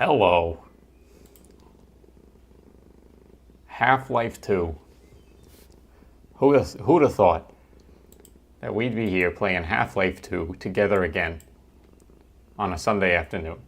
Hello. Half-Life 2. Who'd have thought that we'd be here playing Half-Life 2 together again on a Sunday afternoon?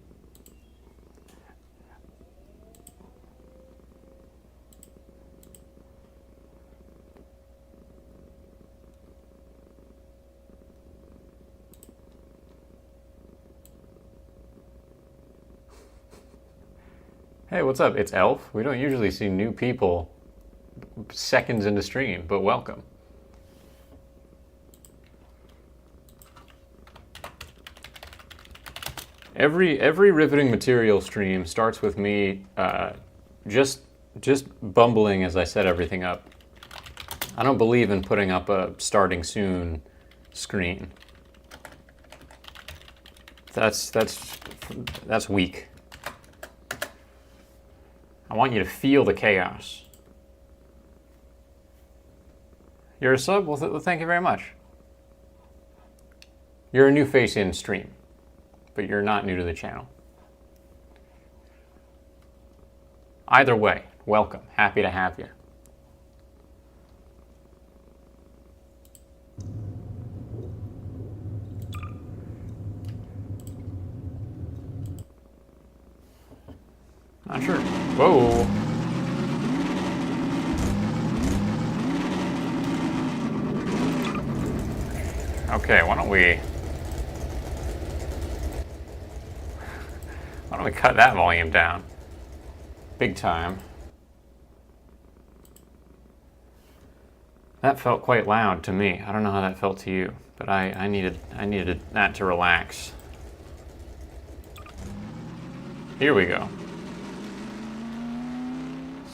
Hey, what's up? It's Elf. We don't usually see new people seconds into stream, but welcome. Every riveting material stream starts with me just bumbling as I set everything up. I don't believe in putting up a starting soon screen. That's weak. I want you to feel the chaos. You're a sub? Well, thank you very much. You're a new face in stream, but you're not new to the channel. Either way, welcome. Happy to have you. Not sure. Whoa. Okay, why don't we cut that volume down? Big time. That felt quite loud to me. I don't know how that felt to you, but I needed that to relax. Here we go.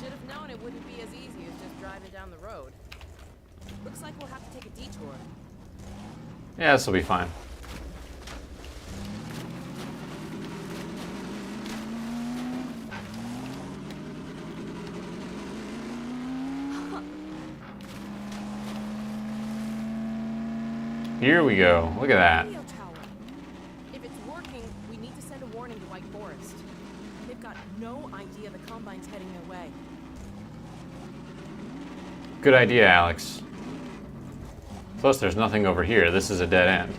Should have known it wouldn't be as easy as just driving down the road. Looks like we'll have to take a detour. Yeah, this will be fine. Here we go. Look at that. Radio tower. If it's working, we need to send a warning to White Forest. They've got no idea the Combine's heading their way. Good idea, Alex. Plus, there's nothing over here. This is a dead end.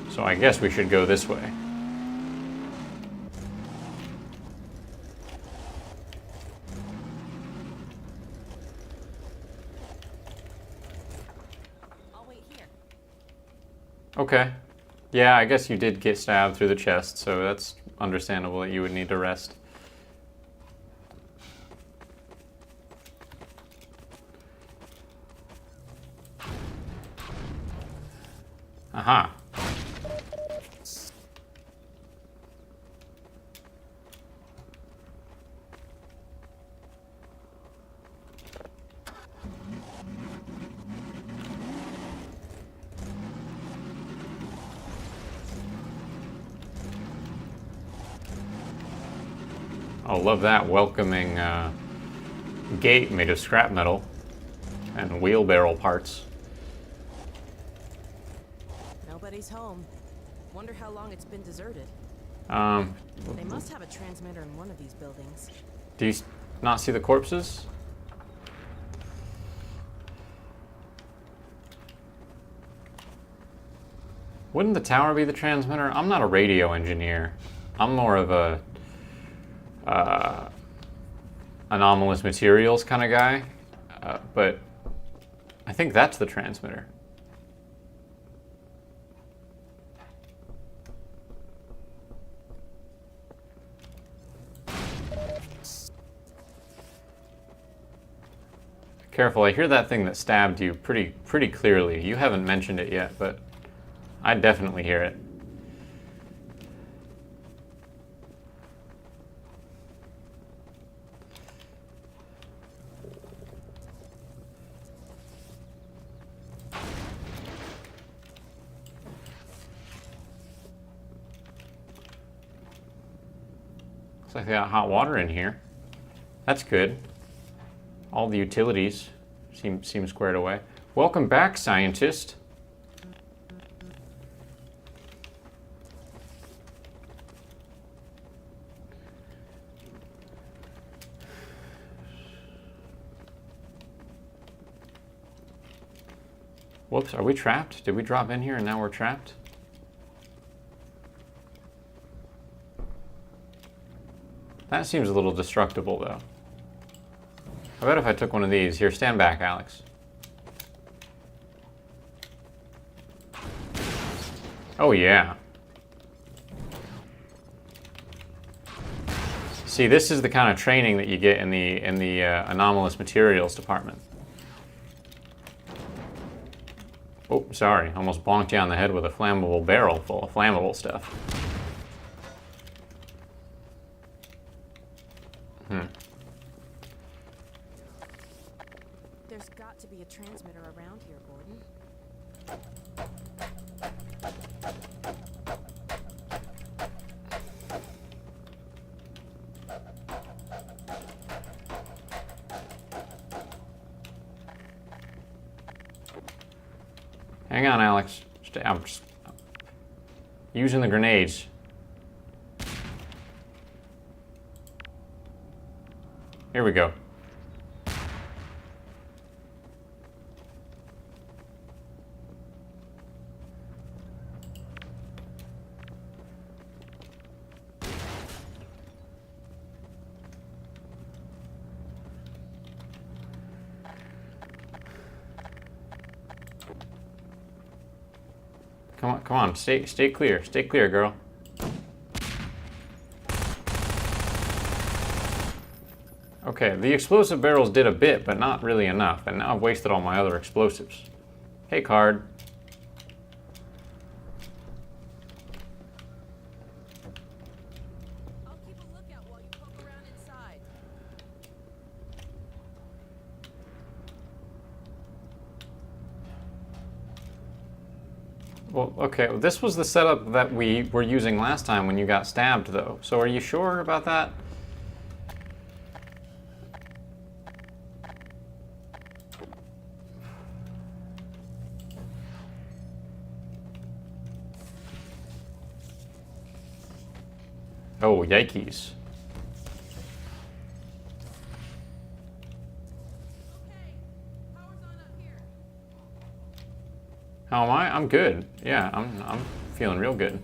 So I guess we should go this way. I'll wait here. Okay. Yeah, I guess you did get stabbed through the chest, so that's understandable that you would need to rest. Aha. Oh, love that welcoming gate made of scrap metal and wheelbarrow parts. Nobody's home. Wonder how long it's been deserted. They must have a transmitter in one of these buildings. Do you not see the corpses? Wouldn't the tower be the transmitter? I'm not a radio engineer. I'm more of a anomalous materials kind of guy, but I think that's the transmitter. Careful, I hear that thing that stabbed you pretty clearly. You haven't mentioned it yet, but I definitely hear it. Looks like they got hot water in here. That's good. All the utilities seem squared away. Welcome back, scientist. Whoops, are we trapped? Did we drop in here and now we're trapped? That seems a little destructible, though. I bet if I took one of these... Here, stand back, Alex. Oh, yeah. See, this is the kind of training that you get in the anomalous materials department. Oh, sorry. Almost bonked you on the head with a flammable barrel full of flammable stuff. There's got to be a transmitter around here, Gordon. Hang on, Alex. I'm just using the grenades. Here we go. Come on, stay clear, girl. Okay, the explosive barrels did a bit, but not really enough, and now I've wasted all my other explosives. Hey, card. I'll keep a lookout while you poke around inside. Well, okay, well, this was the setup that we were using last time when you got stabbed, though. So are you sure about that? Oh, yikes. Okay, power's on up here. How am I? I'm good. Yeah, I'm feeling real good.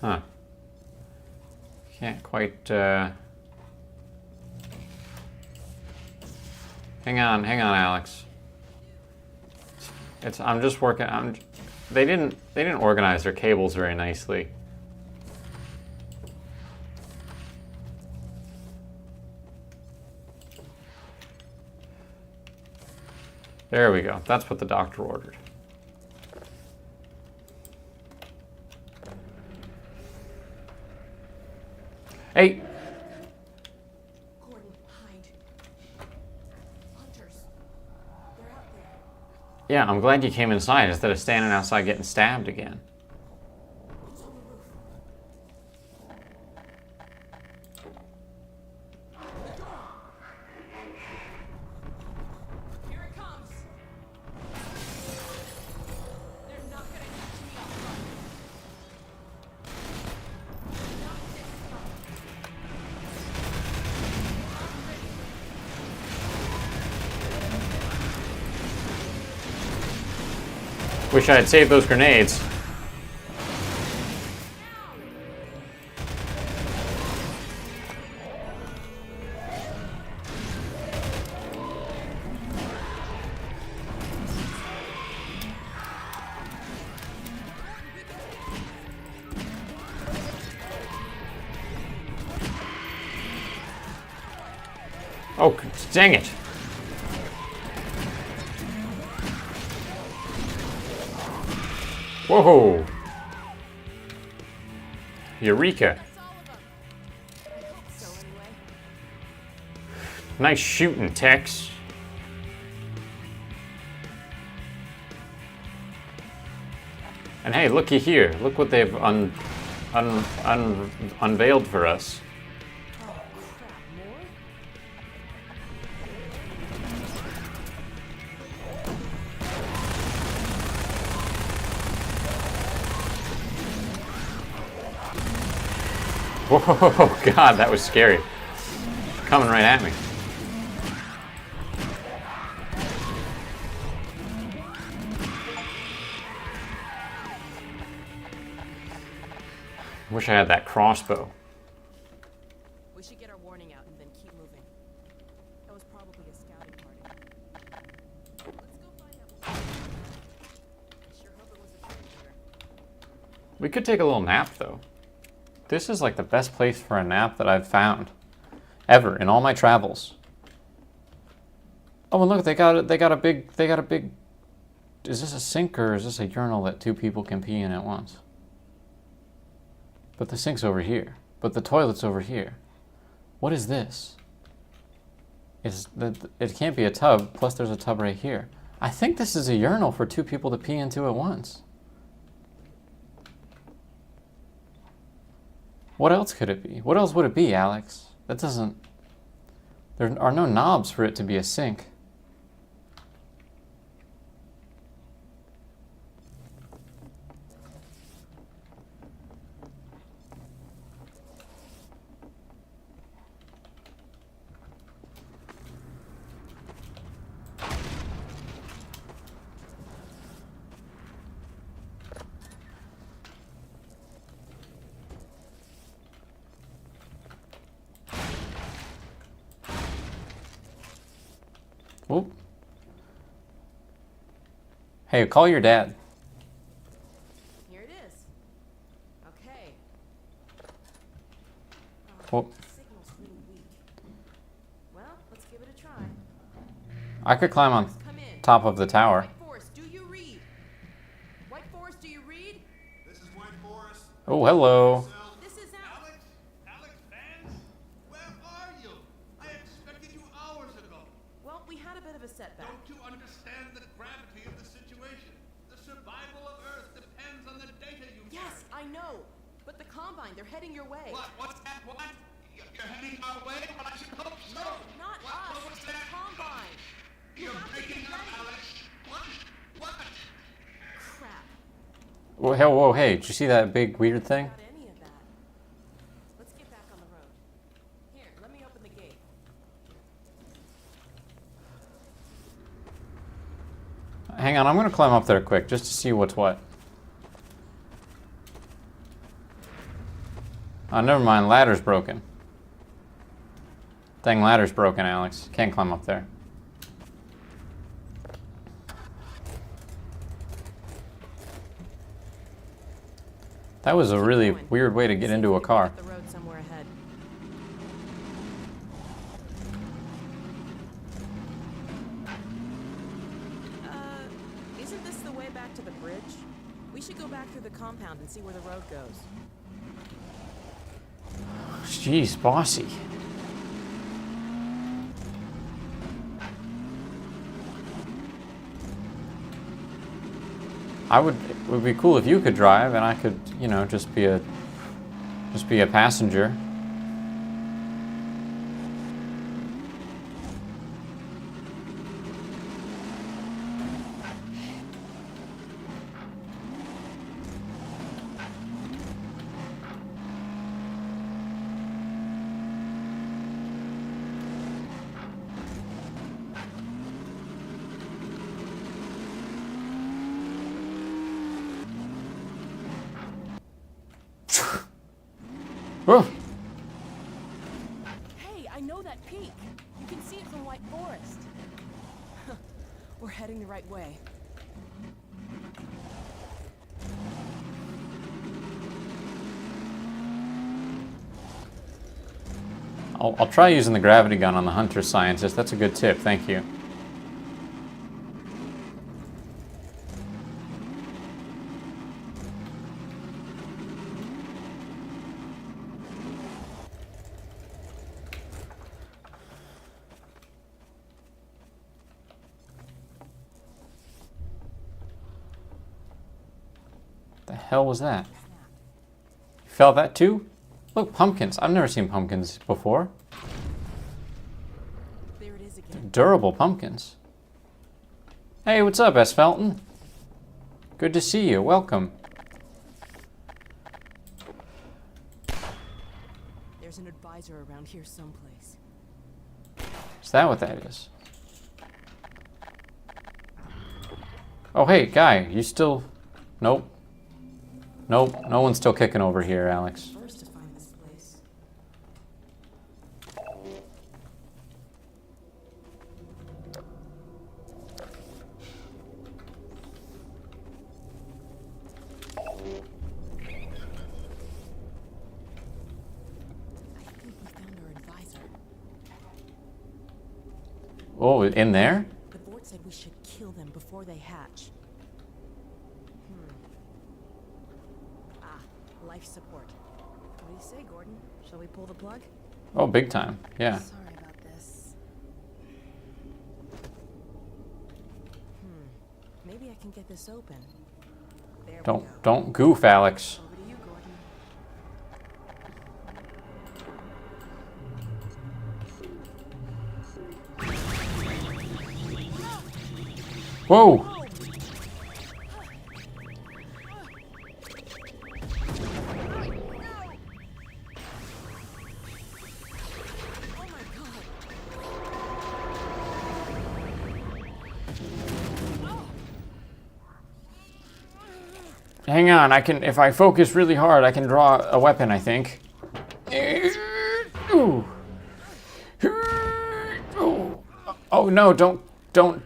Huh. Can't quite, Hang on, Alex. I'm just working, they didn't organize their cables very nicely. There we go. That's what the doctor ordered. Hey! Gordon, hide. Hunters. They're out there. Yeah, I'm glad you came inside instead of standing outside getting stabbed again. Who's on the roof? The door. Here it comes. They're not gonna catch me off guard. Not this time. I'm ready. Wish I had saved those grenades. Oh, dang it. Whoa. Eureka. That's all of them. I hope so, anyway. Nice shooting, Tex. And hey, looky here. Look what they've unveiled for us. Oh, crap, more? Whoa, God, that was scary. Coming right at me. Wish I had that crossbow. We should get our warning out and then keep moving. That was probably a scouting party. Let's go find out. I sure hope it was a treasure. We could take a little nap, though. This is like the best place for a nap that I've found ever in all my travels. Oh, and look, they got a big. Is this a sink or is this a urinal that two people can pee in at once? But the sink's over here. But the toilet's over here. What is this? It can't be a tub. Plus, there's a tub right here. I think this is a urinal for two people to pee into at once. What else could it be? What else would it be, Alex? That doesn't... There are no knobs for it to be a sink. Oop. Hey, call your dad. Here it is. Okay. Well, The signal's really weak. Well, let's give it a try. I could climb on Come in. top of the tower. White Forest, do you read? White Forest, do you read? This is White Forest. Oh, hello. This is Alex. Alex Vance? Where are you? I expected you hours ago. Well, we had a bit of a setback. Don't you understand the gravity of the situation? The survival of Earth depends on the data you Yes, I know. But the Combine, they're heading your way. What? What's that? What? You're heading our way? Well, I should hope so. No, not What? us. What was The that? Combine. You're have to breaking get up, ready. Alex. What? What? Crap. Whoa, hey, did you see that big weird thing? Got any of that. Let's get back on the road. Here, let me open the gate. Hang on, I'm gonna climb up there quick just to see what's what. Oh, never mind, ladder's broken. Dang, ladder's broken, Alex. Can't climb up there. That was a really weird way to get into a car. The road somewhere ahead. Isn't this the way back to the bridge? We should go back through the compound and see where the road goes. Jeez, bossy. It would be cool if you could drive and I could, you know, just be a passenger. Oh, Hey, I know that peak. You can see it from White Forest. We're heading the right way. I'll try using the gravity gun on the hunter scientist. That's a good tip. Thank you. The hell was that? You felt that too? Look, pumpkins. I've never seen pumpkins before. There it is again. Durable pumpkins. Hey, what's up, S. Felton? Good to see you. Welcome. There's an advisor around here someplace. Is that what that is? Oh, hey, guy, you still... Nope. Nope, no one's still kicking over here, Alex. First to find this place. I think we found our advisor. Oh, in there? The board said we should kill them before they hatch. Life support. What do you say, Gordon? Shall we pull the plug? Oh, big time. Yeah. Sorry about this. Maybe I can get this open. There we go. Don't goof, Alex. Over to you, Gordon. Whoa! Hang on, I can, if I focus really hard, I can draw a weapon, I think. Ooh. Oh no, don't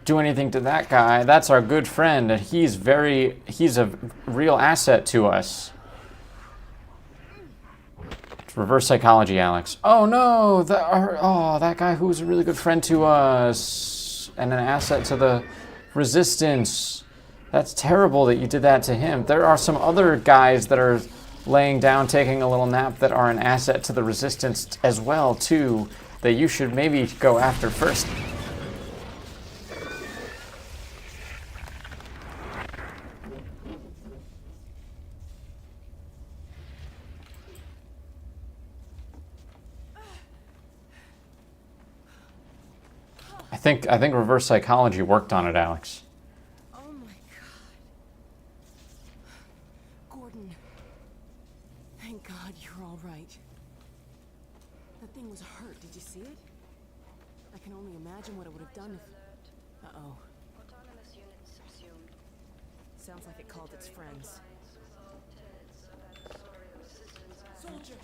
do anything to that guy. That's our good friend, and he's a real asset to us. It's reverse psychology, Alex. Oh no, that guy who was a really good friend to us and an asset to the Resistance. That's terrible that you did that to him. There are some other guys that are laying down, taking a little nap, that are an asset to the Resistance as well, too, that you should maybe go after first. I think reverse psychology worked on it, Alex. Oh my god. Gordon. Thank God you're all right. That thing was hurt. Did you see it? I can only imagine what it would have done if... Uh-oh. Autonomous unit subsumed. Sounds like it called its friends. Soldiers!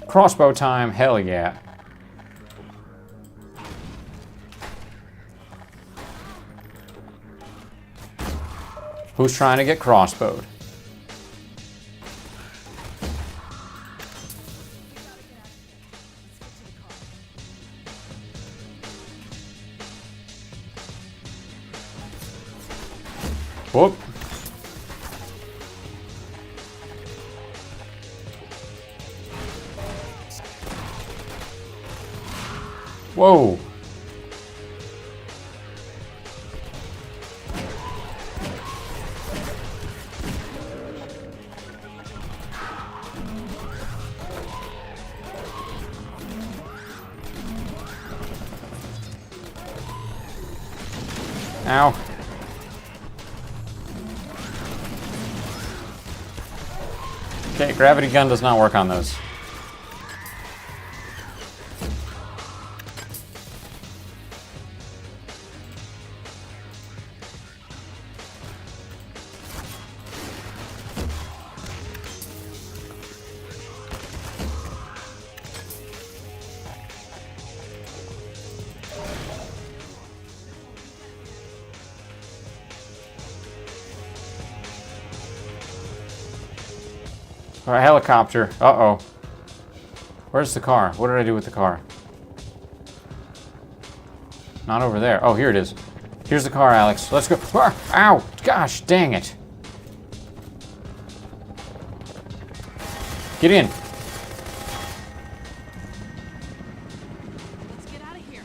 Crossbow time, hell yeah. Who's trying to get crossbowed? Whoop. Whoa. Ow. Okay, gravity gun does not work on those. All right, helicopter. Uh-oh. Where's the car? What did I do with the car? Not over there. Oh, here it is. Here's the car, Alex. Let's go. Ow! Gosh, dang it. Get in. Let's get out of here.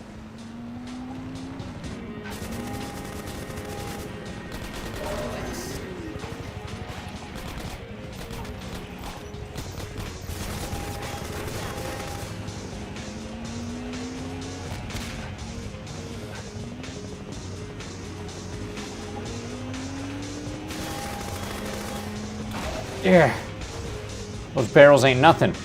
Yeah. Those barrels ain't nothing.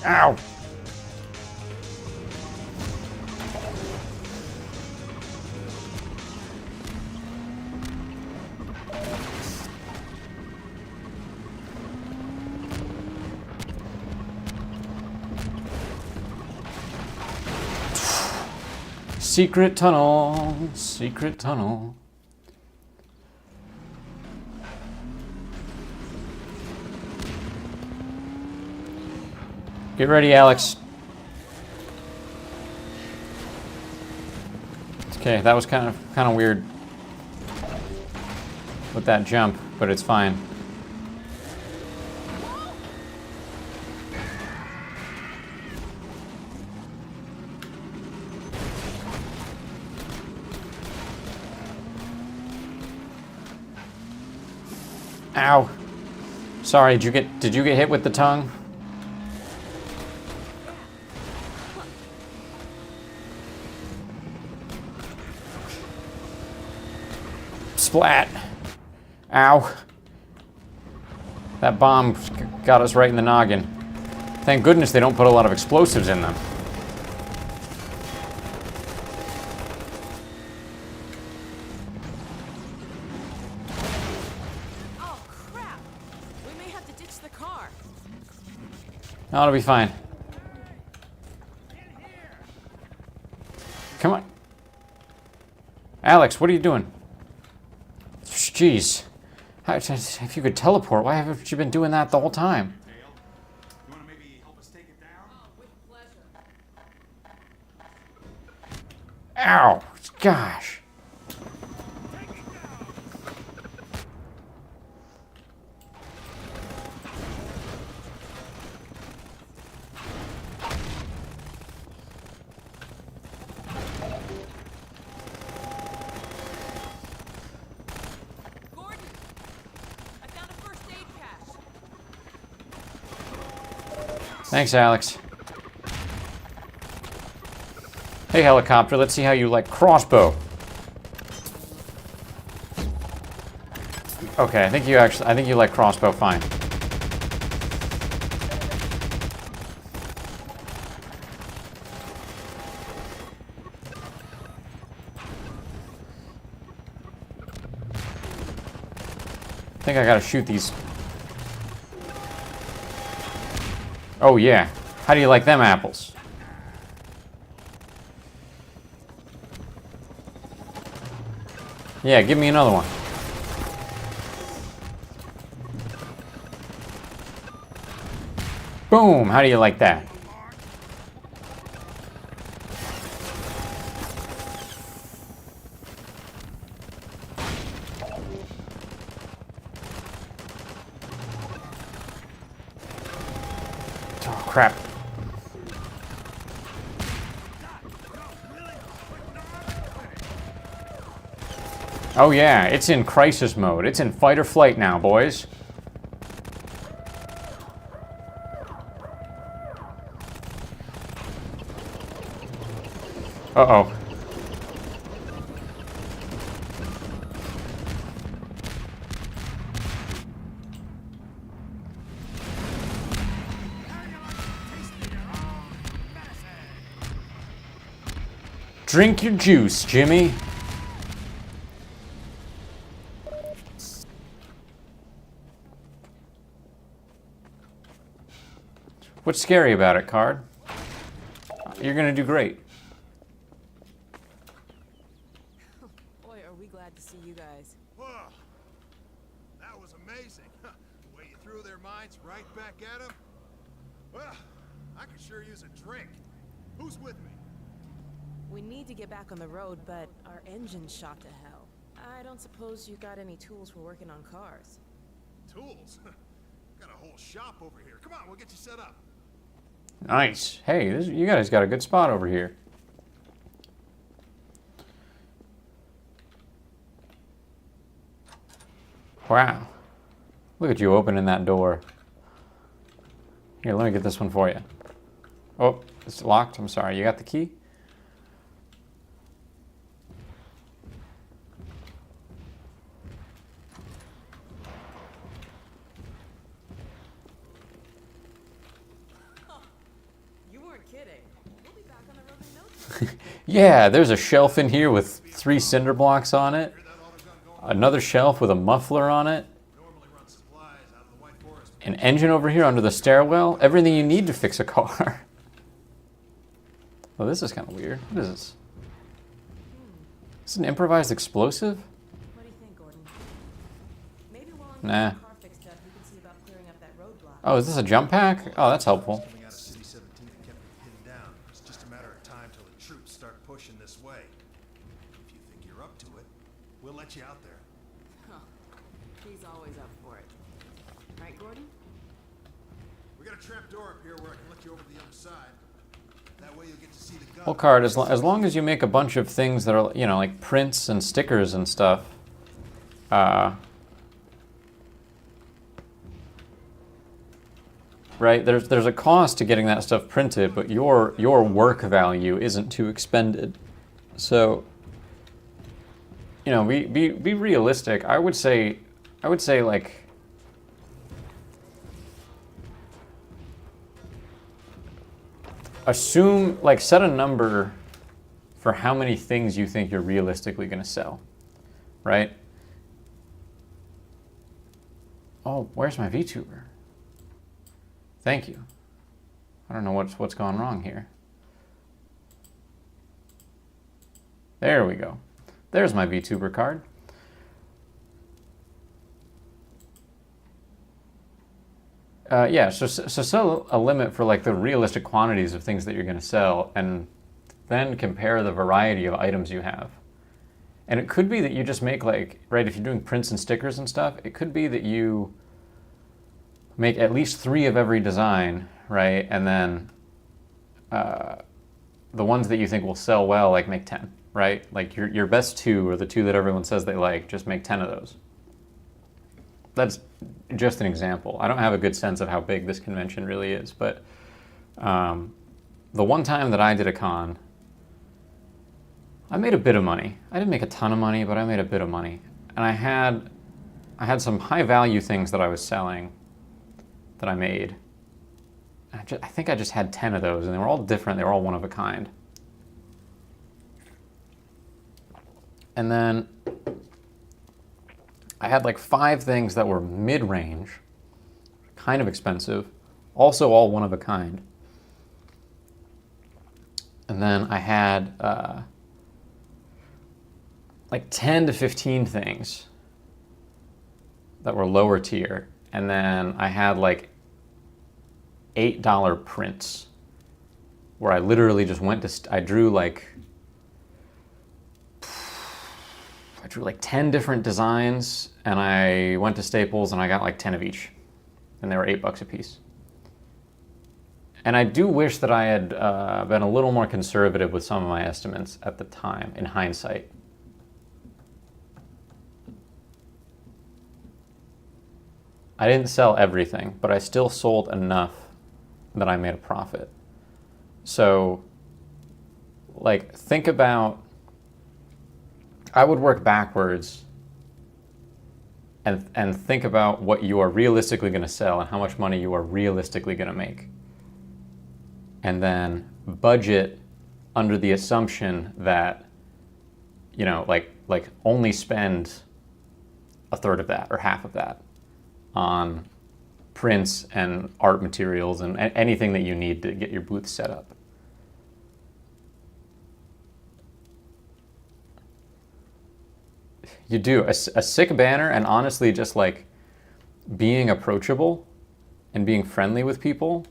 Ow. Secret tunnel, secret tunnel. Get ready, Alex. Okay, that was kind of weird with that jump, but it's fine. Ow. Sorry, did you get hit with the tongue? Splat. Ow. That bomb got us right in the noggin. Thank goodness they don't put a lot of explosives in them. Oh, crap! We may have to ditch the car. No, it'll be fine. Come on. Alex, what are you doing? Jeez. If you could teleport, why haven't you been doing that the whole time? You want to maybe help us take it down? With pleasure. Ow. Gosh. Gordon! I found a first aid cache. Thanks, Alex. Hey, helicopter, let's see how you like crossbow. Okay, I think you like crossbow fine. I think I gotta shoot these. Oh yeah. How do you like them apples? Yeah, give me another one. Boom! How do you like that? Oh, crap. Oh yeah, it's in crisis mode. It's in fight or flight now, boys. Uh-oh. Drink your juice, Jimmy. What's scary about it, Card? You're gonna do great. Boy, are we glad to see you guys. Whoa, that was amazing. The way you threw their minds right back at them. Well, I could sure use a drink. Who's with me? We need to get back on the road, but our engine's shot to hell. I don't suppose you got any tools for working on cars. Tools? Got a whole shop over here. Come on, we'll get you set up. Nice. Hey, you guys got a good spot over here. Wow. Look at you opening that door. Here, let me get this one for you. Oh, it's locked. I'm sorry. You got the key? Yeah, there's a shelf in here with 3 cinder blocks on it. Another shelf with a muffler on it. Normally run supplies out of the White Forest. An engine over here under the stairwell. Everything you need to fix a car. Well, this is kind of weird. What is this? Is this an improvised explosive? What do you think, Gordon? Maybe while I'm Nah. getting the car fixed up, you can see about clearing up that roadblock. Oh, is this a jump pack? Oh, that's helpful. Coming out of City 17 and kept me pinned down. It's just a matter of time till the troops start pushing this way. If you think you're up to it, we'll let you out there. Huh. He's always up for it. Right, Gordon? We got a trap door up here where I can let you over to the other side. That way you'll get to see the gun. Well, Card, as long as you make a bunch of things that are, like prints and stickers and stuff, right? There's a cost to getting that stuff printed, but your work value isn't too expended. So, be realistic. I would say like, assume, like, set a number for how many things you think you're realistically going to sell, right? Oh, where's my VTuber? Thank you. I don't know what's gone wrong here. There we go. There's my VTuber card. Yeah, so set a limit for like the realistic quantities of things that you're going to sell, and then compare the variety of items you have. And it could be that you just make like, right, if you're doing prints and stickers and stuff, it could be that you make at least 3 of every design, right? And then the ones that you think will sell well, like make 10, right? Like your best 2, or the 2 that everyone says they like, just make 10 of those. That's just an example. I don't have a good sense of how big this convention really is, but the one time that I did a con, I made a bit of money. I didn't make a ton of money, but I made a bit of money. And I had some high value things that I was selling that I made. I think I just had 10 of those, and they were all different. They were all one of a kind. And then I had like 5 things that were mid-range, kind of expensive, also all one of a kind. And then I had like 10 to 15 things that were lower tier. And then I had like $8 prints where I literally just went to, I drew like 10 different designs, and I went to Staples and I got like 10 of each, and they were $8 a piece. And I do wish that I had been a little more conservative with some of my estimates at the time, in hindsight. I didn't sell everything, but I still sold enough that I made a profit. So, like, think about, I would work backwards and think about what you are realistically going to sell and how much money you are realistically going to make. And then budget under the assumption that, like only spend a third of that or half of that on prints and art materials and anything that you need to get your booth set up. You do. A sick banner, and honestly just like being approachable and being friendly with people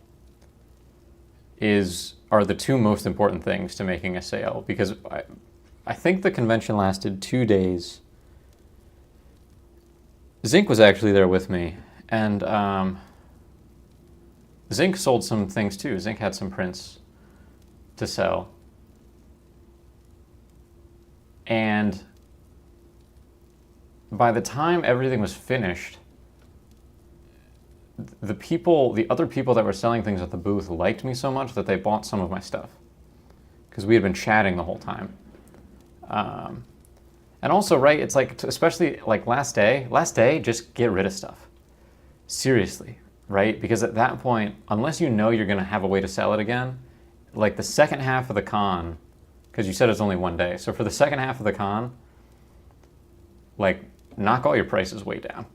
are the 2 most important things to making a sale, because I think the convention lasted 2 days. Zinc was actually there with me, and Zinc sold some things too. Zinc had some prints to sell. And by the time everything was finished, the other people that were selling things at the booth liked me so much that they bought some of my stuff, because we had been chatting the whole time. And also, right, it's like, especially like last day, just get rid of stuff. Seriously, right? Because at that point, unless you know you're going to have a way to sell it again, like the second half of the con, because you said it's only 1 day. So for the second half of the con, like, knock all your prices way down.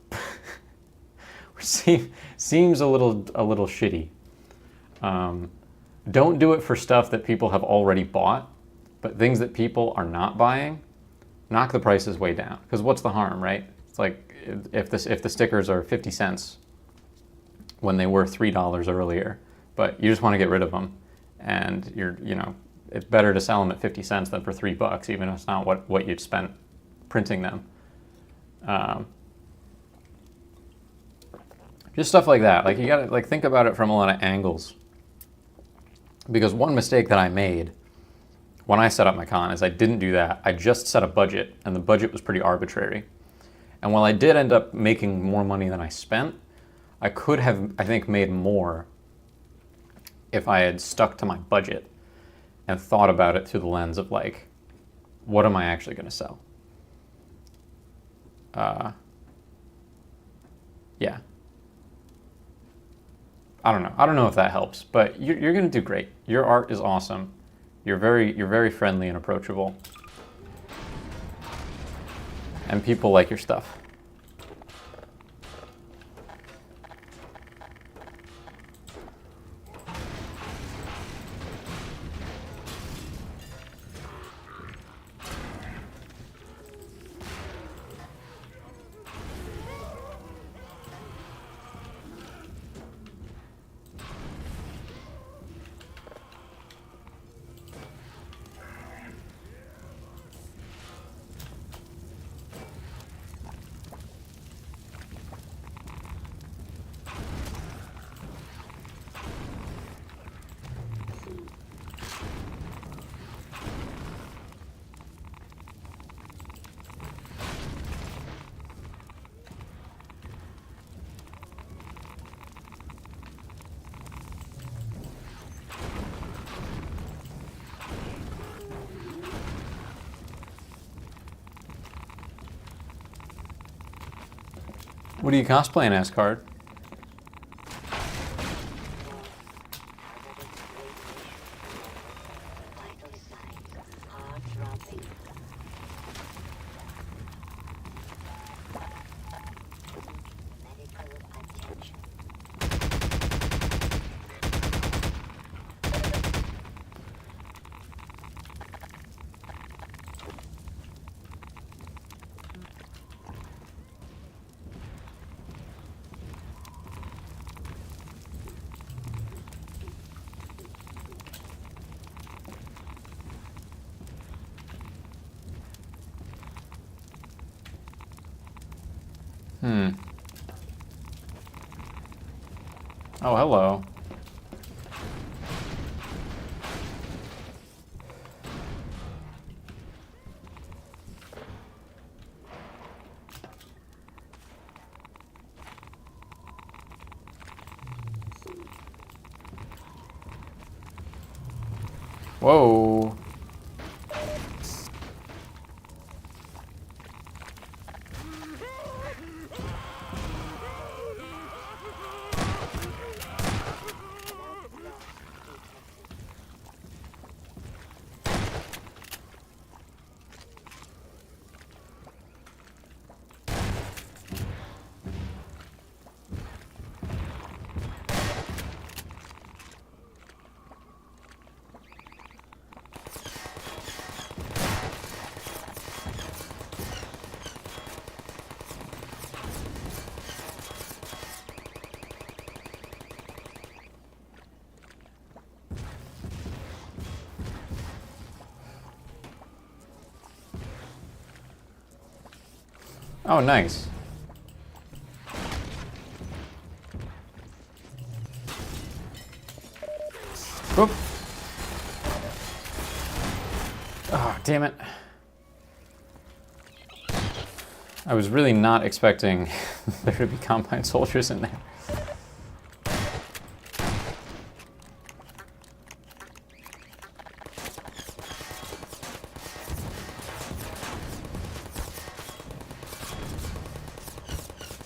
Seems a little shitty. Don't do it for stuff that people have already bought, but things that people are not buying, knock the prices way down. Because what's the harm, right? It's like if the stickers are 50 cents when they were $3 earlier, but you just want to get rid of them, and it's better to sell them at 50 cents than for $3, even if it's not what you'd spent printing them. Just stuff like that. Like, you gotta like think about it from a lot of angles. Because one mistake that I made when I set up my con is I didn't do that. I just set a budget, and the budget was pretty arbitrary. And while I did end up making more money than I spent, I could have, I think, made more if I had stuck to my budget and thought about it through the lens of, like, what am I actually going to sell? Yeah. I don't know. I don't know if that helps, but you're going to do great. Your art is awesome. You're very friendly and approachable. And people like your stuff. What are you cosplaying as, Card? Vital signs are dropping. Medical attention. Oh, hello. Whoa. Oh, nice. Whoop. Oh, damn it. I was really not expecting there to be Combine soldiers in there.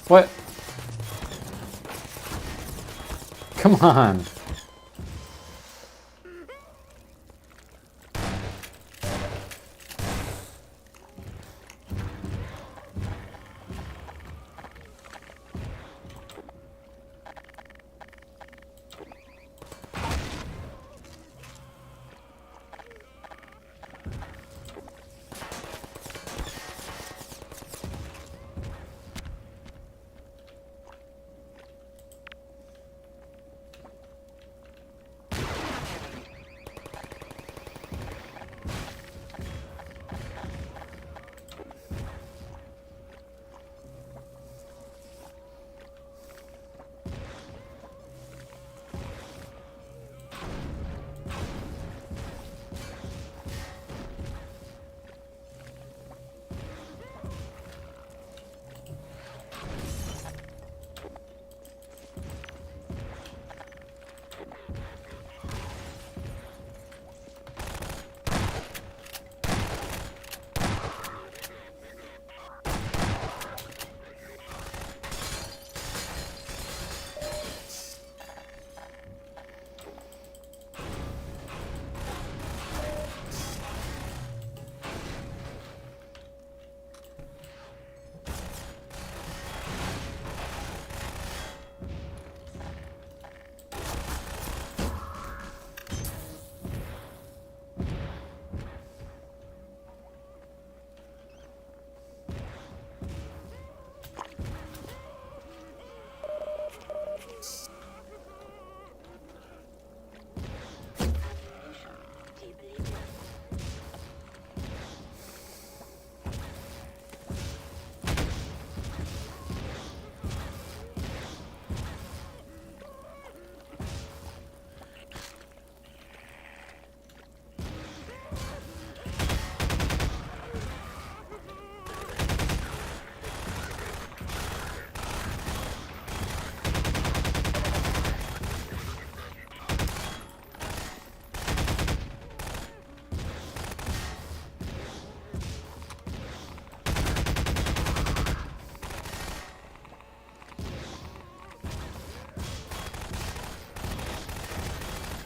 What? Come on.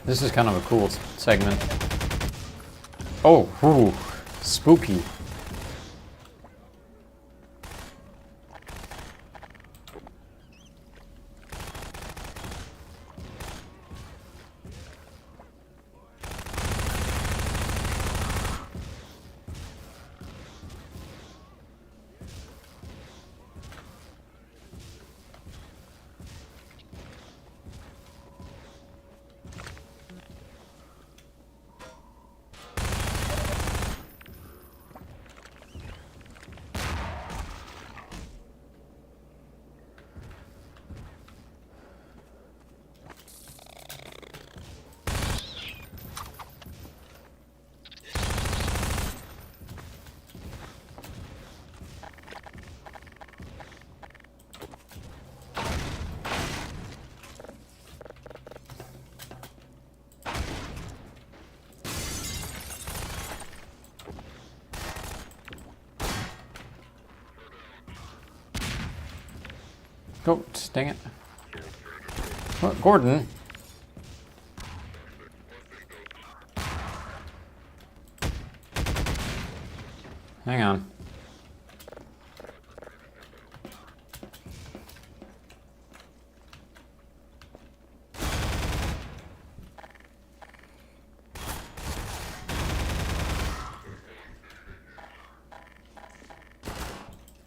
This is kind of a cool segment. Oh, ooh, spooky. Oh, dang it. Oh, Gordon. Hang on.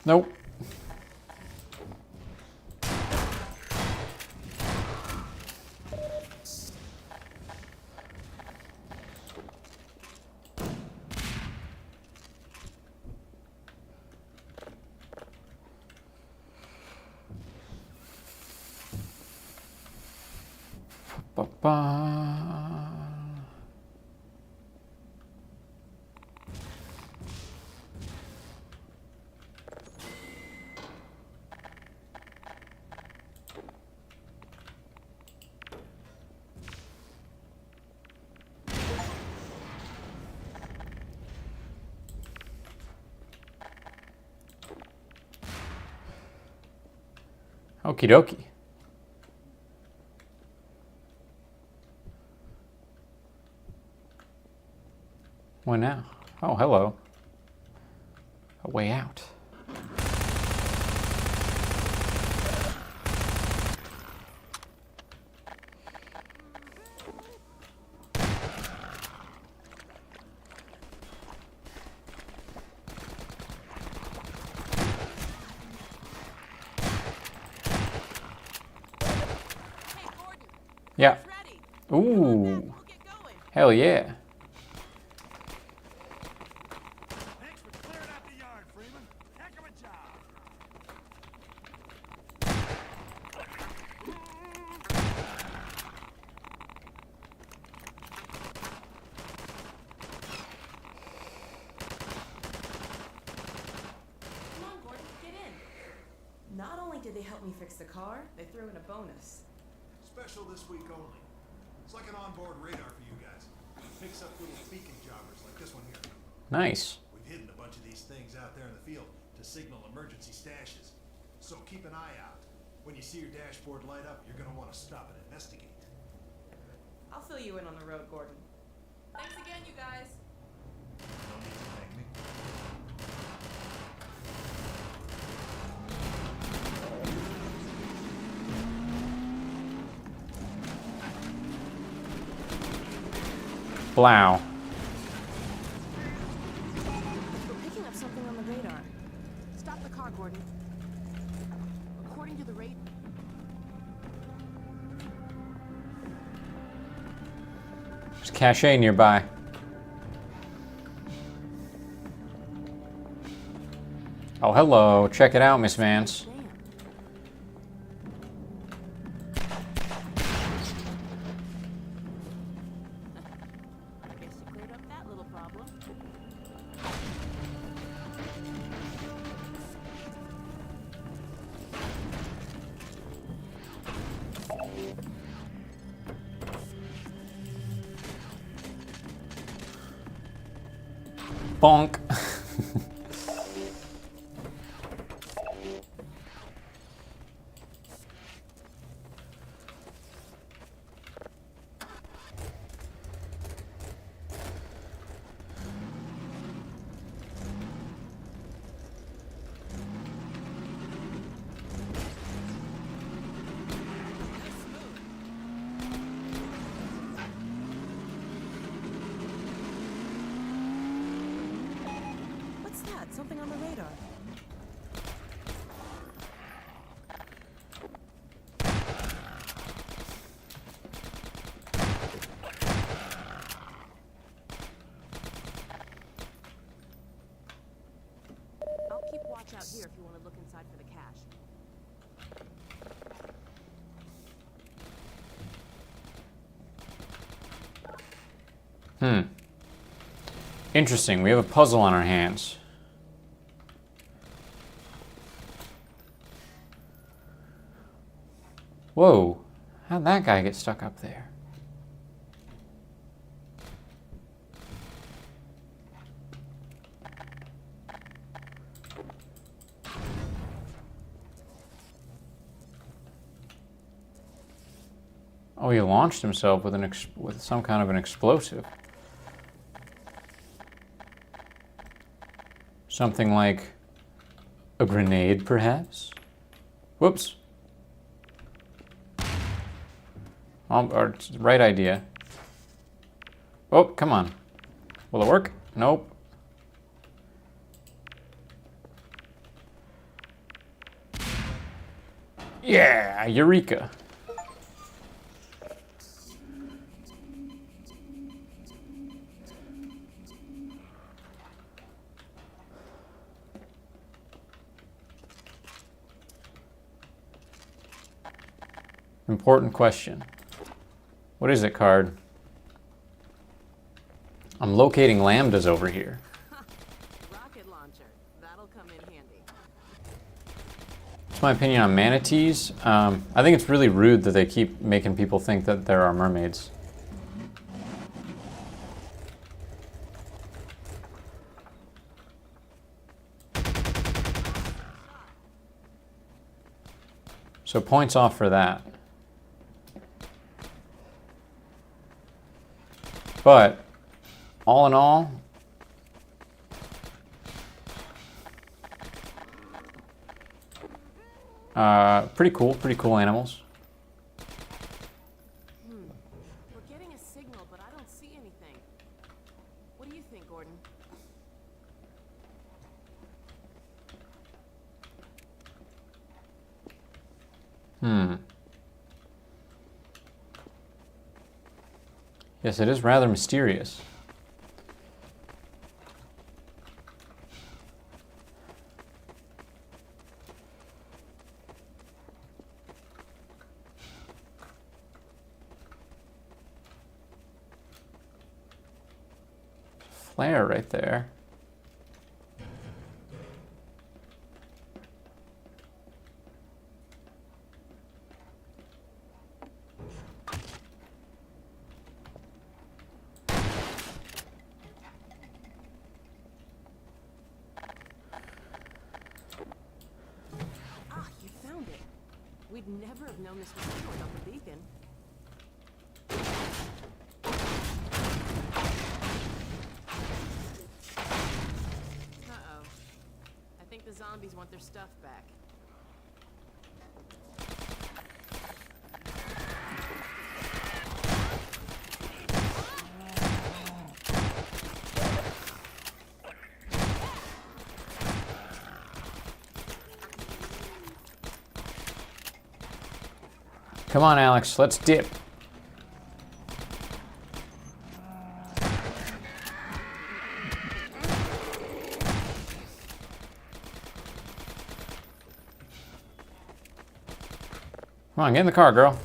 Nope. Ba-ba. Okie dokie. What now? Oh, hello. A way out. Hey, Gordon. Yeah. It's ready. Ooh. We'll get going. Hell yeah. Thanks for clearing out the yard, Freeman. Heck of a job. Come on, Gordon, get in. Not only did they help me fix the car, they threw in a bonus. Special this week only. It's like an onboard radar for you guys. It picks up little beacon jobbers like this one here. Nice. We've hidden a bunch of these things out there in the field to signal emergency stashes. So keep an eye out. When you see your dashboard light up, you're gonna want to stop and investigate. I'll fill you in on the road, Gordon. Thanks again, you guys. No need to thank me. Blow. We're picking up something on the radar. Stop the car, Gordon. According to the radar. There's cache nearby. Oh, hello. Check it out, Miss Vance. Damn. Guess you cleared up that little problem. Bonk. Something on the radar. I'll keep watch out here if you want to look inside for the cache. Interesting. We have a puzzle on our hands. Whoa. How'd that guy get stuck up there? Oh, he launched himself with with some kind of an explosive. Something like a grenade, perhaps? Whoops. Or right idea. Oh, come on. Will it work? Nope. Yeah, Eureka. Important question. What is it, card? I'm locating lambdas over here. Rocket launcher. That'll come in handy. What's my opinion on manatees? I think it's really rude that they keep making people think that there are mermaids. So points off for that. But all in all, pretty cool animals. We're getting a signal, but I don't see anything. What do you think, Gordon? Yes, it is rather mysterious. Flare right there. Ah, you found it. We'd never have known this was here without the beacon. Uh-oh. I think the zombies want their stuff back. Come on, Alex, let's dip. Come on, get in the car, girl.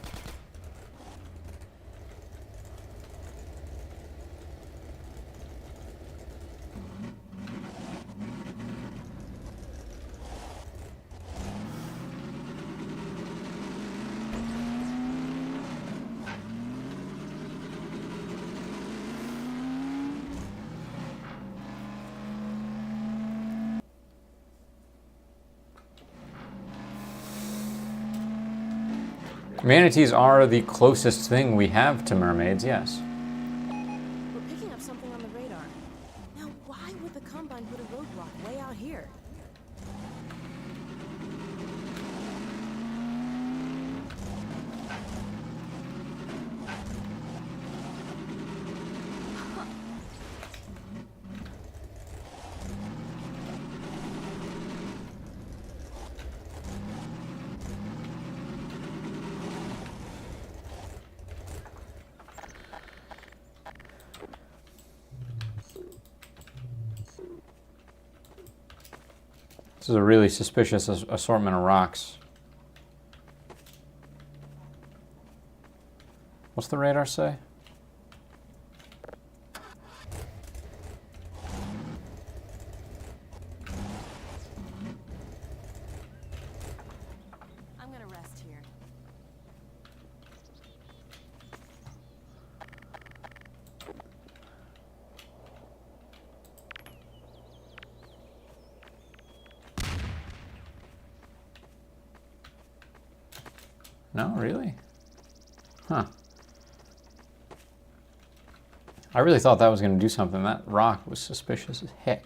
Manatees are the closest thing we have to mermaids, yes. We're picking up something on the radar. Now, why would the Combine put a roadblock way out here? This is a really suspicious assortment of rocks. What's the radar say? I'm gonna rest here. No, really? Huh. I really thought that was going to do something. That rock was suspicious as heck.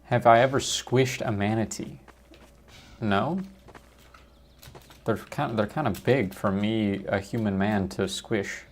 Have I ever squished a manatee? No. They're kind of big for me, a human man, to squish.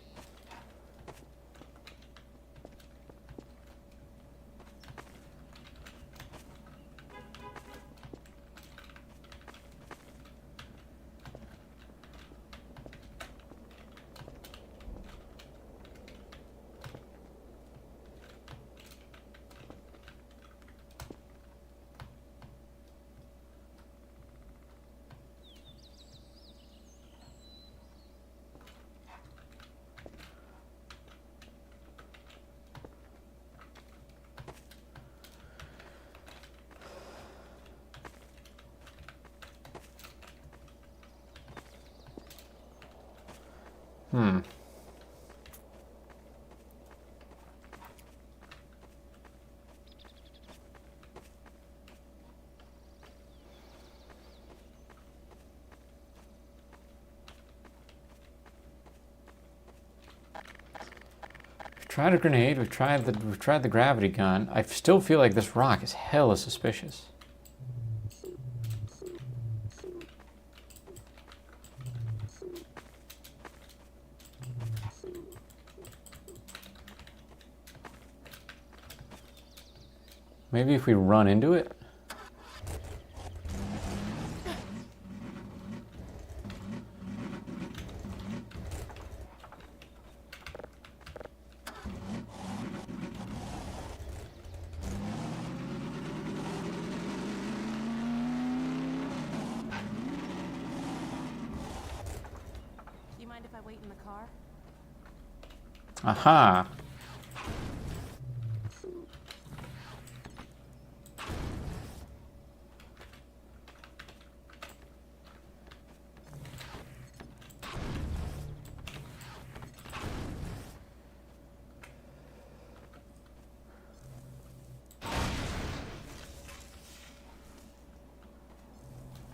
Tried a grenade, we've tried the gravity gun. I still feel like this rock is hella suspicious. Maybe if we run into it? Do you mind if I wait in the car? Aha!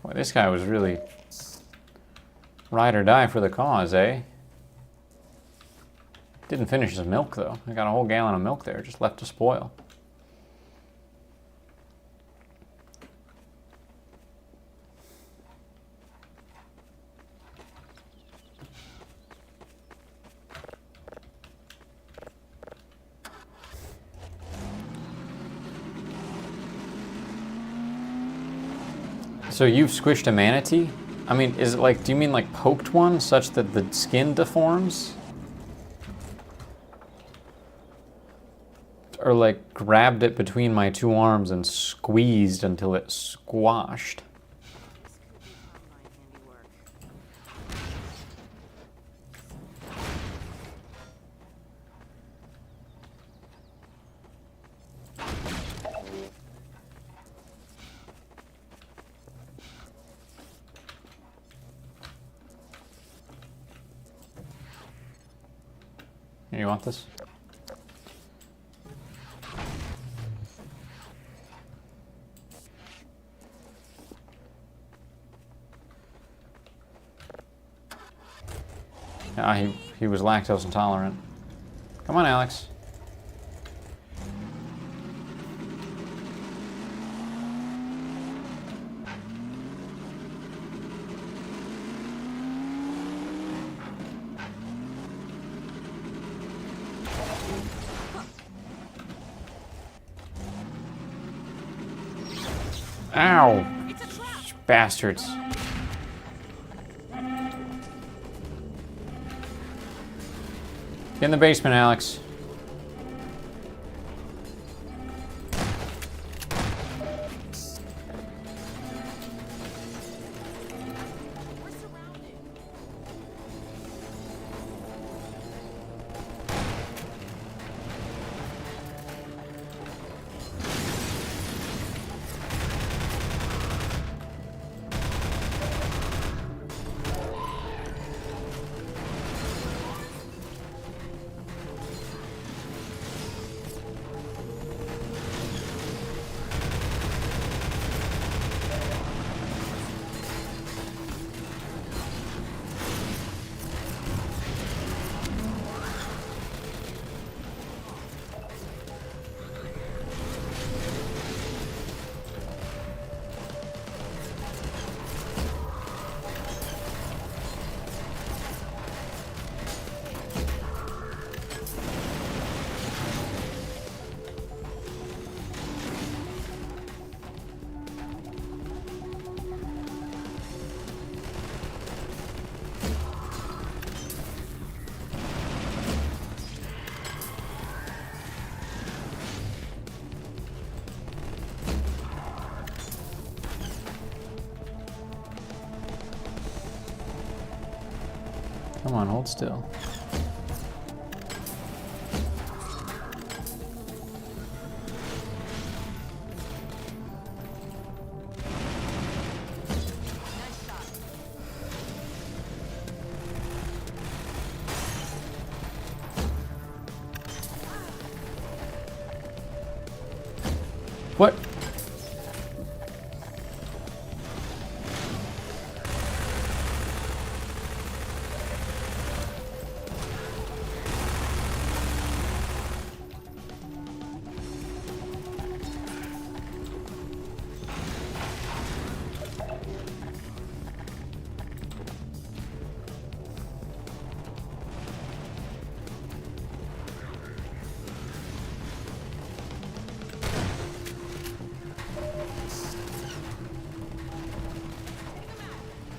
Boy, this guy was really ride or die for the cause, eh? Didn't finish his milk, though. I got a whole gallon of milk there, just left to spoil. So you've squished a manatee? I mean, is it like, do you mean like poked one such that the skin deforms? Or like grabbed it between my two arms and squeezed until it squashed? This could be combine handiwork. Here, you want this? Yeah, he was lactose intolerant. Come on, Alex. Ow! It's a trap! Bastards. Get in the basement, Alex. We're surrounded. Come on, hold still. Nice shot. What?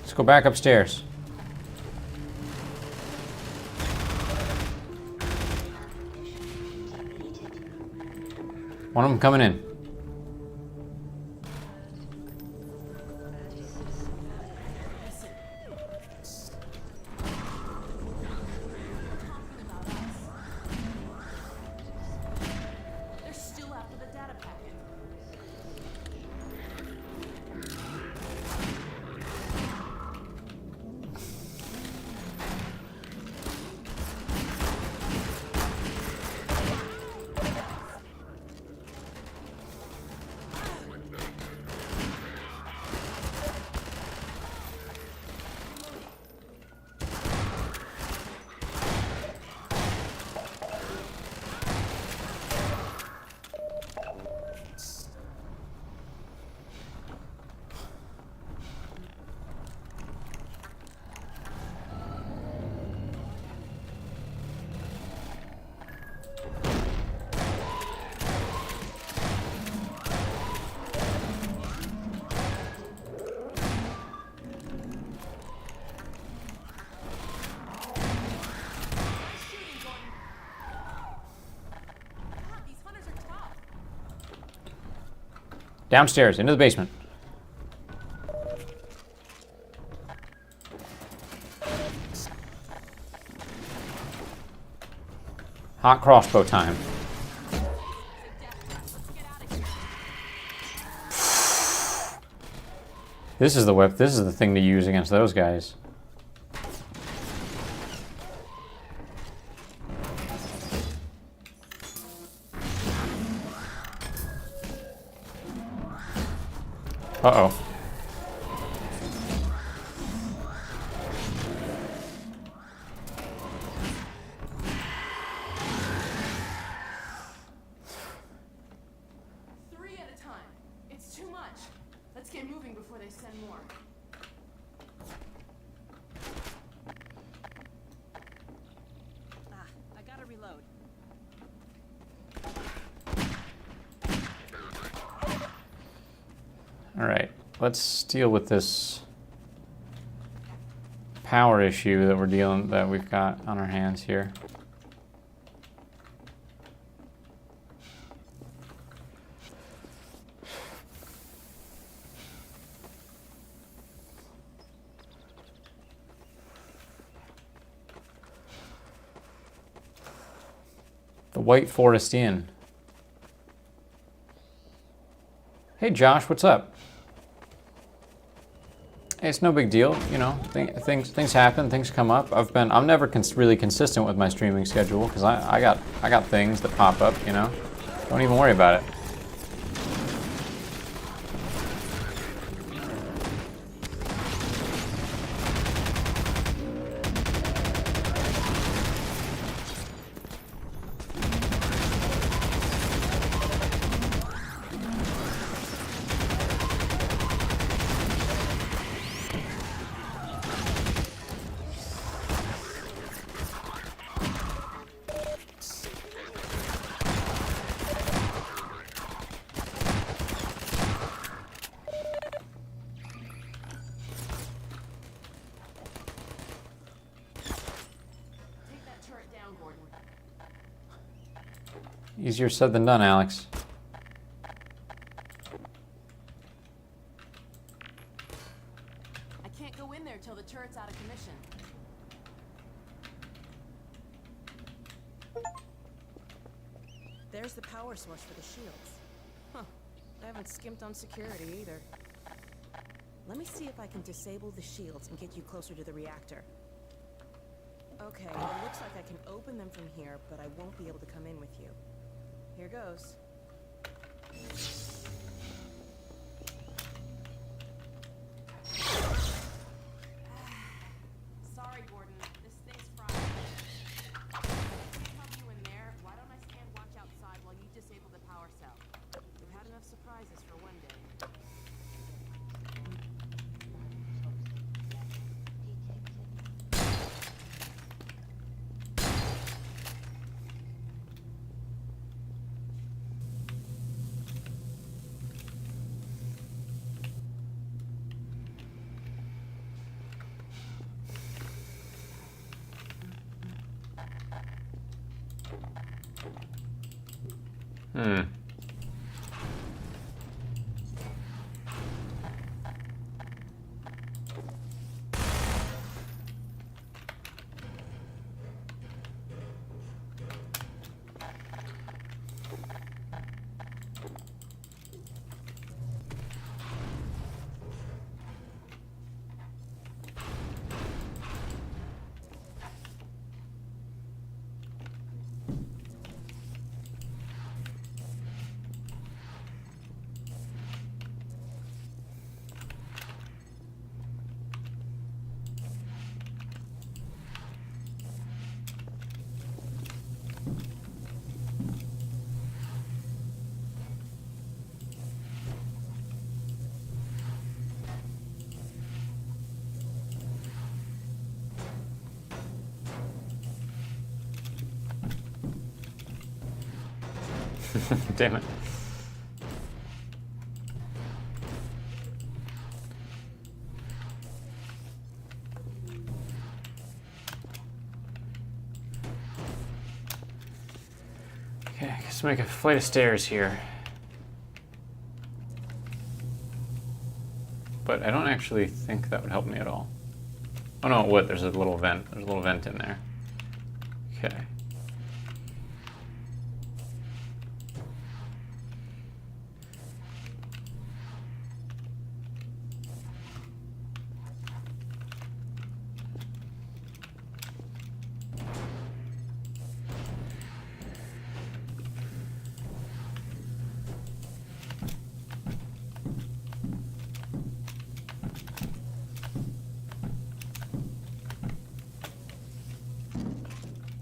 Let's go back upstairs. One of them coming in. They're still after the data packet. These hunters are tough. Downstairs, into the basement. Hot crossbow time. This is the whip. This is the thing to use against those guys. Uh-oh. Three at a time. It's too much. Let's get moving before they send more. I gotta reload. All right, let's deal with this power issue that we've got on our hands here. The White Forest Inn. Hey Josh, what's up? Hey, it's no big deal, you know. Things happen, things come up. I'm never really consistent with my streaming schedule because I got things that pop up, you know. Don't even worry about it. Take that turret down, Gordon. Easier said than done, Alex. I can't go in there till the turret's out of commission. There's the power source for the shields. Huh. I haven't skimped on security either. Let me see if I can disable the shields and get you closer to the reactor. Okay, it looks like I can open them from here, but I won't be able to come in with you. Here goes. Sorry, Gordon. This thing's fried. Help you in there. Why don't I stand watch outside while you disable the power cell? We've had enough surprises for one day. Damn it. Okay, I guess make a flight of stairs here. But I don't actually think that would help me at all. Oh no, it would. There's a little vent. There's a little vent in there. Okay.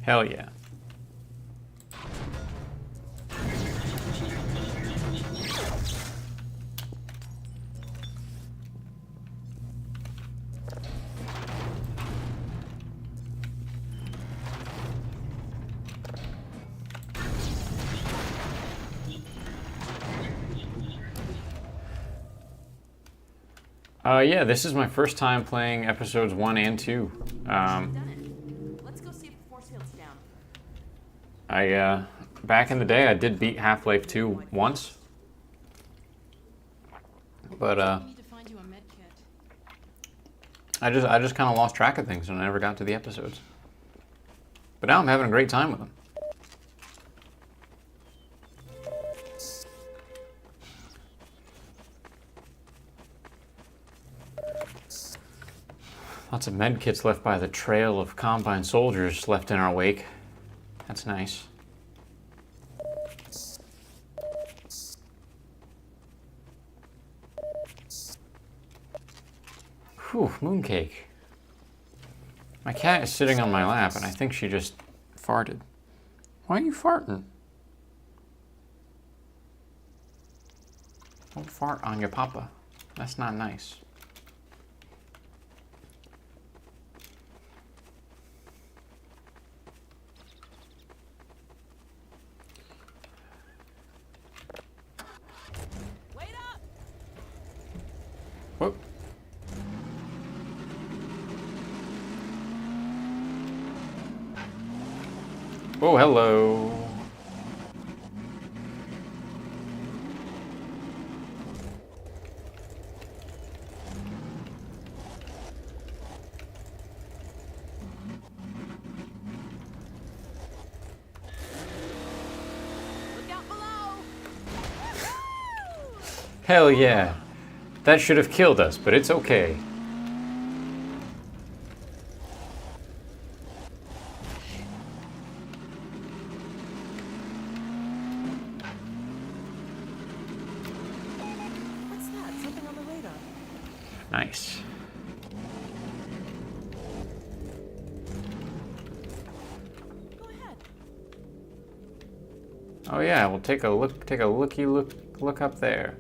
Hell yeah. Yeah, this is my first time playing episodes 1 and 2. Done it. Let's go see if the force field's down. Back in the day, I did beat Half-Life 2 once. But, We need to find you a med kit. I just kind of lost track of things and I never got to the episodes. But now I'm having a great time with them. Lots of med kits left by the trail of Combine soldiers left in our wake. That's nice. Whew, mooncake. My cat is sitting on my lap and I think she just farted. Why are you farting? Don't fart on your papa. That's not nice. Wait up! Whoop. Oh, hello. Look out below! Hell yeah. That should have killed us, but it's okay. What's that? Something on the radar. Nice. Go ahead. Oh yeah, we'll take a look up there.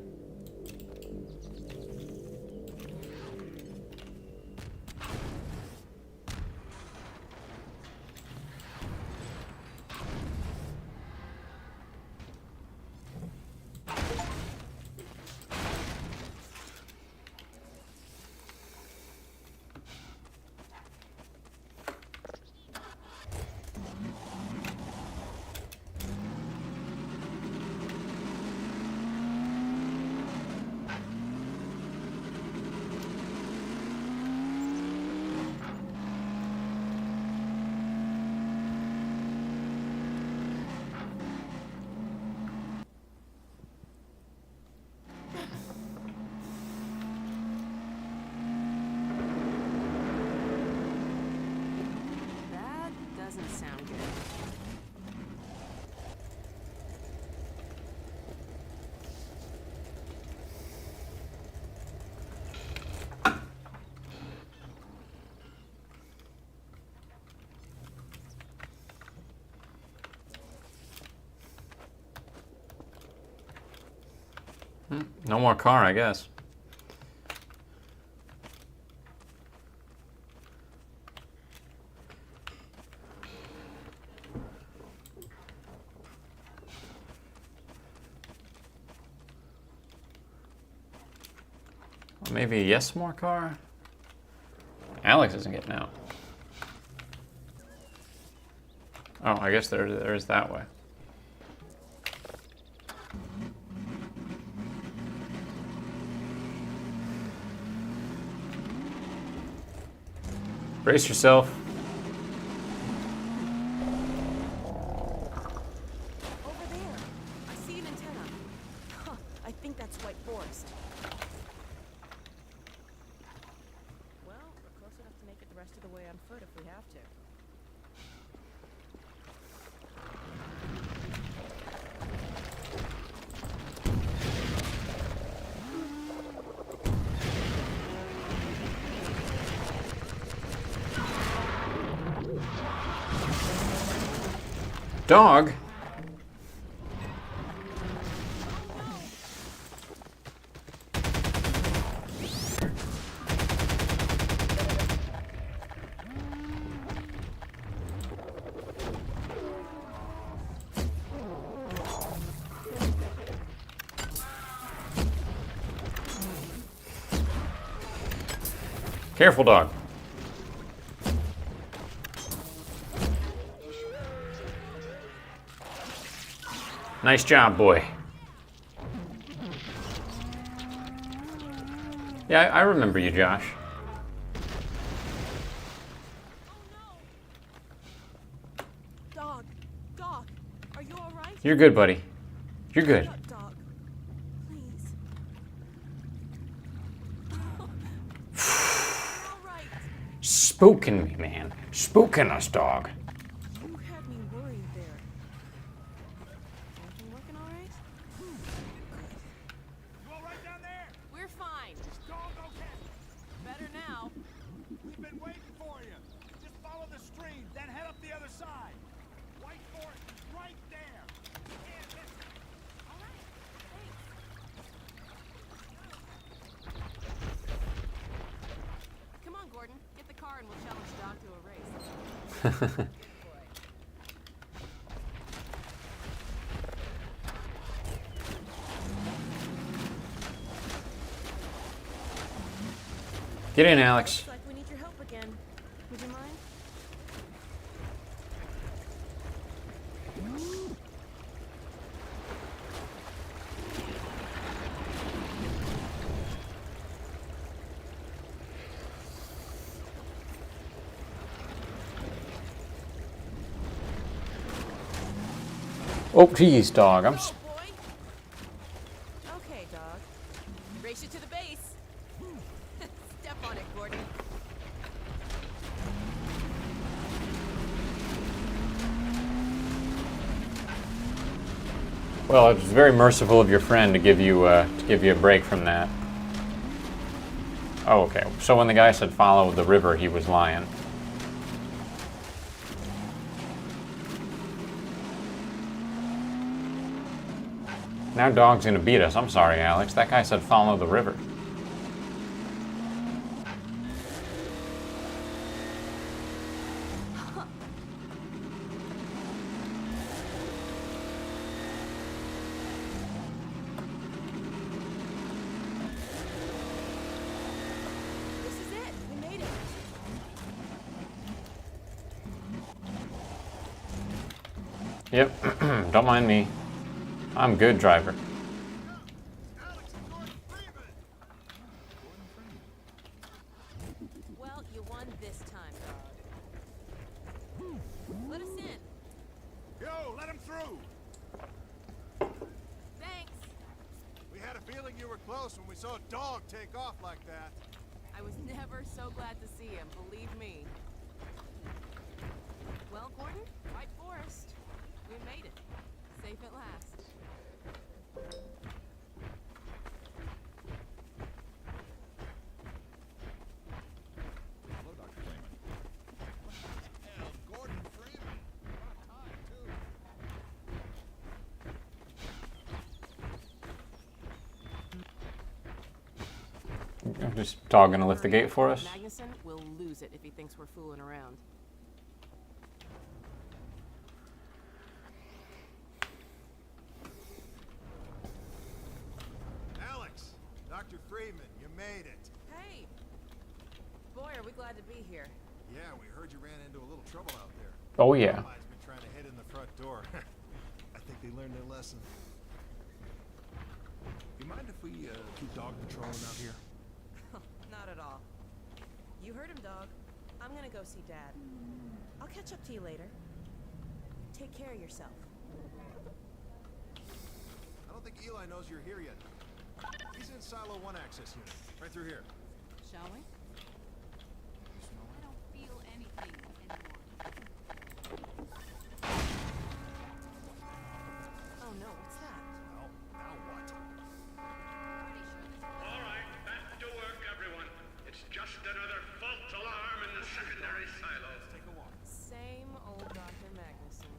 That doesn't sound good. No more car, I guess. Or maybe yes, more car? Alex isn't getting out. Oh, I guess there's that way. Brace yourself. Over there. I see an antenna. Huh, I think that's White Forest. Well, we're close enough to make it the rest of the way on foot if we have to. Dog? Careful, dog. Nice job, boy. Yeah, I remember you, Josh. Dog, dog, are you all right? You're good, buddy. You're good. Shut up, dog. Please. You're all right. Spooking me, man. Spooking us, dog. You had me worried there. Everything working all right? You all right down there? We're fine. Dog okay? Better now. We've been waiting for you. Just follow the stream, then head up the other side. White Fort is right there. You can't miss it. All right. Thanks. Come on, Gordon. Get the car and we'll challenge Doc to a race. Good boy. Get in, Alex. Looks like we need your help again. Would you mind? Oh, geez, dog. I'm. Go, boy. Okay, dog. Race you to the base. Step on it, Gordon. Well, it was very merciful of your friend to give you a break from that. Oh, okay. So when the guy said follow the river, he was lying. Now dog's gonna beat us. I'm sorry, Alex. That guy said follow the river. This is it. We made it. Yep. Don't mind me. I'm a good driver. Alex and Gordon Freeman! Well, you won this time, dog. Let us in. Yo, let him through! Thanks. We had a feeling you were close when we saw a dog take off like that. I was never so glad to see him, believe me. Well, Gordon, White Forest. We made it. Safe at last. Hello, Dr. Freeman. Hell, Gordon Freeman. About time, too. Just dog gonna lift the gate for us? Magnuson will lose it if he thinks we're fooling around. Alex, Dr. Freeman, you made it. Hey! Boy, are we glad to be here. Yeah, we heard you ran into a little trouble out there. Oh yeah. Allies been trying to hit in the front door. I think they learned their lesson. You mind if we keep dog patrolling out here? Not at all. You heard him, dog. I'm gonna go see Dad. I'll catch up to you later. Take care of yourself. I don't think Eli knows you're here yet. He's in Silo 1 access unit, right through here. Shall we? I don't feel anything anymore. Oh no, what's that? Well, now what? All right, back to work, everyone. It's just another false alarm in the secondary silo. Take a walk. Same old Dr. Magnuson.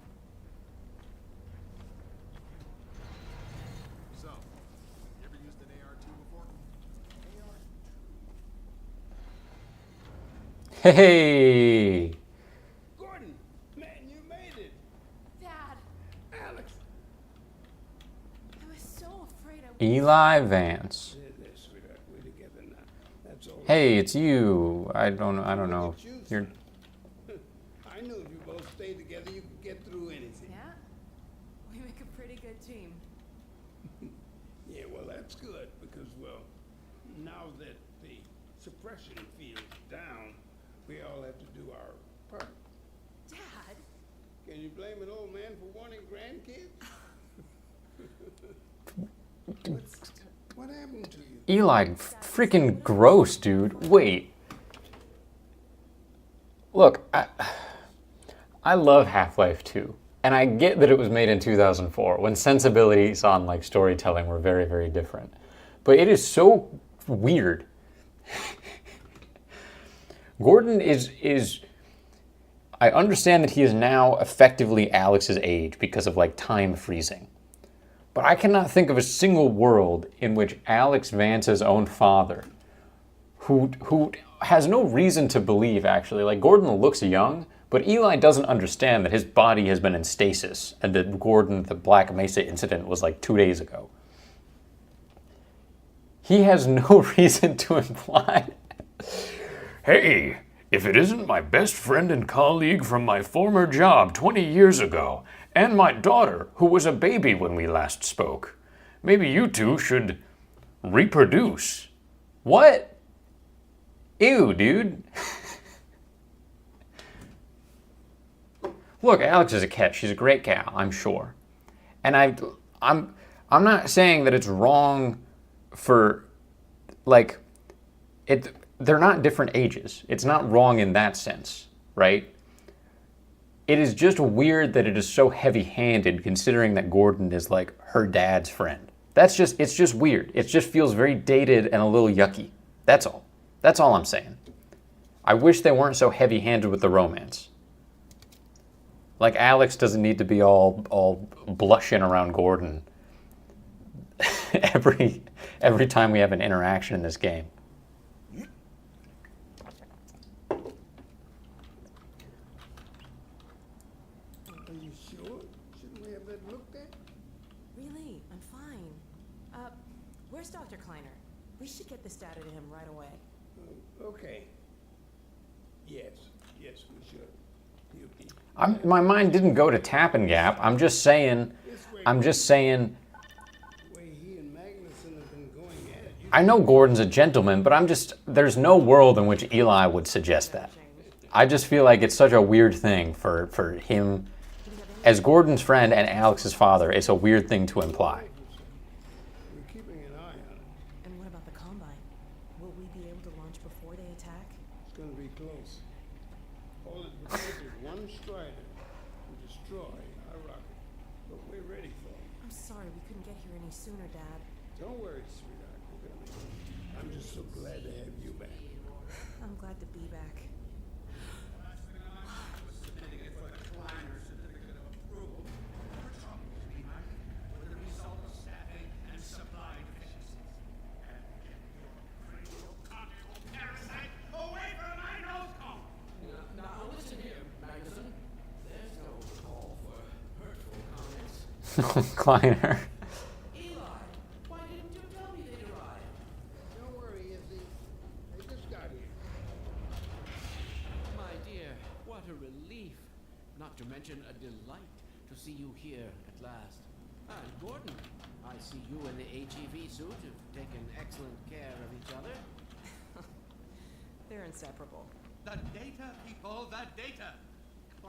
So, you ever used an AR-2 before? Hey! Gordon, man, you made it. Dad, Alex. I was so afraid I would. Eli Vance. There, sweetheart. We're together now. That's all Hey, it's you. I don't know. Look at you, You're son. I knew if you both stayed together, you could get through anything. Yeah? We make a pretty good team. Yeah, well, that's good because, well, now that the suppression field's down, we all have to do our part. Dad? Can you blame an old man for wanting grandkids? What happened to you? Eli, freaking gross, dude. Wait. Look, I love Half-Life 2. And I get that it was made in 2004 when sensibilities on like storytelling were very, very different. But it is so weird. Gordon is I understand that he is now effectively Alex's age because of like time freezing. But I cannot think of a single world in which Alex Vance's own father, who has no reason to believe actually, like Gordon looks young, but Eli doesn't understand that his body has been in stasis and that the Black Mesa incident was like 2 days ago. He has no reason to imply, hey, if it isn't my best friend and colleague from my former job 20 years ago, and my daughter, who was a baby when we last spoke, maybe you two should reproduce. What? Ew, dude. Look, Alex is a catch. She's a great gal, I'm sure. And I'm not saying that it's wrong for, like, they're not different ages. It's not wrong in that sense, right? It is just weird that it is so heavy-handed considering that Gordon is like her dad's friend. It's just weird. It just feels very dated and a little yucky. That's all. That's all I'm saying. I wish they weren't so heavy-handed with the romance. Like Alex doesn't need to be all blushing around Gordon every time we have an interaction in this game. Are you sure? Shouldn't we have that looked at? Really? I'm fine. Where's Dr. Kleiner? We should get this data to him right away. Okay. Yes, we should. He'll be My mind didn't go to Tap and Gap. I'm just saying. the way he and Magnuson have been going at it. I know Gordon's a gentleman, but there's no world in which Eli would suggest that. I just feel like it's such a weird thing for him, as Gordon's friend and Alex's father, it's a weird thing to imply. We're keeping an eye on it. And what about the Combine? Will we be able to launch before they attack? It's gonna be close. All it would take is one Strider to destroy our rocket. But we're ready for it. I'm sorry we couldn't get here any sooner, Dad. Don't worry, sweetheart. We're gonna make it. I'm just so glad to have you back. I'm glad to be back. Kleiner. Don't worry, Izzy. They just got here. My dear, what a relief. Not to mention a delight to see you here at last. And Gordon, I see you in the HEV suit have taken excellent care of each other. They're inseparable. The data, people, the data.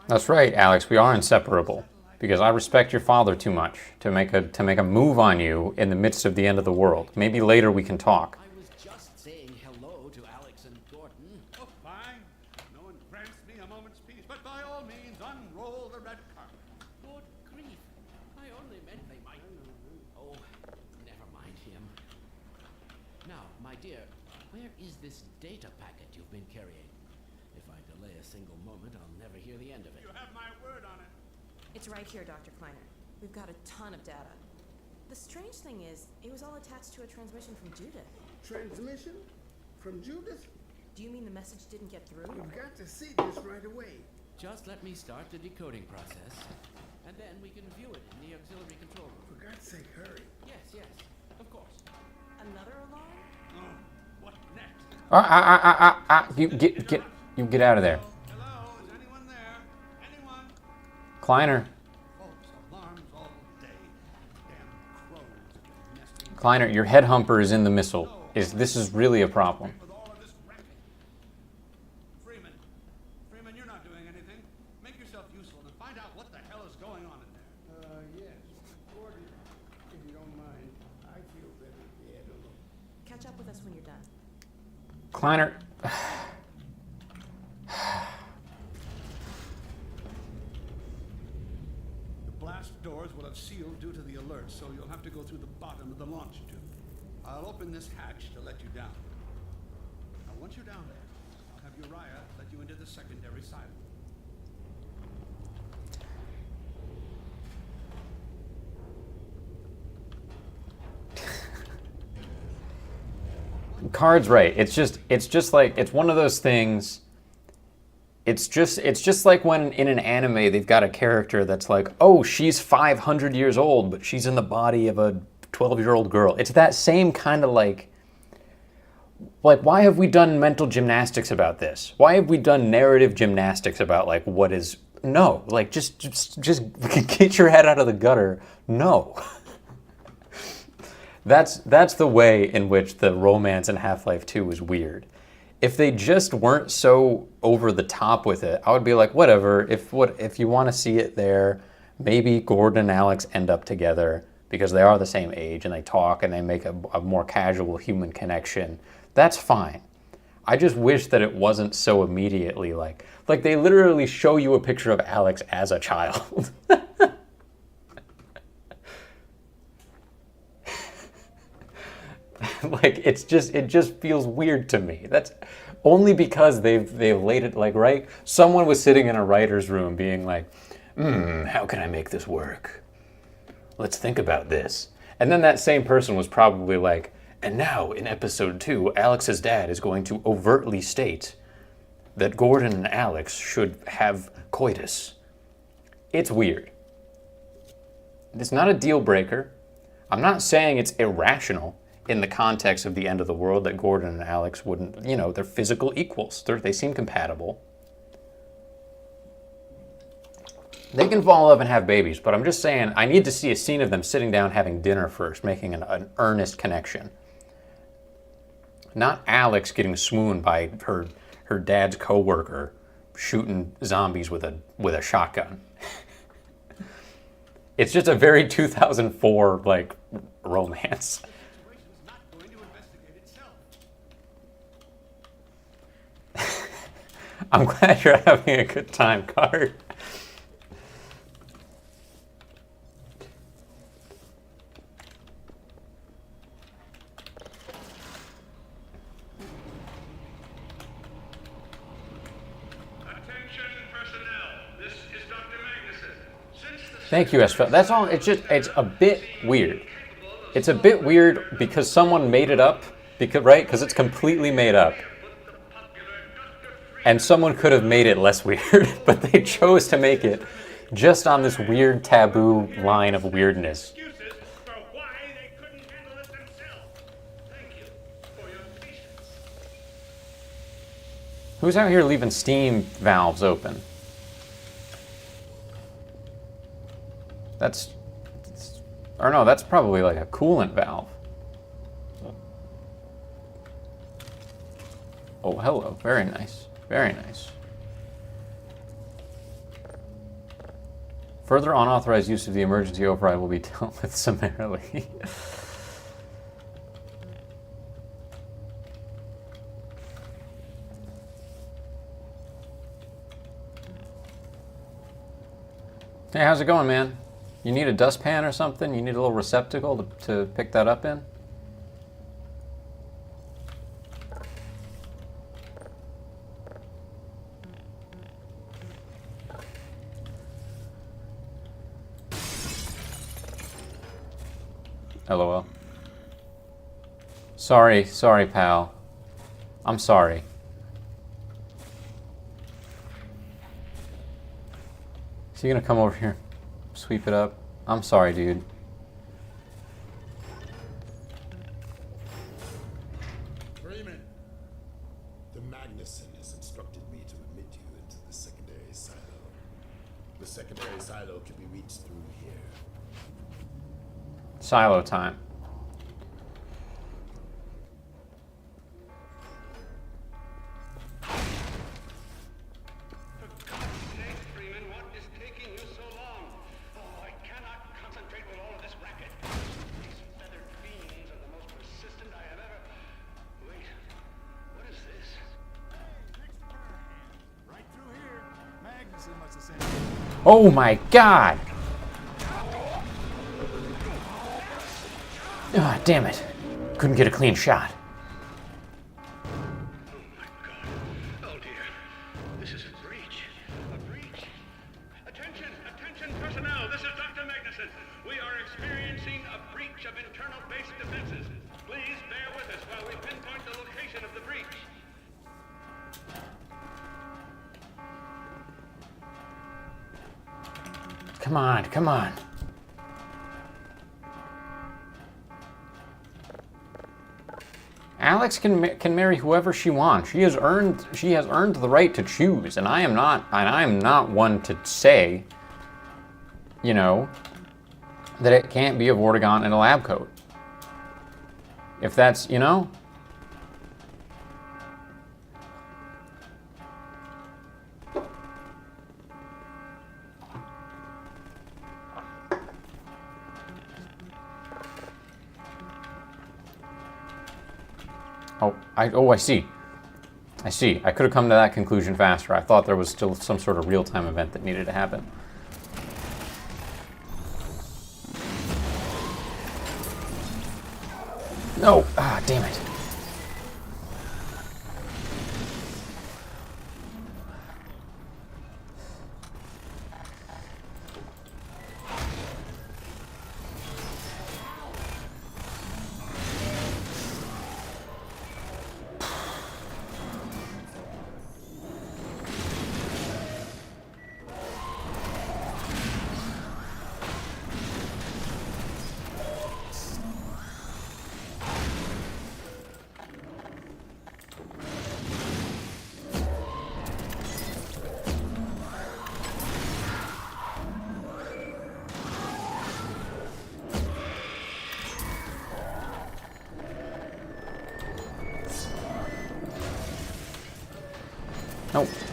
That's right, Alex. We are inseparable because I respect your father too much to make a move on you in the midst of the end of the world. Maybe later we can talk. I was just saying hello to Alex and Gordon. Oh, fine. No one grants me a moment's peace, but by all means, unroll the red carpet. Good grief. I only meant they might. Oh, never mind him. Now, my dear, where is this data packet you've been carrying? If I delay a single moment, I'll never hear the end of it. You have my word on it. It's right here, Dr. Kleiner. We've got a ton of data. The strange thing is, it was all attached to a transmission from Judith. Transmission? From Judith? Do you mean the message didn't get through? We've got to see this right away. Just let me start the decoding process, and then we can view it in the auxiliary control room. For God's sake, hurry. Yes, of course. Another alarm? Oh, what next? You get out of there. Hello, is anyone there? Anyone? Kleiner. Folks, alarms all day. Damn crows nesting Kleiner, your head humper is in the missile. This is really a problem. with all of this racket. Freeman. Freeman, you're not doing anything. Make yourself useful and find out what the hell is going on in there. Yes. Gordon, if you don't mind, I feel better if you had a look. Catch up with us when you're done. Kleiner. The blast doors will have sealed due to the alert, so you'll have to go through the bottom of the launch tube. I'll open this hatch to let you down. Now, once you're down there, I'll have Uriah let you into the secondary silo. Card's right. It's just like, it's one of those things. It's just like when in an anime they've got a character that's like, oh, she's 500 years old, but she's in the body of a 12-year-old girl. It's that same kind of like, why have we done mental gymnastics about this? Why have we done narrative gymnastics about like what is, no, like just get your head out of the gutter. No. That's the way in which the romance in Half-Life 2 is weird. If they just weren't so over the top with it, I would be like, whatever. If you want to see it there, maybe Gordon and Alex end up together because they are the same age and they talk and they make a more casual human connection. That's fine. I just wish that it wasn't so immediately like they literally show you a picture of Alex as a child. Like it just feels weird to me. That's only because they've laid it like, right? Someone was sitting in a writer's room being like, how can I make this work? Let's think about this. And then that same person was probably like, and now in episode 2, Alex's dad is going to overtly state that Gordon and Alex should have coitus. It's weird. It's not a deal breaker. I'm not saying it's irrational in the context of the end of the world that Gordon and Alex wouldn't, they're physical equals. They seem compatible. They can fall in love and have babies, but I'm just saying I need to see a scene of them sitting down having dinner first, making an earnest connection. Not Alex getting swooned by her dad's coworker shooting zombies with a shotgun. It's just a very 2004 like romance. I'm glad you're having a good time, Card. Attention personnel, this is Dr. Magnuson. Since the Thank you, Esfel. That's all. It's a bit weird. It's a bit weird because someone made it up, because it's completely made up. And someone could have made it less weird, but they chose to make it just on this weird taboo line of weirdness. excuses for why they couldn't handle it themselves. Thank you for your patience. Who's out here leaving steam valves open? That's probably like a coolant valve. Oh, hello. Very nice. Very nice. Further unauthorized use of the emergency override will be dealt with summarily. Hey, how's it going, man? You need a dustpan or something? You need a little receptacle to pick that up in? LOL. Sorry, pal. I'm sorry. Is he gonna come over here, sweep it up? I'm sorry, dude. Freeman, medicine has instructed me to admit you into the secondary silo. The secondary silo can be reached through here. Silo time. For God's sake, Freeman, what is taking you so long? Oh, I cannot concentrate with all of this racket. These feathered fiends are the most persistent I have ever... Wait, what is this? Right through here. Magnuson must have sent Oh my god! Ah, damn it. Couldn't get a clean shot. Oh my God. Oh dear. This is a breach. A breach. Attention, attention personnel. This is Dr. Magnuson. We are experiencing a breach of internal base defenses. Please bear with us while we pinpoint the location of the breach. Come on, come on. Alex can marry whoever she wants. She has earned the right to choose, and I am not one to say, you know, that it can't be a Vortigaunt in a lab coat. If that's, you know. I see. I see. I could have come to that conclusion faster. I thought there was still some sort of real-time event that needed to happen. No! Ah, damn it.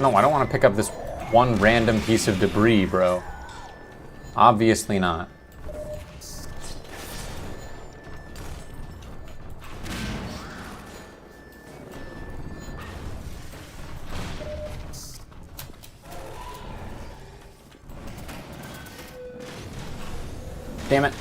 No, I don't want to pick up this one random piece of debris, bro. Obviously not. Damn it.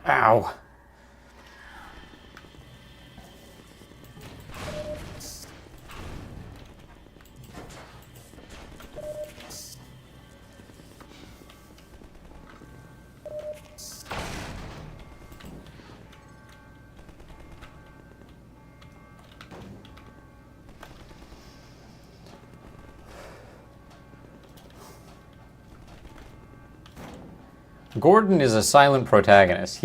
Ow. Gordon is a silent protagonist.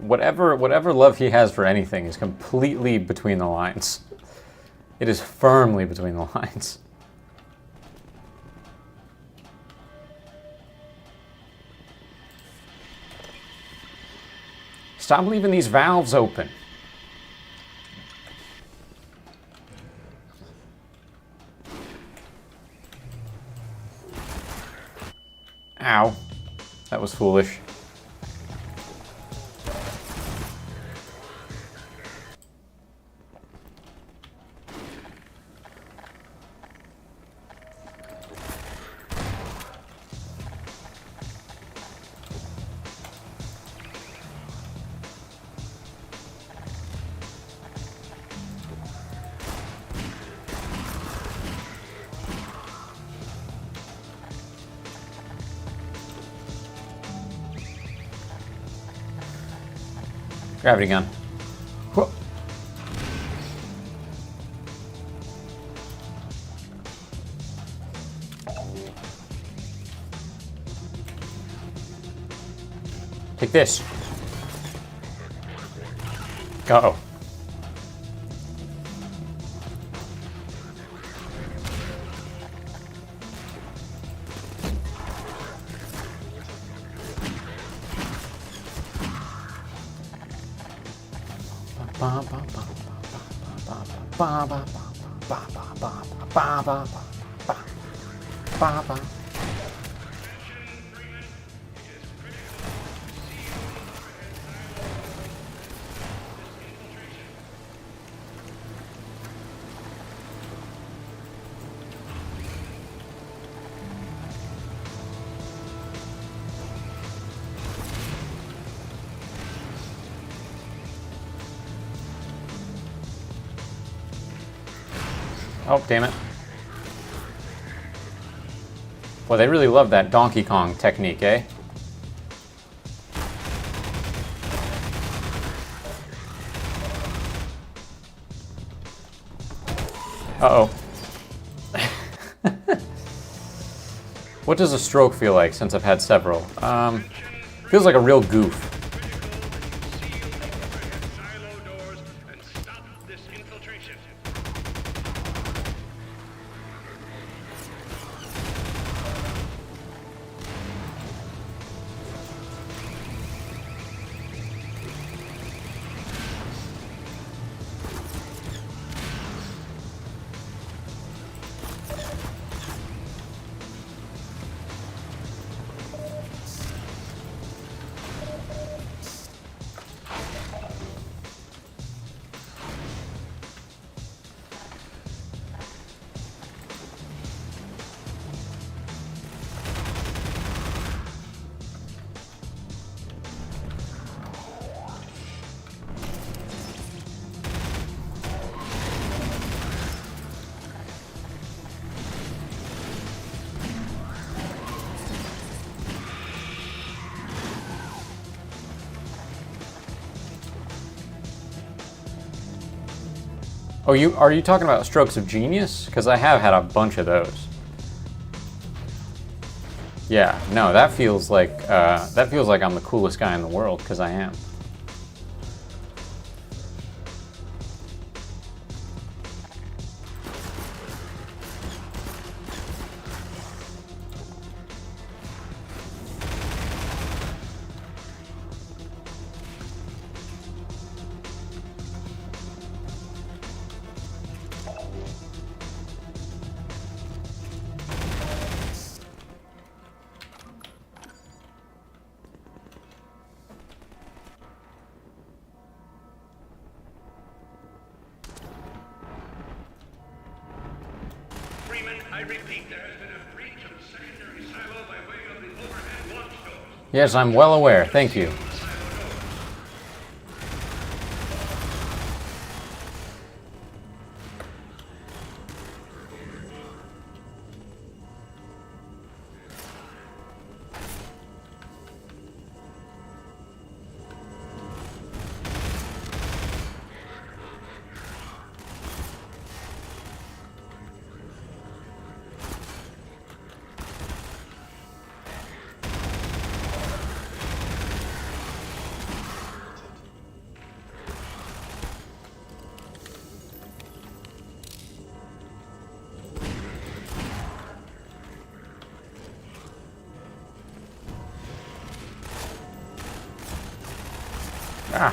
Whatever love he has for anything is completely between the lines. It is firmly between the lines. Stop leaving these valves open. Ow. That was foolish. Gravity gun. Whoa. Take this. Uh-oh. Oh, damn it. Well, they really love that Donkey Kong technique, eh? Uh-oh. What does a stroke feel like since I've had several? Feels like a real goof. Silo doors and stop this infiltration. Oh, are you talking about strokes of genius? Because I have had a bunch of those. Yeah, no, that feels like I'm the coolest guy in the world, because I am. Freeman, I repeat, there has been a breach of the secondary silo by way of the overhead launch doors. Yes, I'm well aware. Thank you. Ah.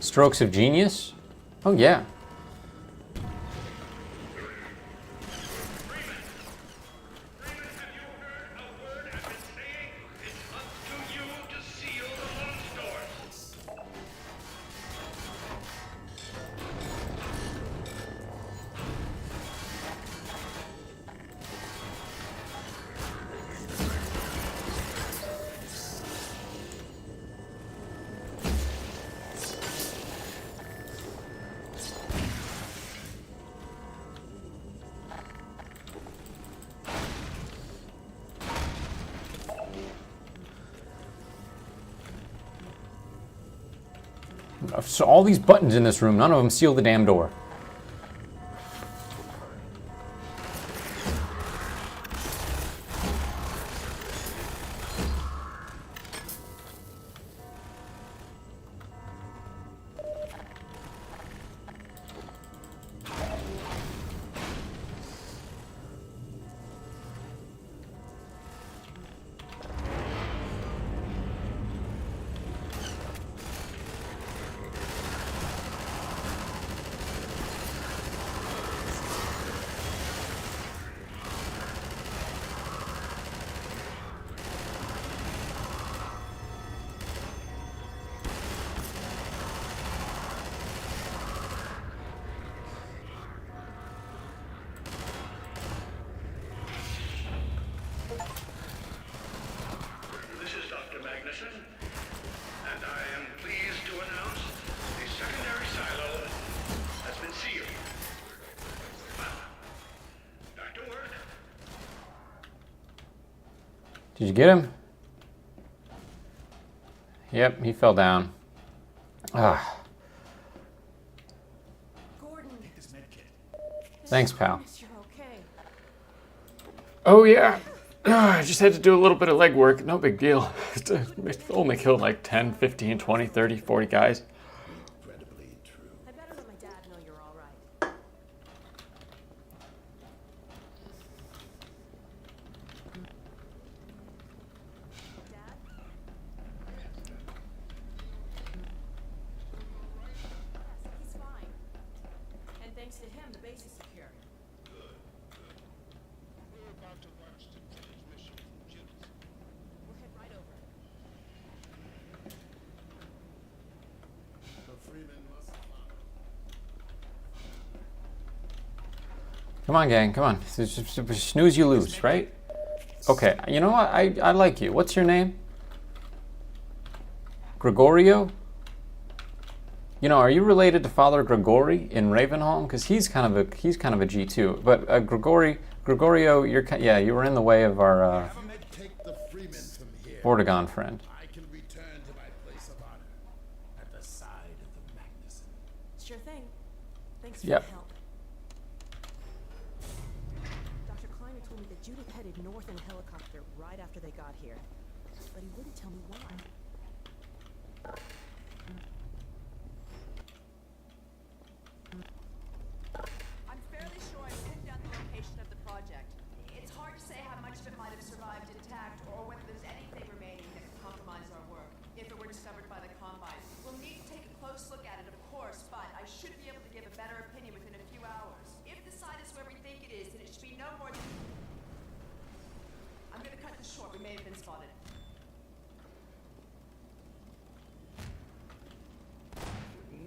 Strokes of genius? Oh, yeah. So all these buttons in this room, none of them seal the damn door. This is Dr. Magnuson, and I am pleased to announce the secondary silo has been sealed. Well, back to work. Did you get him? Yep, he fell down. Ah. Gordon, This med kit. Thanks, pal. promise you're okay. Oh, yeah. I just had to do a little bit of leg work. No big deal. It only killed like 10, 15, 20, 30, 40 guys. Incredibly true. I better let my dad know you're all right. Dad? Yes, he's fine. And thanks to him, the base is secure. We're about to launch the transmission from Judith. We'll head right over. The Freeman must follow. Come on, gang. Come on. Snooze, you lose, right? Okay. You know what? I like you. What's your name? Gregorio? You know, are you related to Father Gregory in Ravenholm? Because he's kind of a G too. But Gregorio, you were in the way of our Take the Freeman from here. Vortigern friend. I can return to my place of honor at the side of the Magnuson. Sure thing. Thanks for Yep. the help. Dr. Kleiner told me that Judith headed north in a helicopter right after they got here. But he wouldn't tell me why. I'm fairly sure I pinned down the location of the project. It's hard to say how much of it might have survived intact or whether there's anything remaining that could compromise our work if it were discovered by the Combine. We'll need to take a close look at it, of course, but I should be able to give a better opinion within a few hours. If the site is where we think it is, then it should be no more than... I'm gonna cut this short. We may have been spotted.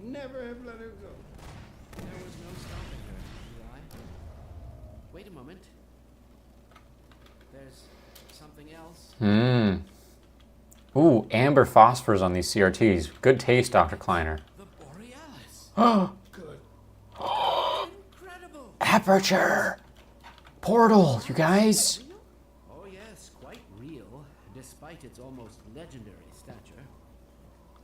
Never have let her go. There was no stopping her, Eli. Wait a moment. There's something else. Ooh, amber phosphors on these CRTs. Good taste, Dr. Kleiner. The Borealis. Good. Incredible. Aperture! Portal, you guys! Oh yes, quite real, despite its almost legendary stature.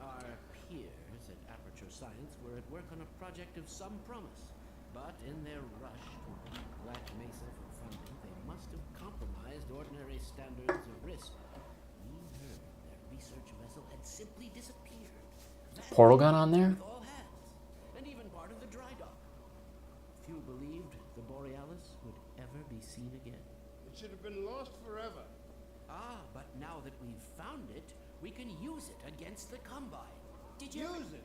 Our peers at Aperture Science were at work on a project of some promise, but in their rush to beat Black Mesa for funding, they must have compromised ordinary standards of risk. We heard their research vessel had simply disappeared. Portal gun on there? With all hands, and even part of the dry dock. Few believed the Borealis would ever be seen again. It should have been lost forever. Ah, but now that we've found it, we can use it against the Combine. Did you? Use it.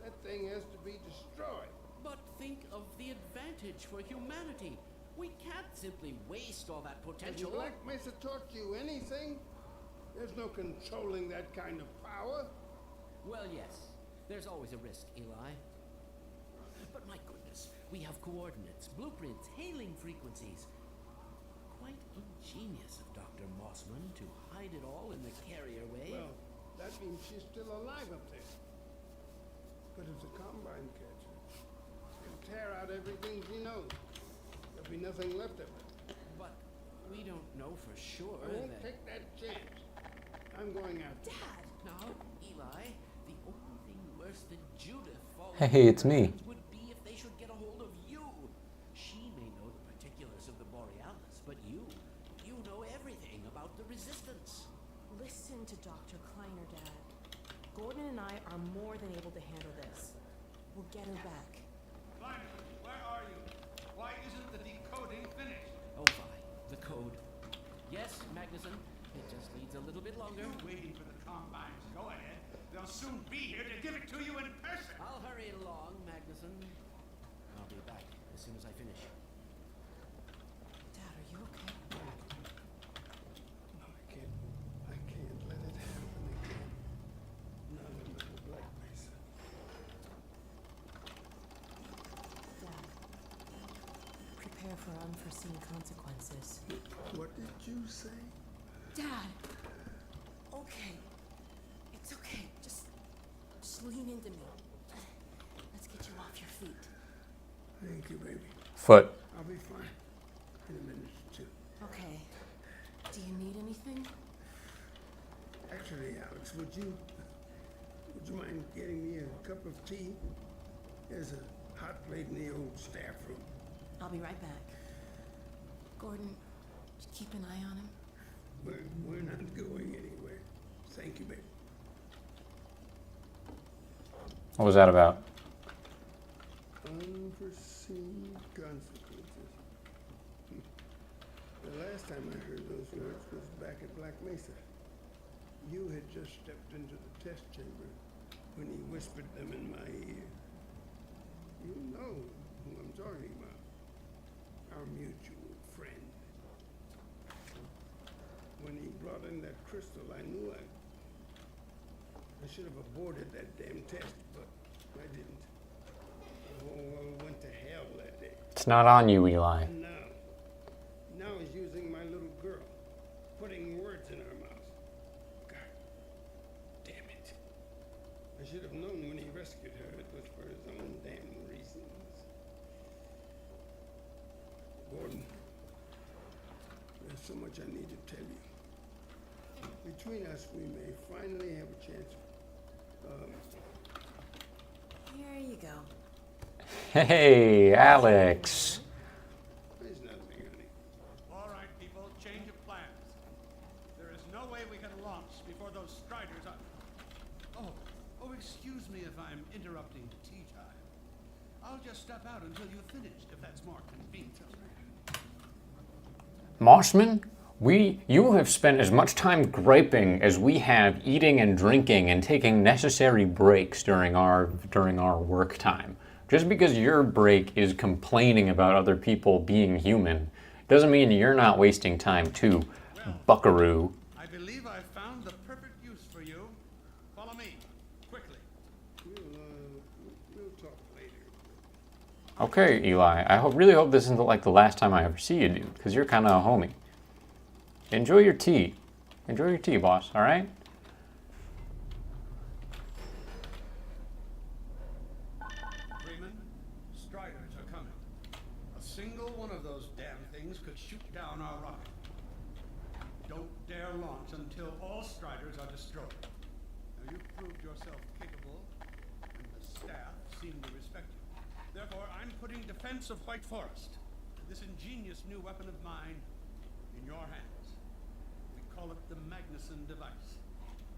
That thing has to be destroyed. But think of the advantage for humanity. We can't simply waste all that Has potential. Black Mesa taught you anything? There's no controlling that kind of power. Well, yes. There's always a risk, Eli. But my goodness, we have coordinates, blueprints, hailing frequencies. Quite ingenious of Dr. Mossman to hide it all in the carrier wave. Well, that means she's still alive up there. But if the Combine catches her, he'll tear out everything she knows. There'll be nothing left of her. But we don't know for sure I won't that... take that chance. I'm going out. Dad! Now, Eli, the only thing worse than Judith Hey, it's me. would be if they should get a hold of you. She may know the particulars of the Borealis, but you know everything about the Resistance. Listen to Dr. Kleiner, Dad. Gordon and I are more than able to handle this. We'll get her back. Kleiner, where are you? Why isn't the decoding finished? Oh, fine. The code. Yes, Magnuson. It just needs a little bit longer. You're waiting for the Combines. Go ahead. They'll soon be here to give it to you in person. I'll hurry along, Magnuson. I'll be back as soon as I finish. Dad, are you okay? No, I can't let it happen again. Not in Little Black Mesa. Dad, prepare for unforeseen consequences. What did you say? Dad! Okay. It's okay. Just lean into me. Let's get you off your feet. Thank you, baby. Foot. I'll be fine in a minute or two. Okay. Do you need anything? Actually, Alex, would you mind getting me a cup of tea? There's a hot plate in the old staff room. I'll be right back. Gordon, just keep an eye on him. We're not going anywhere. Thank you, baby. What was that about? Unforeseen consequences. The last time I heard those words was back at Black Mesa. You had just stepped into the test chamber when he whispered them in my ear. You know who I'm talking about. Our mutual friend. When he brought in that crystal, I knew I should have aborted that damn test, but I didn't. The whole world went to hell that day. It's not on you, Eli. Now he's using my little girl, putting words in her mouth. God damn it. I should have known when he rescued her it was for his own damn reasons. Gordon, there's so much I need to tell you. Between us, we may finally have a chance. Here you go. Hey, Alex. There's nothing, honey. All right, people, change of plans. There is no way we can launch before those Striders are... Oh, excuse me if I'm interrupting tea time. I'll just step out until you've finished, if that's more convenient. Mossman, you have spent as much time griping as we have eating and drinking and taking necessary breaks during our work time. Just because your break is complaining about other people being human doesn't mean you're not wasting time too, buckaroo. I believe I've found the perfect use for you. Follow me, quickly. We'll talk later. Okay, Eli, I really hope this isn't like the last time I ever see you, dude, because you're kind of a homie. Enjoy your tea. Enjoy your tea, boss, all right? Freeman, Striders are coming. A single one of those damn things could shoot down our rocket. Don't dare launch until all Striders are destroyed. Now, you've proved yourself capable, and the staff seem to respect you. Therefore, I'm putting defense of White Forest, this ingenious new weapon of mine, in your hands. We call it the Magnuson device.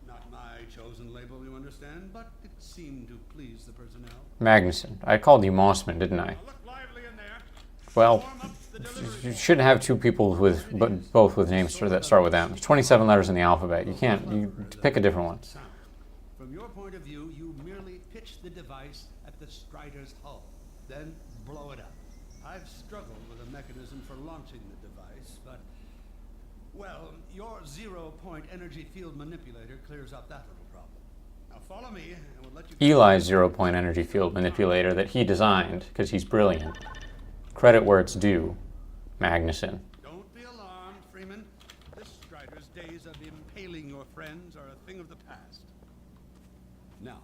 Not my chosen label, you understand, but it seemed to please the personnel. Magnuson. I called you Mossman, didn't I? Now look lively in there. Well, Warm up the delivery you shouldn't have two people with both with names that start with M. There's 27 letters in the alphabet. You can't. You pick a different one. sound. From your point of view, you merely pitch the device at the Strider's hull, then blow it up. I've struggled with a mechanism for launching the device, but, well, your zero-point energy field manipulator clears up that little problem. Now follow me, and we'll let you... Eli's zero-point energy field manipulator that he designed because he's brilliant. Credit where it's due, Magnuson. Don't be alarmed, Freeman. This Strider's days of impaling your friends are a thing of the past. Now,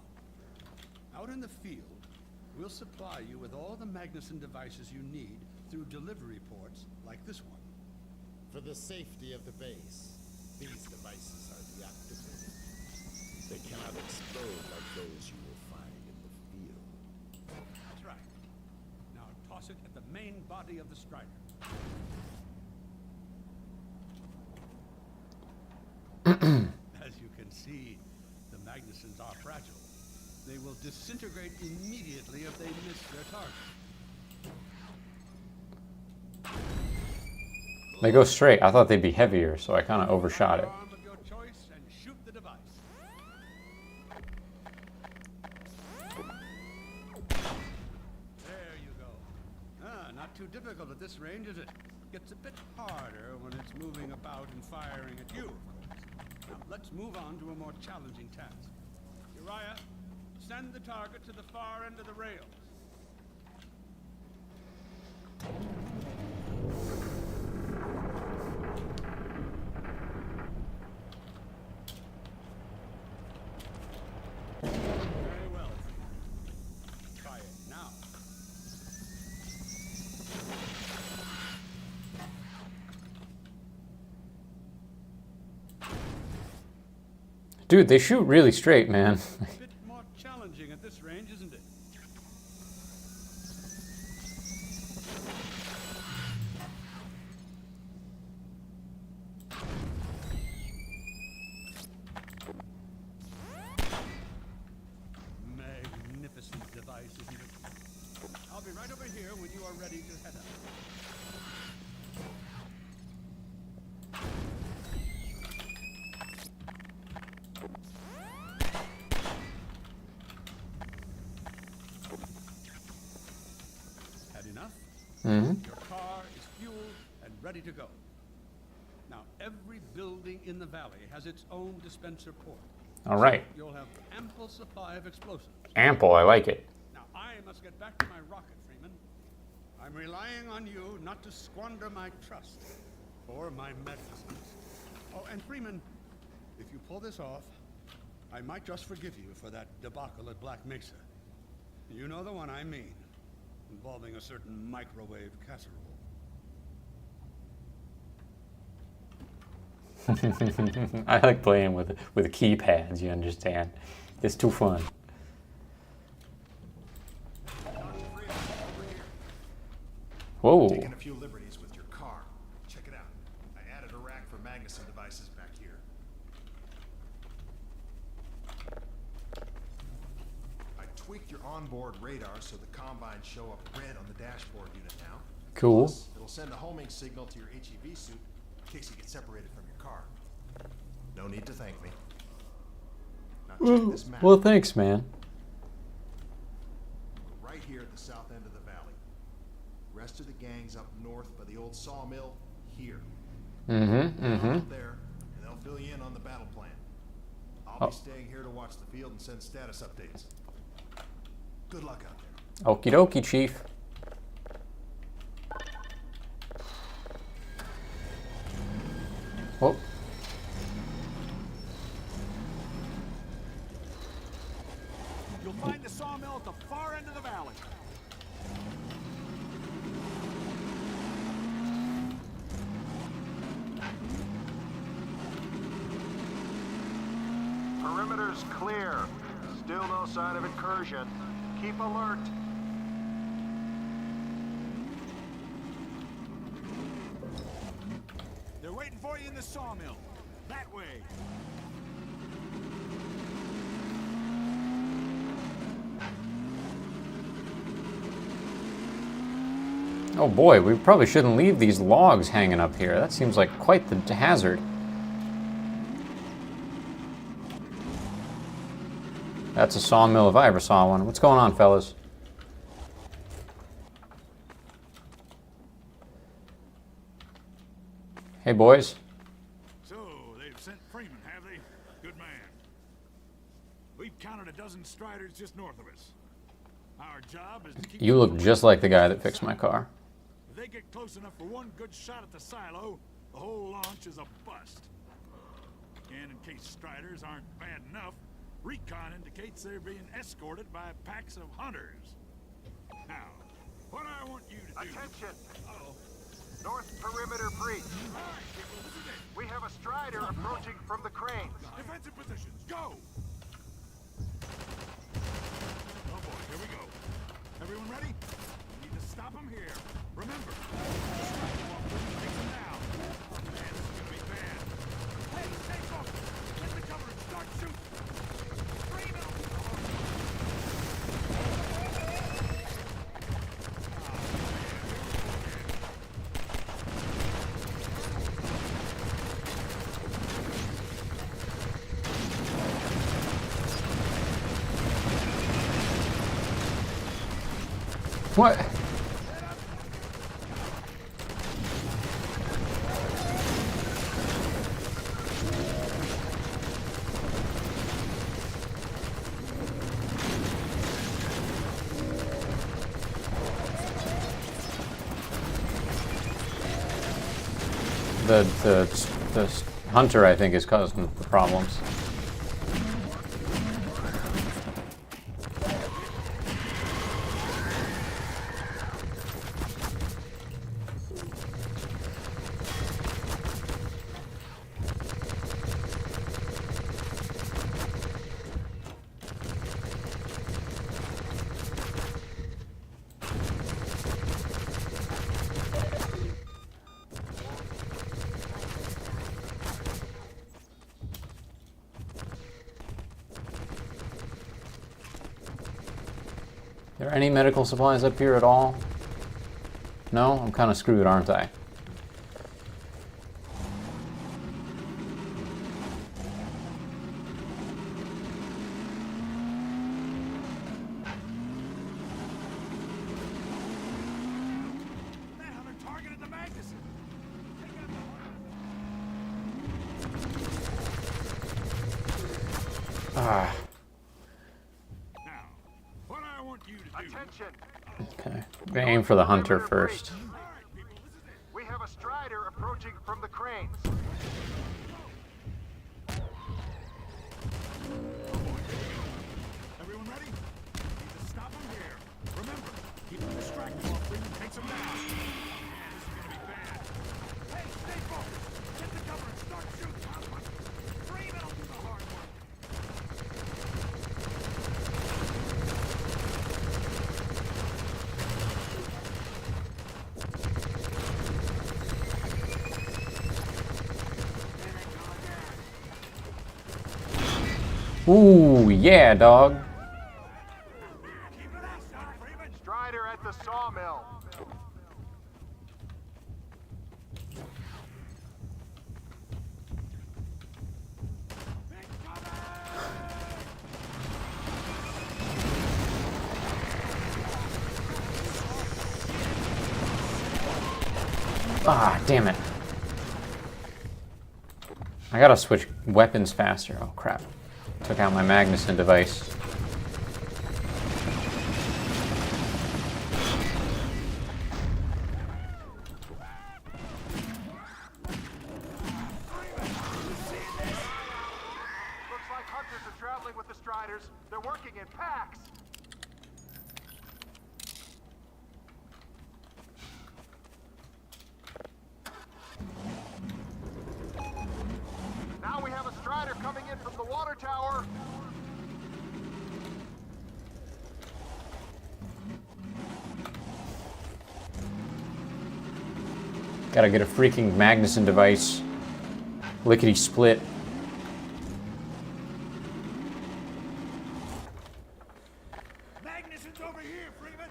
out in the field, we'll supply you with all the Magnuson devices you need through delivery ports like this one. For the safety of the base, these devices are deactivated. They cannot explode like those you will find in the field. toss it at the main body of the Strider. As you can see, the Magnusons are fragile. They will disintegrate immediately if they miss their target. They go straight. I thought they'd be heavier, so I kind of overshot it. Arm of your choice and shoot the device. There you go. Not too difficult at this range, is it? Gets a bit harder when it's moving about and firing at you, of course. Now let's move on to a more challenging task. Uriah, send the target to the far end of the rails. Very well. Try it now. Dude, they shoot really straight, man. A bit more challenging at this range, isn't it? Magnificent device, isn't it? I'll be right over here when you are ready to head up. Had enough? Mm-hmm. Your car is fueled and ready to go. Now, every building in the valley has its own dispenser port. All right. So you'll have ample supply of explosives. Ample, I like it. Now, I must get back to my rocket, Freeman. I'm relying on you not to squander my trust or my medicines. Oh, and Freeman, if you pull this off, I might just forgive you for that debacle at Black Mesa. You know the one I mean, involving a certain microwave casserole. I like playing with keypads, you understand? It's too fun. Whoa. Taking a few liberties with your car. Check it out. I added a rack for Magnuson devices back here. I tweaked your onboard radar so the combines show up red on the dashboard unit now. Cool. Plus, it'll send a homing signal to your HEV suit in case you get separated from your car. No need to thank me. Now check this map. Well, thanks, man. We're right here at the south end of the valley. Rest of the gang's up north by the old sawmill here. Mm-hmm, mm-hmm. Up there, and they'll fill you in on the battle plan. I'll be staying here to watch the field and send status updates. Good luck out there. Okie dokie, Chief. Oh. You'll find the sawmill at the far end of the valley. Perimeter's clear. Still no sign of incursion. Keep alert. They're waiting for you in the sawmill. That way. Oh boy, we probably shouldn't leave these logs hanging up here. That seems like quite the hazard. That's a sawmill if I ever saw one. What's going on, fellas? Hey, boys. So, they've sent Freeman, have they? Good man. We've counted a dozen Striders just north of us. Our job is to keep... You look just like the guy that fixed my car. If they get close enough for one good shot at the silo, the whole launch is a bust. And in case Striders aren't bad enough, recon indicates they're being escorted by packs of hunters. Now, what I want you to do... Attention! North perimeter breach. All right, people, this is it. We have a Strider approaching from the cranes. Defensive positions, go! Oh boy, here we go. Everyone ready? We need to stop them here. What? The hunter, I think, is causing the problems. Are there any medical supplies up here at all? No? I'm kind of screwed, aren't I? Manhunter targeted the Magnuson. Ah. Now, what I want you to do. Attention! Okay. I'm gonna aim for the hunter first. We have a Strider approaching from the cranes. Everyone ready? Need to stop him here. Remember, keep him distracted while Freeman takes him down. Man, this is gonna be bad. Hey, stay focused. Get the cover and start shooting. Freeman will do the hard work. Ooh, yeah, dog. Strider at the sawmill. Ah, damn it. I gotta switch weapons faster. Oh, crap. Took out my Magnuson device. Looks like hunters are traveling with the Striders. They're working in packs. Now we have a Strider coming in from the water tower. Gotta get a freaking Magnuson device. Lickety split. Magnuson's over here, Freeman.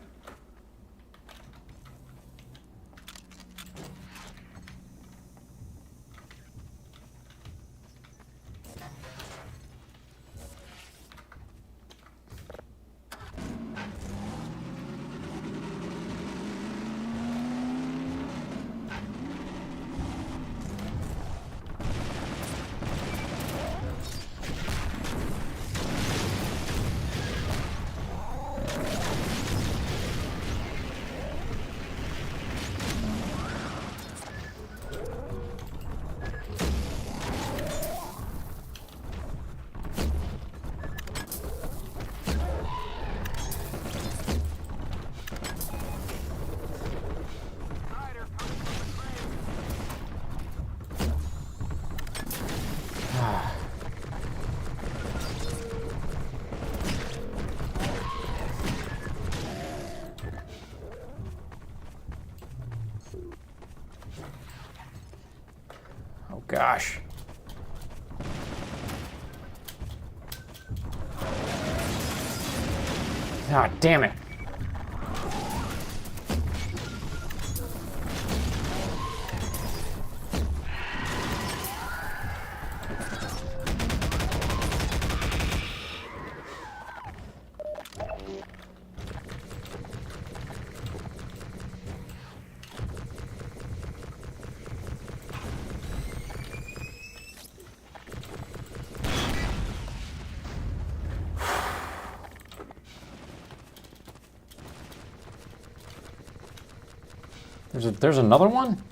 Oh, gosh. Ah, damn it. There's another one?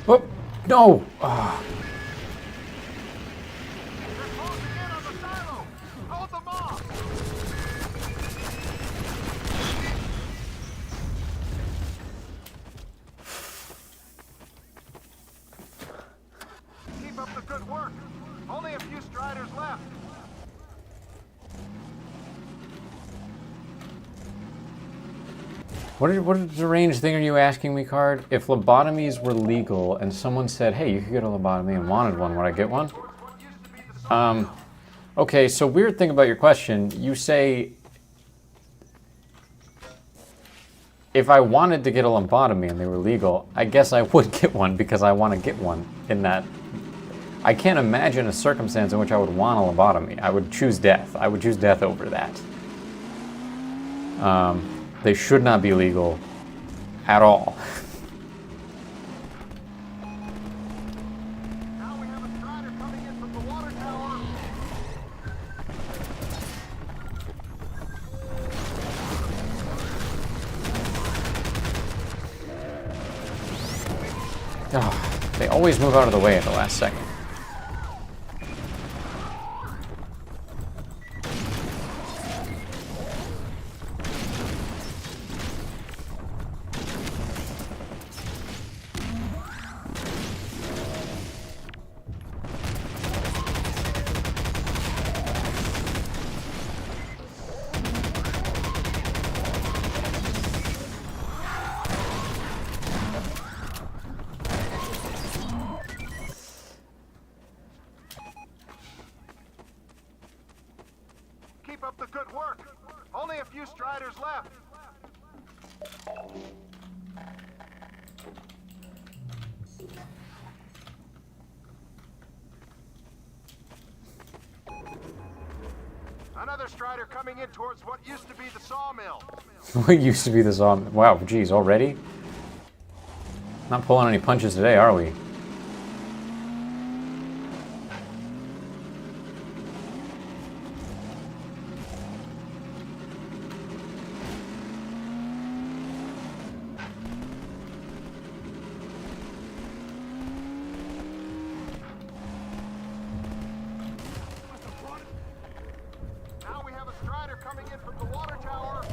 Oh, no! Ah. Keep up the good work. Only a few Striders left. What deranged thing are you asking me, Card? If lobotomies were legal and someone said, hey, you could get a lobotomy and wanted one, would I get one? Okay, so weird thing about your question. You say, if I wanted to get a lobotomy and they were legal, I guess I would get one because I want to get one in that. I can't imagine a circumstance in which I would want a lobotomy. I would choose death. I would choose death over that. They should not be legal at all. Now we have a Strider coming in from the water tower. Oh, they always move out of the way at the last second. Keep up the good work. Only a few Striders left. Another Strider coming in towards what used to be the sawmill. What used to be the zombie? Wow, geez, already? Not pulling any punches today, are we? Now we have a Strider coming in from the water tower.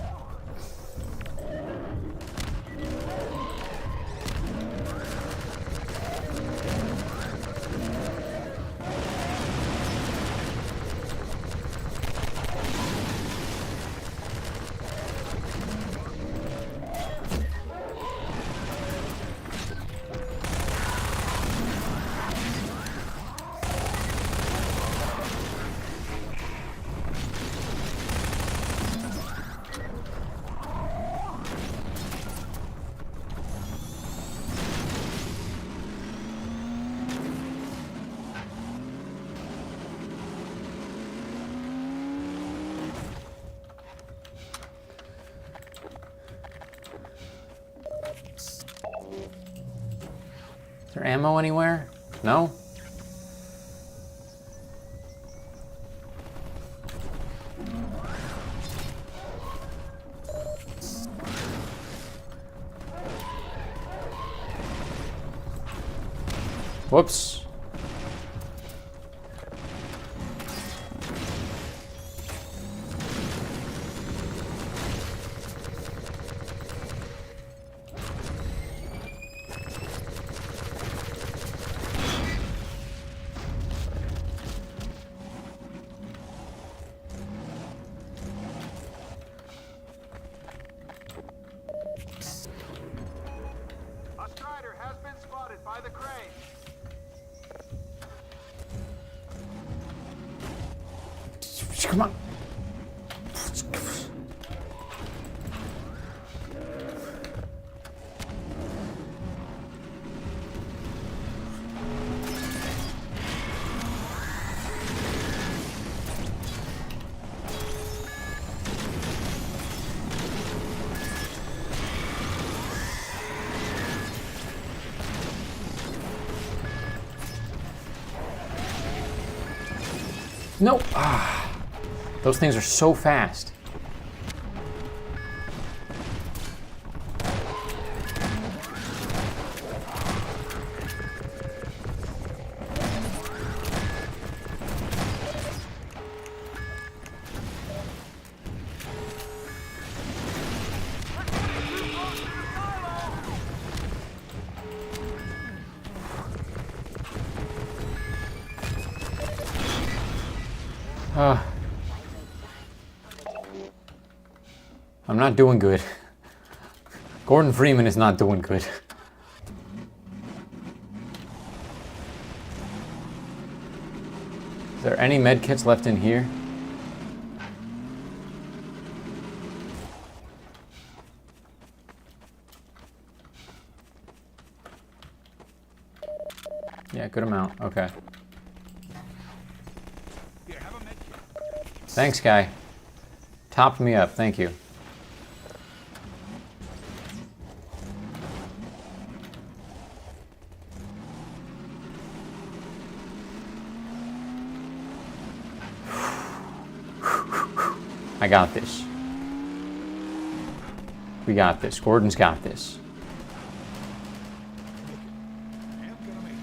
Is there ammo anywhere? No? Whoops. A Strider has been spotted by the crane. Come on. Nope. Ah, those things are so fast. I'm not doing good. Gordon Freeman is not doing good. Is there any med kits left in here? Yeah, good amount. Okay. Here, have a med kit. Thanks, guy. Topped me up. Thank you. I got this. We got this. Gordon's got this. I am gonna make it.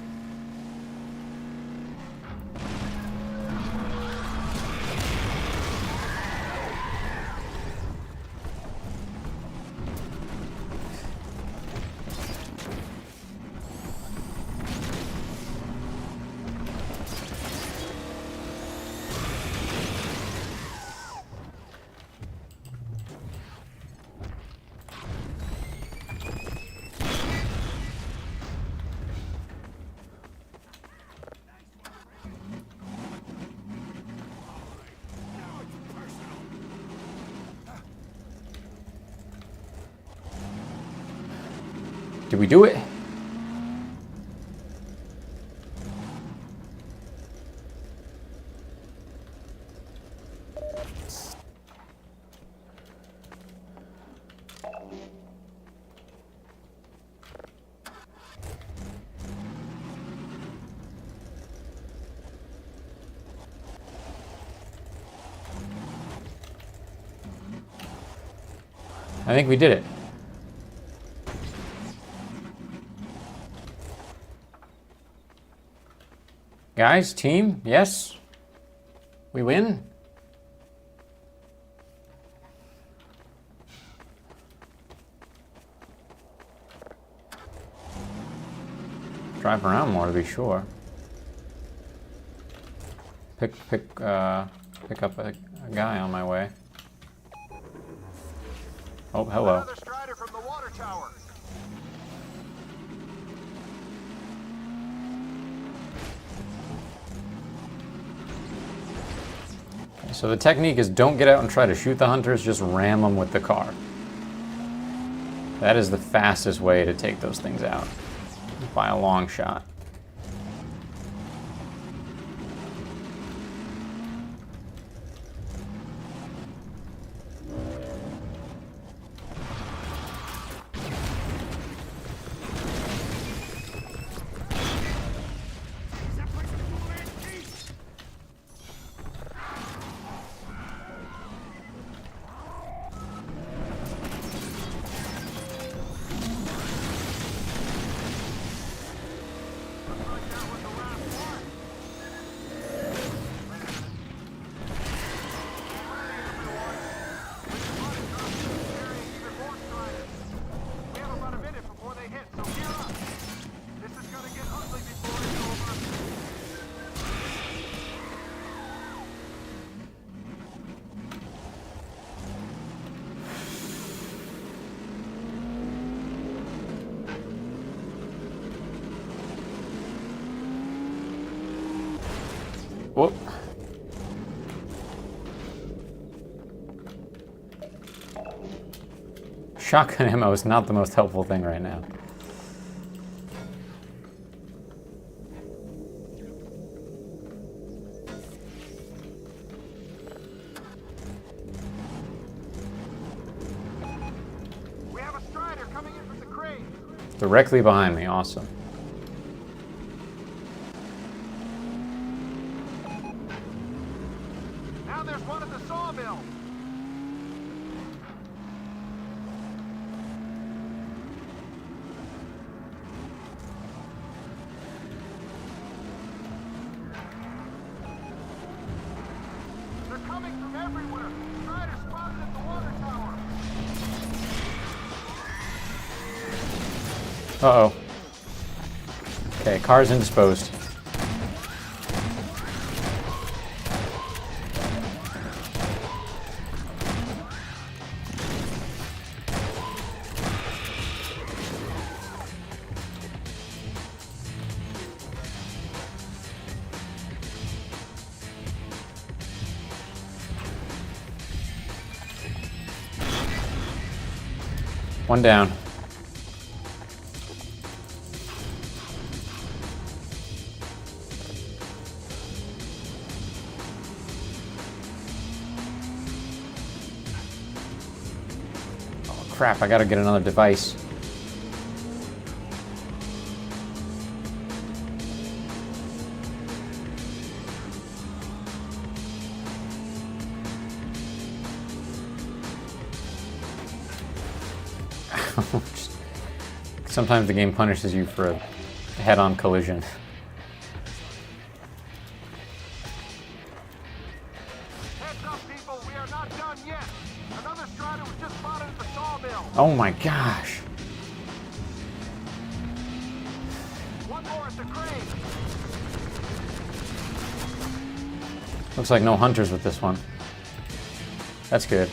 Did we do it? I think we did it. Guys, team, yes? We win? Drive around more to be sure. Pick up a guy on my way. Oh, hello. Another Strider from the water tower. So the technique is don't get out and try to shoot the hunters, just ram them with the car. That is the fastest way to take those things out, by a long shot. We have about a minute before they hit, so gear up. This is gonna get ugly before it's over. Whoop. Shotgun ammo is not the most helpful thing right now. We have a Strider coming in from the crane. Directly behind me, awesome. Now there's one at the sawmill. They're coming from everywhere. Strider spotted at the water tower. Uh-oh. Okay, car's indisposed. One down. Oh crap, I gotta get another device. Sometimes the game punishes you for a head-on collision. Heads up, people. We are not done yet. Another Strider was just spotted at the sawmill. Oh my gosh. One more at the crane. Looks like no hunters with this one. That's good.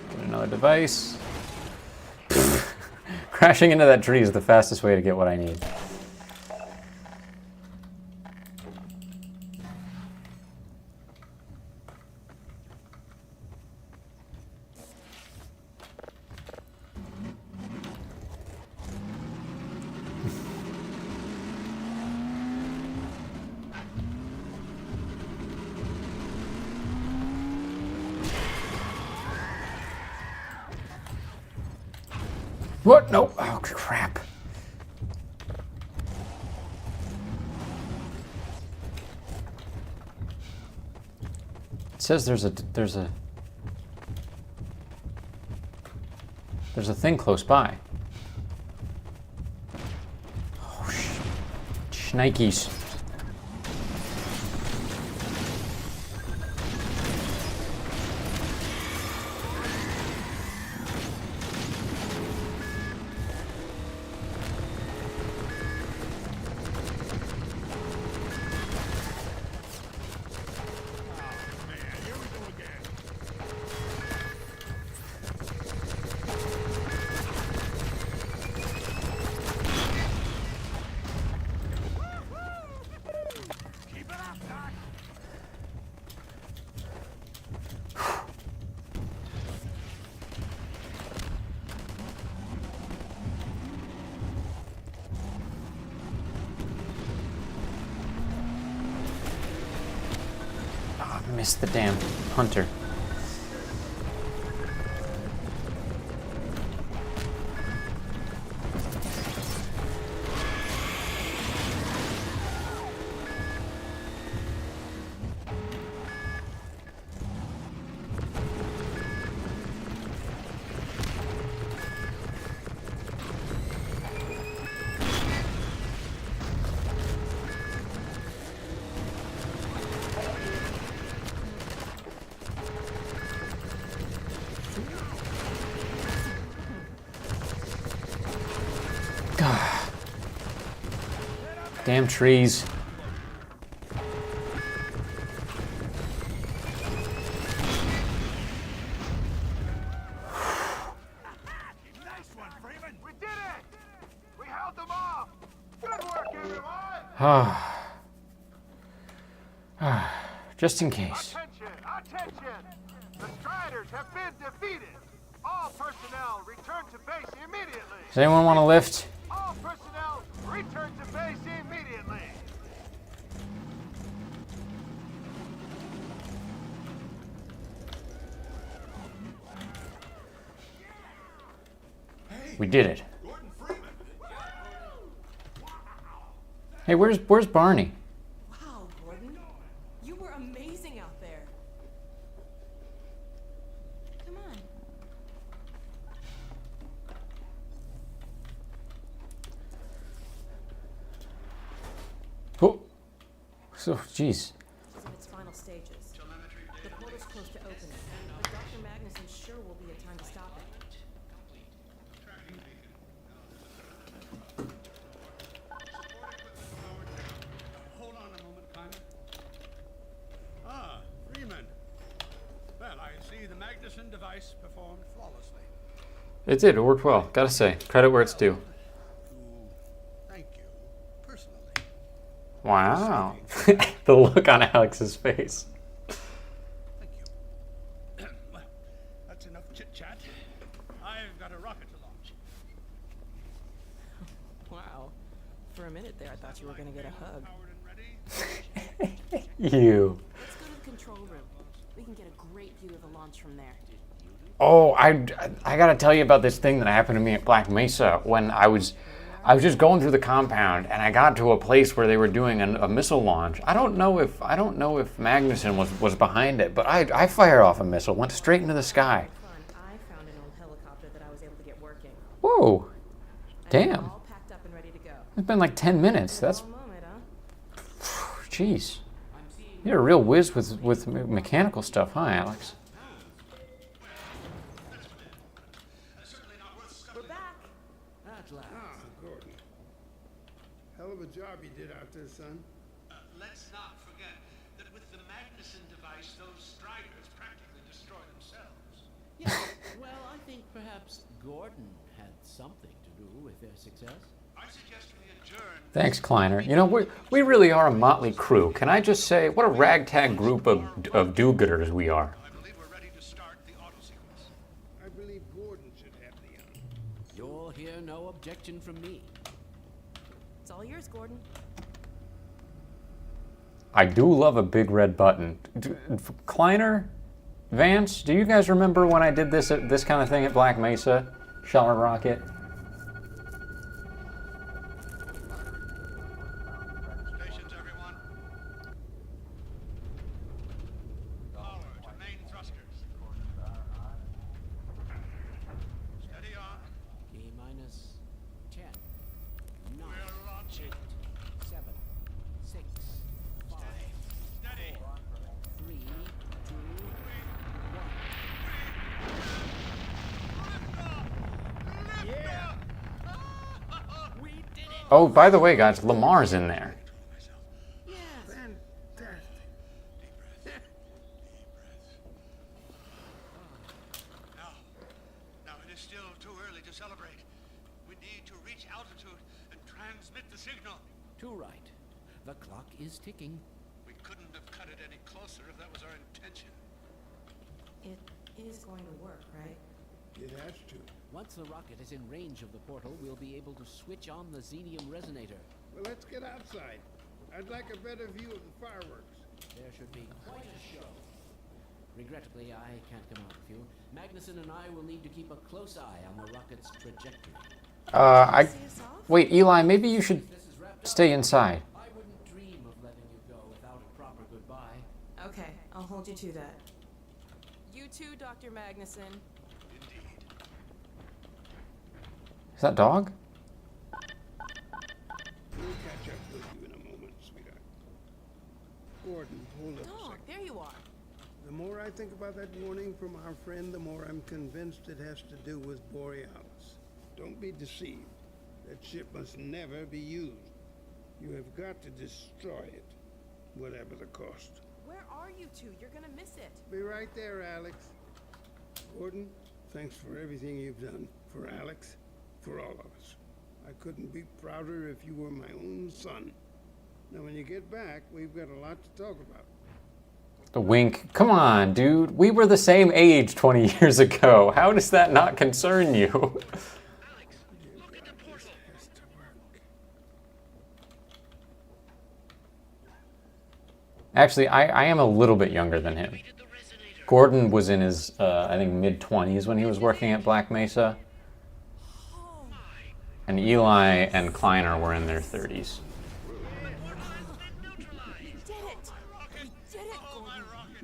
Get another device. Crashing into that tree is the fastest way to get what I need. What? No. Oh, crap. It says there's a thing close by. Oh, shnikes. Missed the damn hunter. Damn trees. Nice one, Freeman. We did it! We held them off! Good work, everyone! Just in case. Attention! Attention! The Striders have been defeated! All personnel return to base immediately! Does anyone want to lift? All personnel return to base immediately! We did it. Hey, where's Barney? Wow, Gordon. You were amazing out there. Come on. Oh, so jeez. This is in its final stages. The portal's close to opening, but Dr. Magnuson sure will be a time to stop it. Hold on a moment, Connor. Ah, Freeman. Well, I see the Magnuson device performed flawlessly. It did. It worked well. Gotta say, credit where it's due. Thank you, personally. Wow. The look on Alex's face. Thank you. Well, that's enough chit-chat. I've got a rocket to launch. Wow. For a minute there, I thought you were going to get a hug. You. Let's go to the control room. We can get a great view of the launch from there. Oh, I gotta tell you about this thing that happened to me at Black Mesa when I was just going through the compound and I got to a place where they were doing a missile launch. I don't know if Magnuson was behind it, but I fired off a missile, went straight into the sky. I found an old helicopter that I was able to get working. Whoa, And damn! all packed up and ready to go. It's been like 10 minutes. That's One moment, huh? jeez. You're a real whiz with mechanical stuff, huh, Alex? We're back. At last. Ah, Gordon. Hell of a job you did out there, son. Let's not forget that with the Magnuson device, those Striders practically destroy themselves. Yeah, well, I think perhaps Gordon had something to do with their success. I suggest we adjourn. Thanks, Kleiner. You know, we really are a motley crew. Can I just say, what a ragtag group of do-gooders we are. I believe we're ready to start the auto sequence. I believe Gordon should have the honor. You'll hear no objection from me. It's all yours, Gordon. I do love a big red button. Kleiner, Vance, do you guys remember when I did this kind of thing at Black Mesa? Shuttle rocket? Stations, everyone. Power to main thrusters. Steady on. T-minus 10, 9, We're launching. 7, 6, 5, Steady. 3, 2, 1. Yeah. We did it! Oh, by the way, guys, Lamar's in there. Fantastic. Now it is still too early to celebrate. We need to reach altitude and transmit the signal. Too right. The clock is ticking. We couldn't have cut it any closer if that was our intention. It is going to work, right? It has to. Once the rocket is in range of the portal, we'll be able to switch on the xenium resonator. Well, let's get outside. I'd like a better view of the fireworks. There should be quite a show. Regrettably, I can't come out with you. Magnuson and I will need to keep a close eye on the rocket's trajectory. Wait, Eli, maybe you should stay inside. I wouldn't dream of letting you go without a proper goodbye. Okay, I'll hold you to that. You too, Dr. Magnuson. Is that dog? We'll catch up with you in a moment, sweetheart. Gordon, hold up a Dog, second. there you are. The more I think about that warning from our friend, the more I'm convinced it has to do with Borealis. Don't be deceived. That ship must never be used. You have got to destroy it, whatever the cost. Where are you two? You're gonna miss it. Be right there, Alex. Gordon, thanks for everything you've done. For Alex, for all of us. I couldn't be prouder if you were my own son. Now, when you get back, we've got a lot to talk about. The wink. Come on, dude. We were the same age 20 years ago. How does that not concern you? Alex, look at the portal. Actually, I am a little bit younger than him. Gordon was in his, I think, mid-20s when he was working at Black Mesa. And Eli and Kleiner were in their 30s.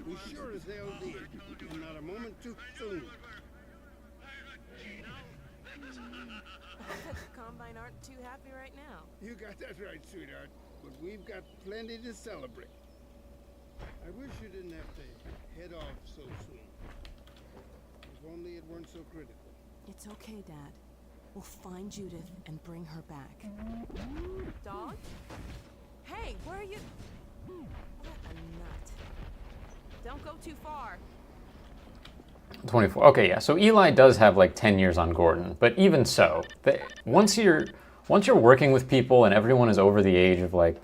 We sure as hell did. And not a moment too soon. The Combine aren't too happy right now. You got that right, sweetheart. But we've got plenty to celebrate. I wish you didn't have to head off so soon. If only it weren't so critical. It's okay, Dad. We'll find Judith and bring her back. Dog? Hey, where are you? What a nut. Don't go too far. 24. Okay, yeah. So Eli does have like 10 years on Gordon, but even so, once you're working with people and everyone is over the age of like,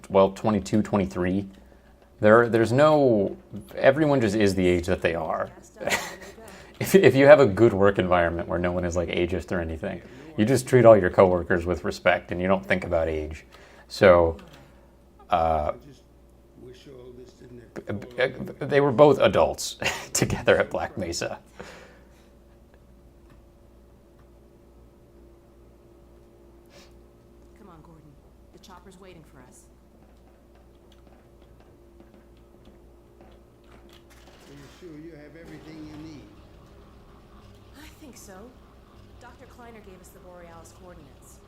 well, 22, 23, there's no, everyone just is the age that they are. If you have a good work environment where no one is like ageist or anything, you just treat all your coworkers with respect and you don't think about age. So, they were both adults together at Black Mesa. Come on, Gordon. The chopper's waiting for us. Are you sure you have everything you need? I think so. Dr. Kleiner gave us the Borealis coordinates.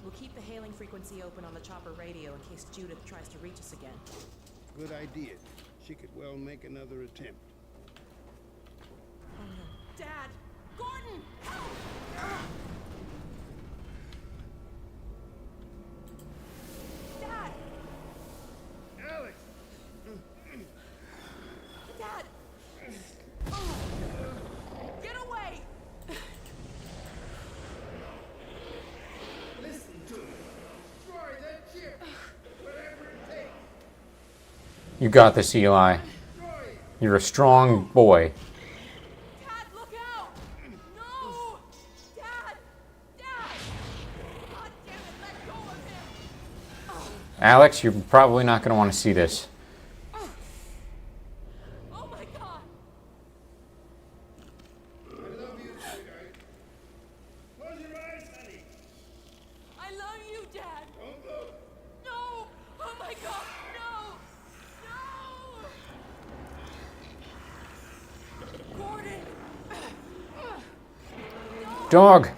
We'll keep the hailing frequency open on the chopper radio in case Judith tries to reach us again. Good idea. She could well make another attempt. Oh no. Dad! Gordon! Dad! Alex! Dad! Get away! Listen to me. Destroy that ship. Whatever it takes. You got this, Eli. You're a strong boy. Dad, look out! No! Dad! Dad! God damn it, let go of him! Alex, you're probably not going to want to see this. Oh my God! I love you, sweetheart. Close your eyes, honey. I love you, Dad! Don't look. No! Oh my God, no! No! Gordon! Dog! Dad!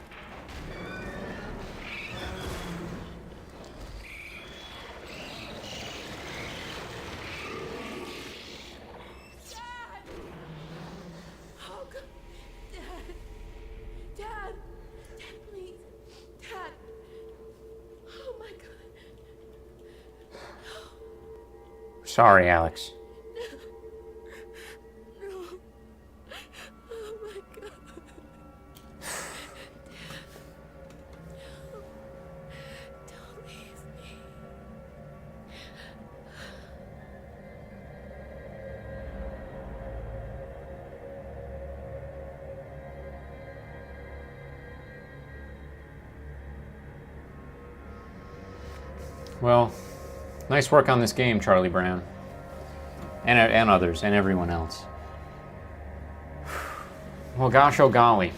Oh God! Dad! Dad! Dad, please! Dad! Oh my God! Sorry, Alex. No! Oh my God! Don't leave me. Well, nice work on this game, Charlie Brown. And others, and everyone else. Well, gosh, oh golly.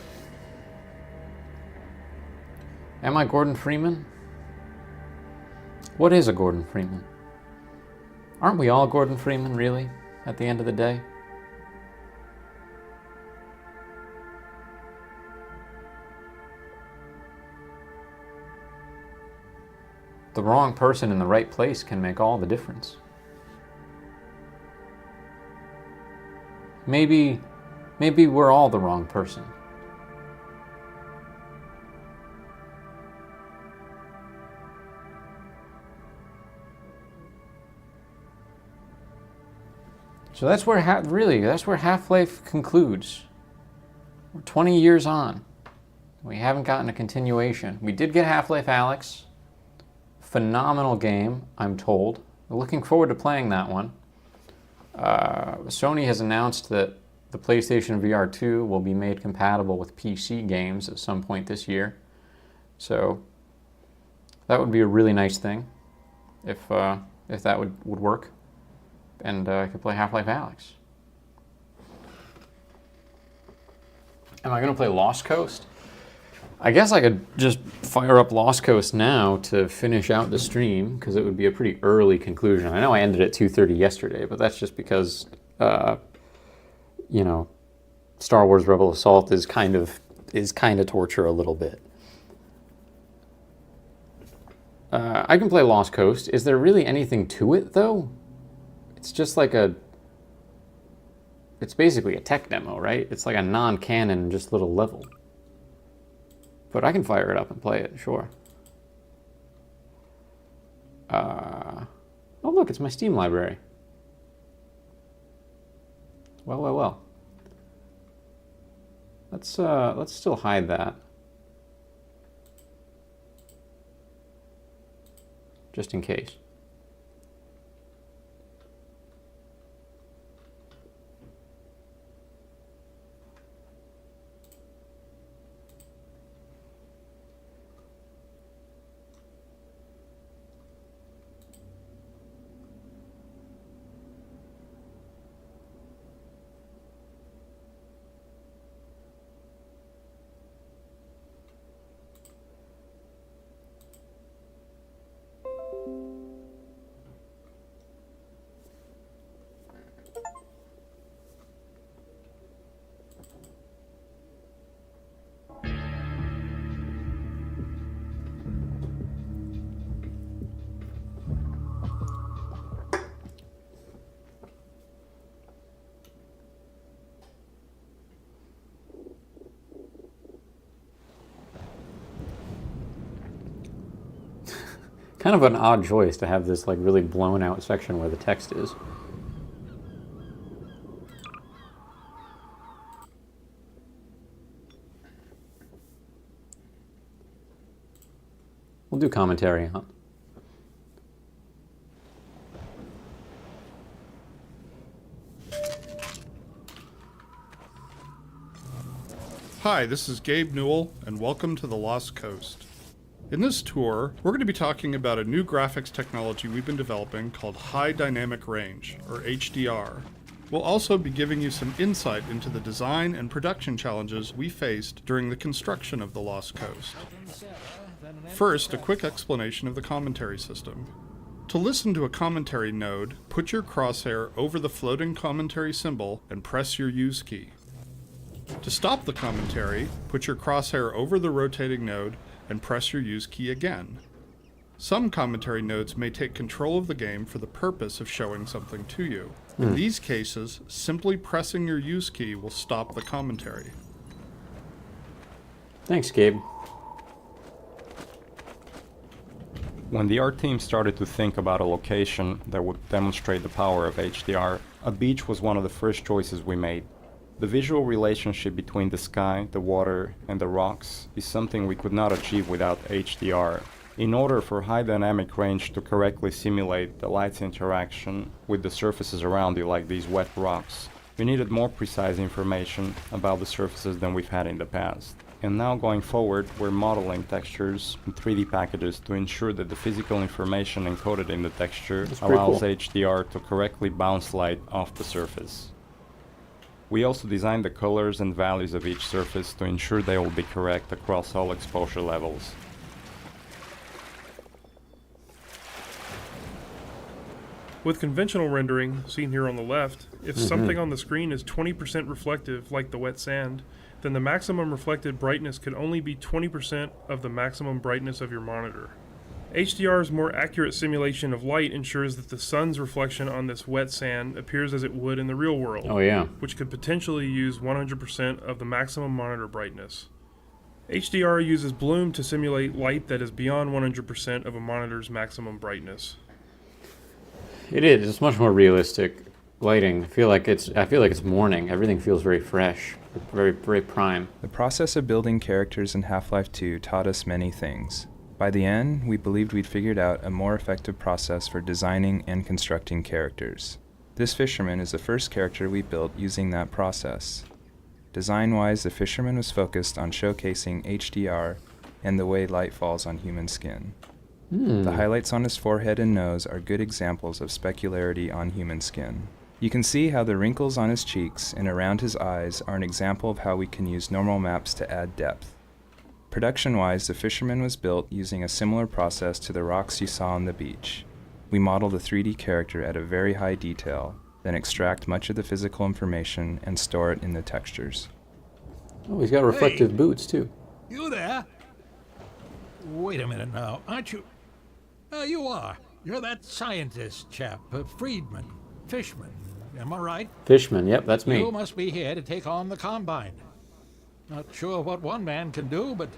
Am I Gordon Freeman? What is a Gordon Freeman? Aren't we all Gordon Freeman, really, at the end of the day? The wrong person in the right place can make all the difference. Maybe we're all the wrong person. So that's where that's where Half-Life concludes. We're 20 years on. We haven't gotten a continuation. We did get Half-Life Alyx. Phenomenal game, I'm told. We're looking forward to playing that one. Sony has announced that the PlayStation VR 2 will be made compatible with PC games at some point this year. So that would be a really nice thing if that would work. And I could play Half-Life Alyx. Am I going to play Lost Coast? I guess I could just fire up Lost Coast now to finish out the stream, because it would be a pretty early conclusion. I know I ended at 2:30 yesterday, but that's just because, you know, Star Wars Rebel Assault is kind of torture a little bit. I can play Lost Coast. Is there really anything to it, though? It's just like it's basically a tech demo, right? It's like a non-canon, just little level. But I can fire it up and play it, sure. Oh look, it's my Steam library. Well. Let's still hide that. Just in case. Kind of an odd choice to have this like really blown out section where the text is. We'll do commentary on. Hi, this is Gabe Newell, and welcome to the Lost Coast. In this tour, we're going to be talking about a new graphics technology we've been developing called High Dynamic Range, or HDR. We'll also be giving you some insight into the design and production challenges we faced during the construction of the Lost Coast. First, a quick explanation of the commentary system. To listen to a commentary node, put your crosshair over the floating commentary symbol and press your use key. To stop the commentary, put your crosshair over the rotating node and press your use key again. Some commentary nodes may take control of the game for the purpose of showing something to you. In these cases, simply pressing your use key will stop the commentary. Thanks, Gabe. When the art team started to think about a location that would demonstrate the power of HDR, a beach was one of the first choices we made. The visual relationship between the sky, the water, and the rocks is something we could not achieve without HDR. In order for high dynamic range to correctly simulate the light's interaction with the surfaces around you, like these wet rocks, we needed more precise information about the surfaces than we've had in the past. And now going forward, we're modeling textures in 3D packages to ensure that the physical information encoded in the texture allows HDR to correctly bounce light off the surface. We also designed the colors and values of each surface to ensure they will be correct across all exposure levels. With conventional rendering, seen here on the left, if something on the screen is 20% reflective, like the wet sand, then the maximum reflected brightness could only be 20% of the maximum brightness of your monitor. HDR's more accurate simulation of light ensures that the sun's reflection on this wet sand appears as it would in the real world, which could potentially use 100% of the maximum monitor brightness. HDR uses bloom to simulate light that is beyond 100% of a monitor's maximum brightness. It is. It's much more realistic. lighting. I feel like it's morning. Everything feels very fresh, very prime. The process of building characters in Half-Life 2 taught us many things. By the end, we believed we'd figured out a more effective process for designing and constructing characters. This fisherman is the first character we built using that process. Design-wise, the fisherman was focused on showcasing HDR and the way light falls on human skin. The highlights on his forehead and nose are good examples of specularity on human skin. You can see how the wrinkles on his cheeks and around his eyes are an example of how we can use normal maps to add depth. Production-wise, the fisherman was built using a similar process to the rocks you saw on the beach. We model the 3D character at a very high detail, then extract much of the physical information and store it in the textures. Oh, he's got reflective boots too. You there? Wait a minute now, aren't you? You are. You're that scientist chap, Friedman. Fishman. Am I right? Fishman, yep, that's me. You must be here to take on the Combine. Not sure what one man can do, but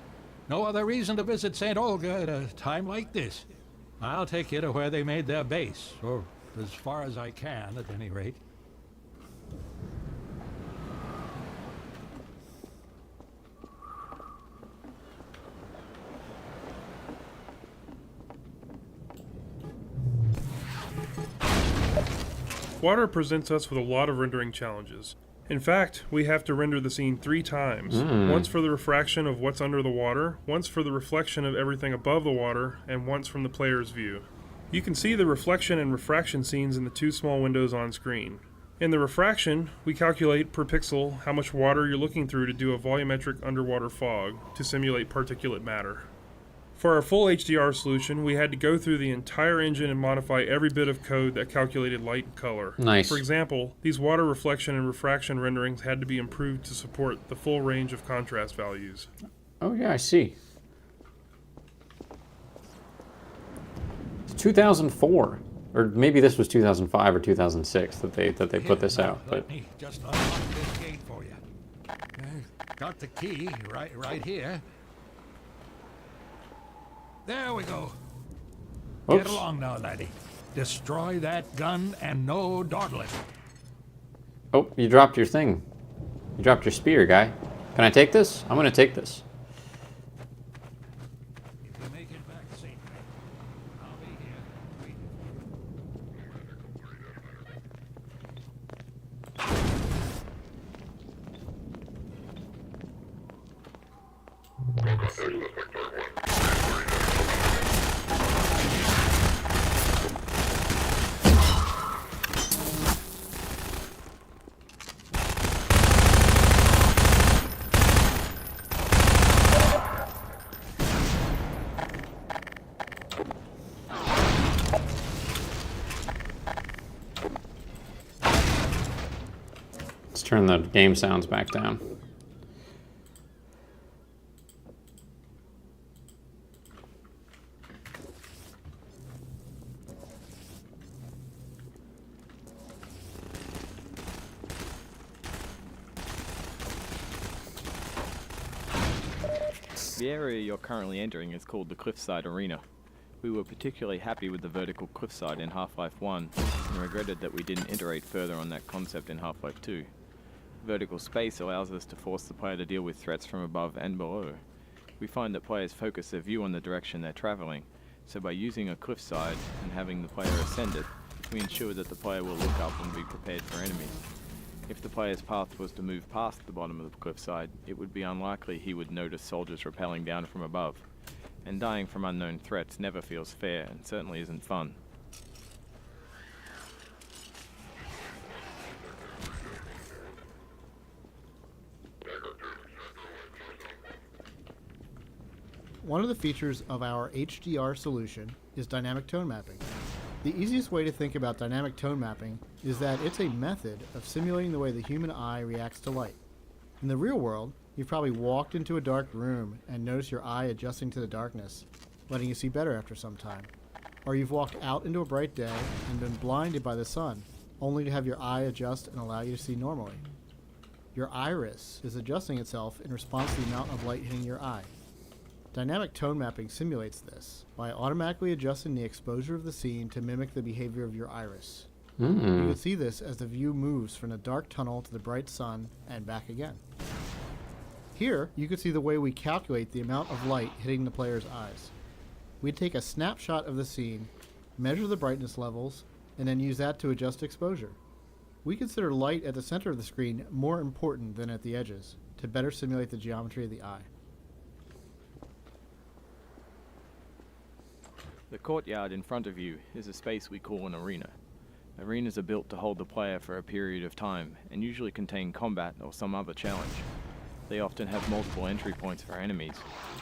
no other reason to visit St. Olga at a time like this. I'll take you to where they made their base, or as far as I can, at any rate. Water presents us with a lot of rendering challenges. In fact, we have to render the scene 3 times. Once for the refraction of what's under the water, once for the reflection of everything above the water, and once from the player's view. You can see the reflection and refraction scenes in the 2 small windows on screen. In the refraction, we calculate per pixel how much water you're looking through to do a volumetric underwater fog to simulate particulate matter. For our full HDR solution, we had to go through the entire engine and modify every bit of code that calculated light and color. Nice. For example, these water reflection and refraction renderings had to be improved to support the full range of contrast values. Oh yeah, I see. It's 2004, or maybe this was 2005 or 2006 that they put this out. But Let me just unlock this gate for you. Got the key right here. There we go. Oops. Get along now, laddie. Destroy that gun and no dawdling. oh, you dropped your thing. You dropped your spear, guy. Can I take this? I'm gonna take this. If you make it back safely, I'll be here waiting Let's turn the game sounds back down. The area you're currently entering is called the Cliffside Arena. We were particularly happy with the vertical cliffside in Half-Life 1 and regretted that we didn't iterate further on that concept in Half-Life 2. Vertical space allows us to force the player to deal with threats from above and below. We find that players focus their view on the direction they're traveling, so by using a cliffside and having the player ascend it, we ensure that the player will look up and be prepared for enemies. If the player's path was to move past the bottom of the cliffside, it would be unlikely he would notice soldiers rappelling down from above. And dying from unknown threats never feels fair and certainly isn't fun. One of the features of our HDR solution is dynamic tone mapping. The easiest way to think about dynamic tone mapping is that it's a method of simulating the way the human eye reacts to light. In the real world, you've probably walked into a dark room and noticed your eye adjusting to the darkness, letting you see better after some time. Or you've walked out into a bright day and been blinded by the sun, only to have your eye adjust and allow you to see normally. Your iris is adjusting itself in response to the amount of light hitting your eye. Dynamic tone mapping simulates this by automatically adjusting the exposure of the scene to mimic the behavior of your iris. You can see this as the view moves from the dark tunnel to the bright sun and back again. Here, you can see the way we calculate the amount of light hitting the player's eyes. We take a snapshot of the scene, measure the brightness levels, and then use that to adjust exposure. We consider light at the center of the screen more important than at the edges, to better simulate the geometry of the eye. The courtyard in front of you is a space we call an arena. Arenas are built to hold the player for a period of time and usually contain combat or some other challenge. They often have multiple entry points for enemies,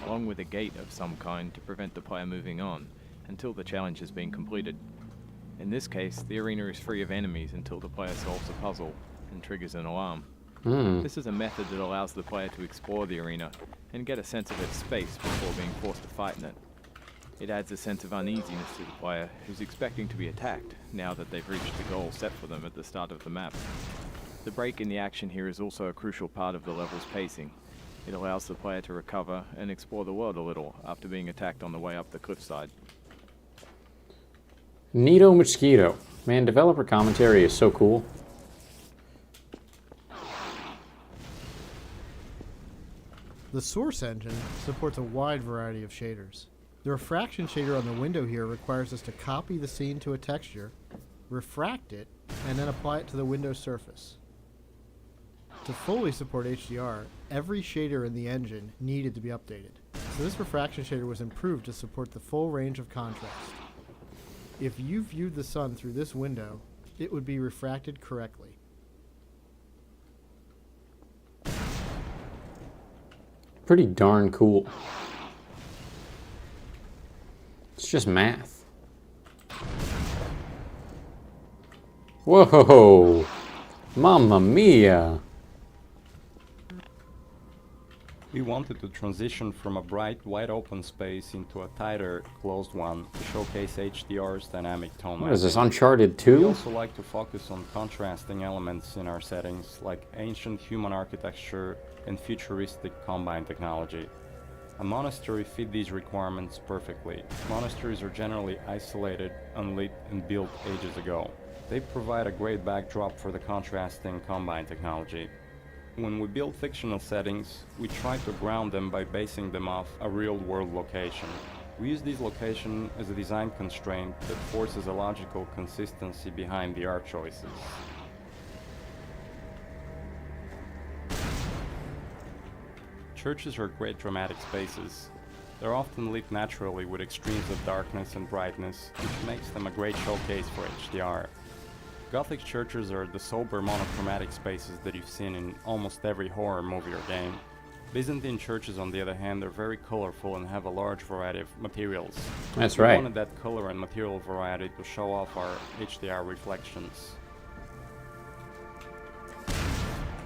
along with a gate of some kind to prevent the player moving on until the challenge has been completed. In this case, the arena is free of enemies until the player solves a puzzle and triggers an alarm. This is a method that allows the player to explore the arena and get a sense of its space before being forced to fight in it. It adds a sense of uneasiness to the player who's expecting to be attacked now that they've reached the goal set for them at the start of the map. The break in the action here is also a crucial part of the level's pacing. It allows the player to recover and explore the world a little after being attacked on the way up the cliffside. Neato Mosquito. Man, developer commentary is so cool. The Source engine supports a wide variety of shaders. The refraction shader on the window here requires us to copy the scene to a texture, refract it, and then apply it to the window surface. To fully support HDR, every shader in the engine needed to be updated. So this refraction shader was improved to support the full range of contrast. If you viewed the sun through this window, it would be refracted correctly. Pretty darn cool. It's just math. Whoa! Mamma mia! We wanted to transition from a bright, wide-open space into a tighter, closed one to showcase HDR's dynamic tone. What is this, Uncharted 2? We also like to focus on contrasting elements in our settings, like ancient human architecture and futuristic combine technology. A monastery fit these requirements perfectly. Monasteries are generally isolated, unlit, and built ages ago. They provide a great backdrop for the contrasting combine technology. When we build fictional settings, we try to ground them by basing them off a real-world location. We use this location as a design constraint that forces a logical consistency behind the art choices. Churches are great dramatic spaces. They're often lit naturally with extremes of darkness and brightness, which makes them a great showcase for HDR. Gothic churches are the sober monochromatic spaces that you've seen in almost every horror movie or game. Byzantine churches, on the other hand, are very colorful and have a large variety of materials. That's We right. wanted that color and material variety to show off our HDR reflections.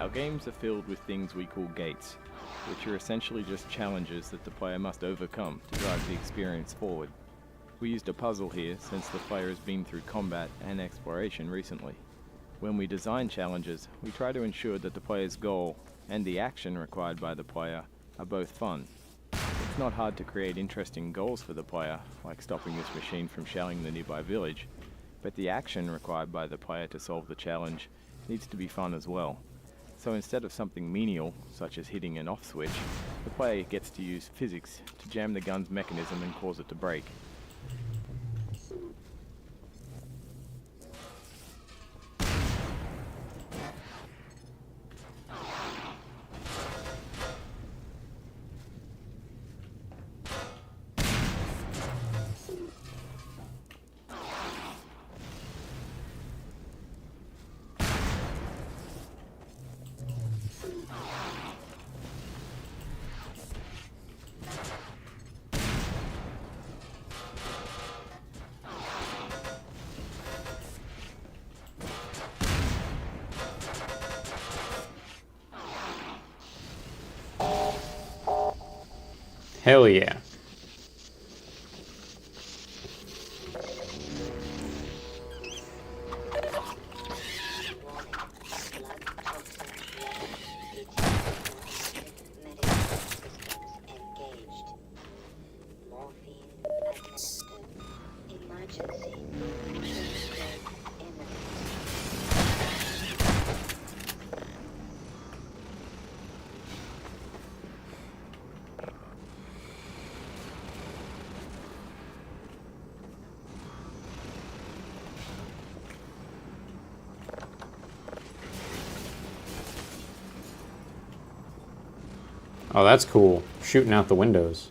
Our games are filled with things we call gates, which are essentially just challenges that the player must overcome to drive the experience forward. We used a puzzle here since the player has been through combat and exploration recently. When we design challenges, we try to ensure that the player's goal and the action required by the player are both fun. It's not hard to create interesting goals for the player, like stopping this machine from shelling the nearby village, but the action required by the player to solve the challenge needs to be fun as well. So instead of something menial, such as hitting an off switch, the player gets to use physics to jam the gun's mechanism and cause it to break. Hell yeah. Oh, that's cool. Shooting out the windows.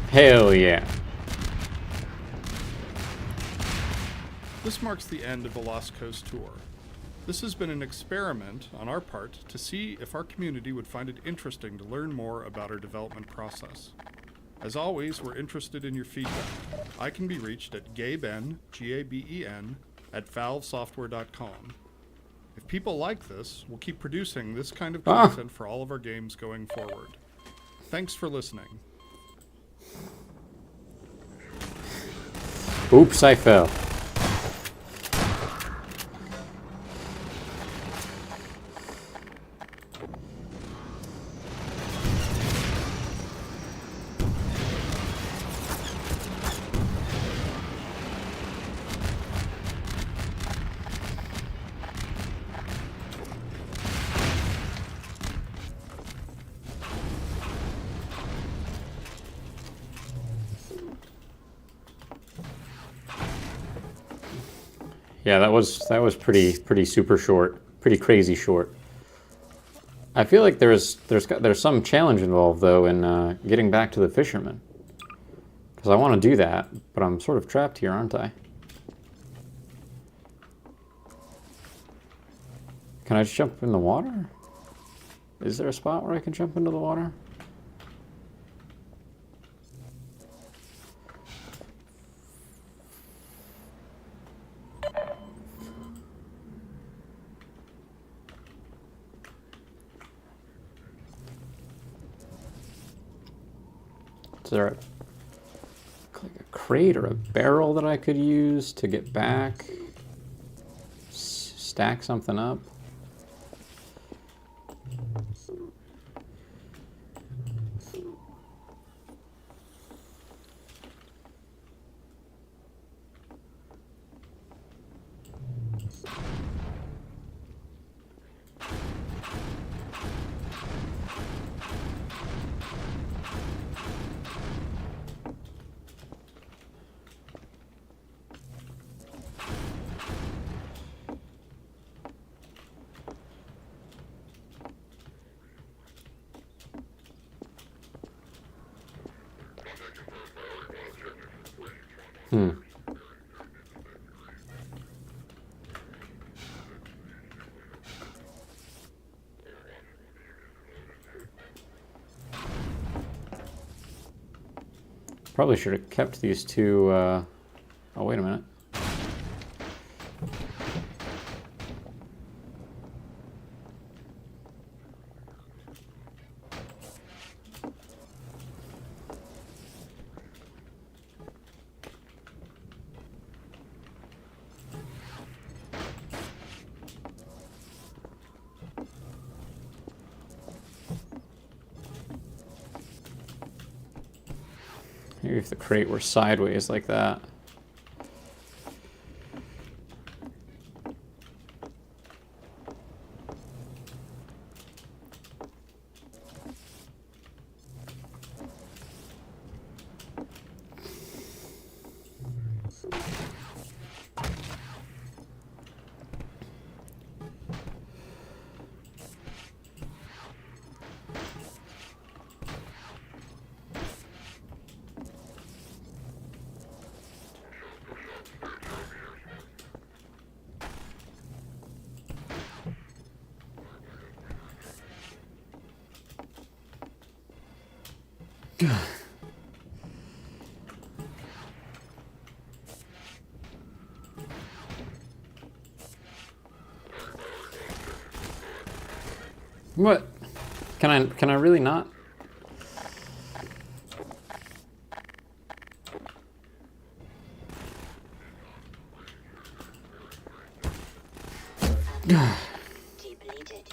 Hell yeah. This marks the end of the Lost Coast tour. This has been an experiment on our part to see if our community would find it interesting to learn more about our development process. As always, we're interested in your feedback. I can be reached at gaben, G-A-B-E-N, at valvesoftware.com. If people like this, we'll keep producing this kind of content for all of our games going forward. Thanks for listening. Oops, I fell. Yeah, that was pretty super short, pretty crazy short. I feel like there's some challenge involved though in getting back to the fisherman, because I want to do that, but I'm sort of trapped here, aren't I? Can I just jump in the water? Is there a spot where I can jump into the water? Is there like a crate or a barrel that I could use to get back? Stack something up? Probably should have kept these two, oh wait a minute. Maybe if the crate were sideways like that. What? Can I really not? Depleted.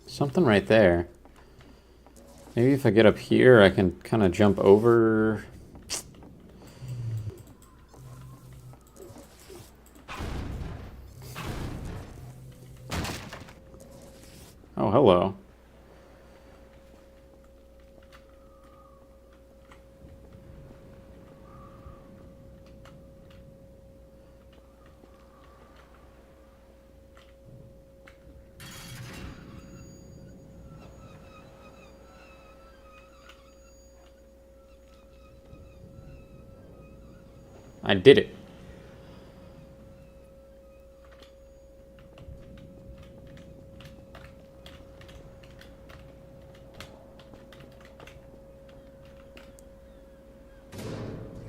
Something right there. Maybe if I get up here, I can kind of jump over. Oh, hello. I did it.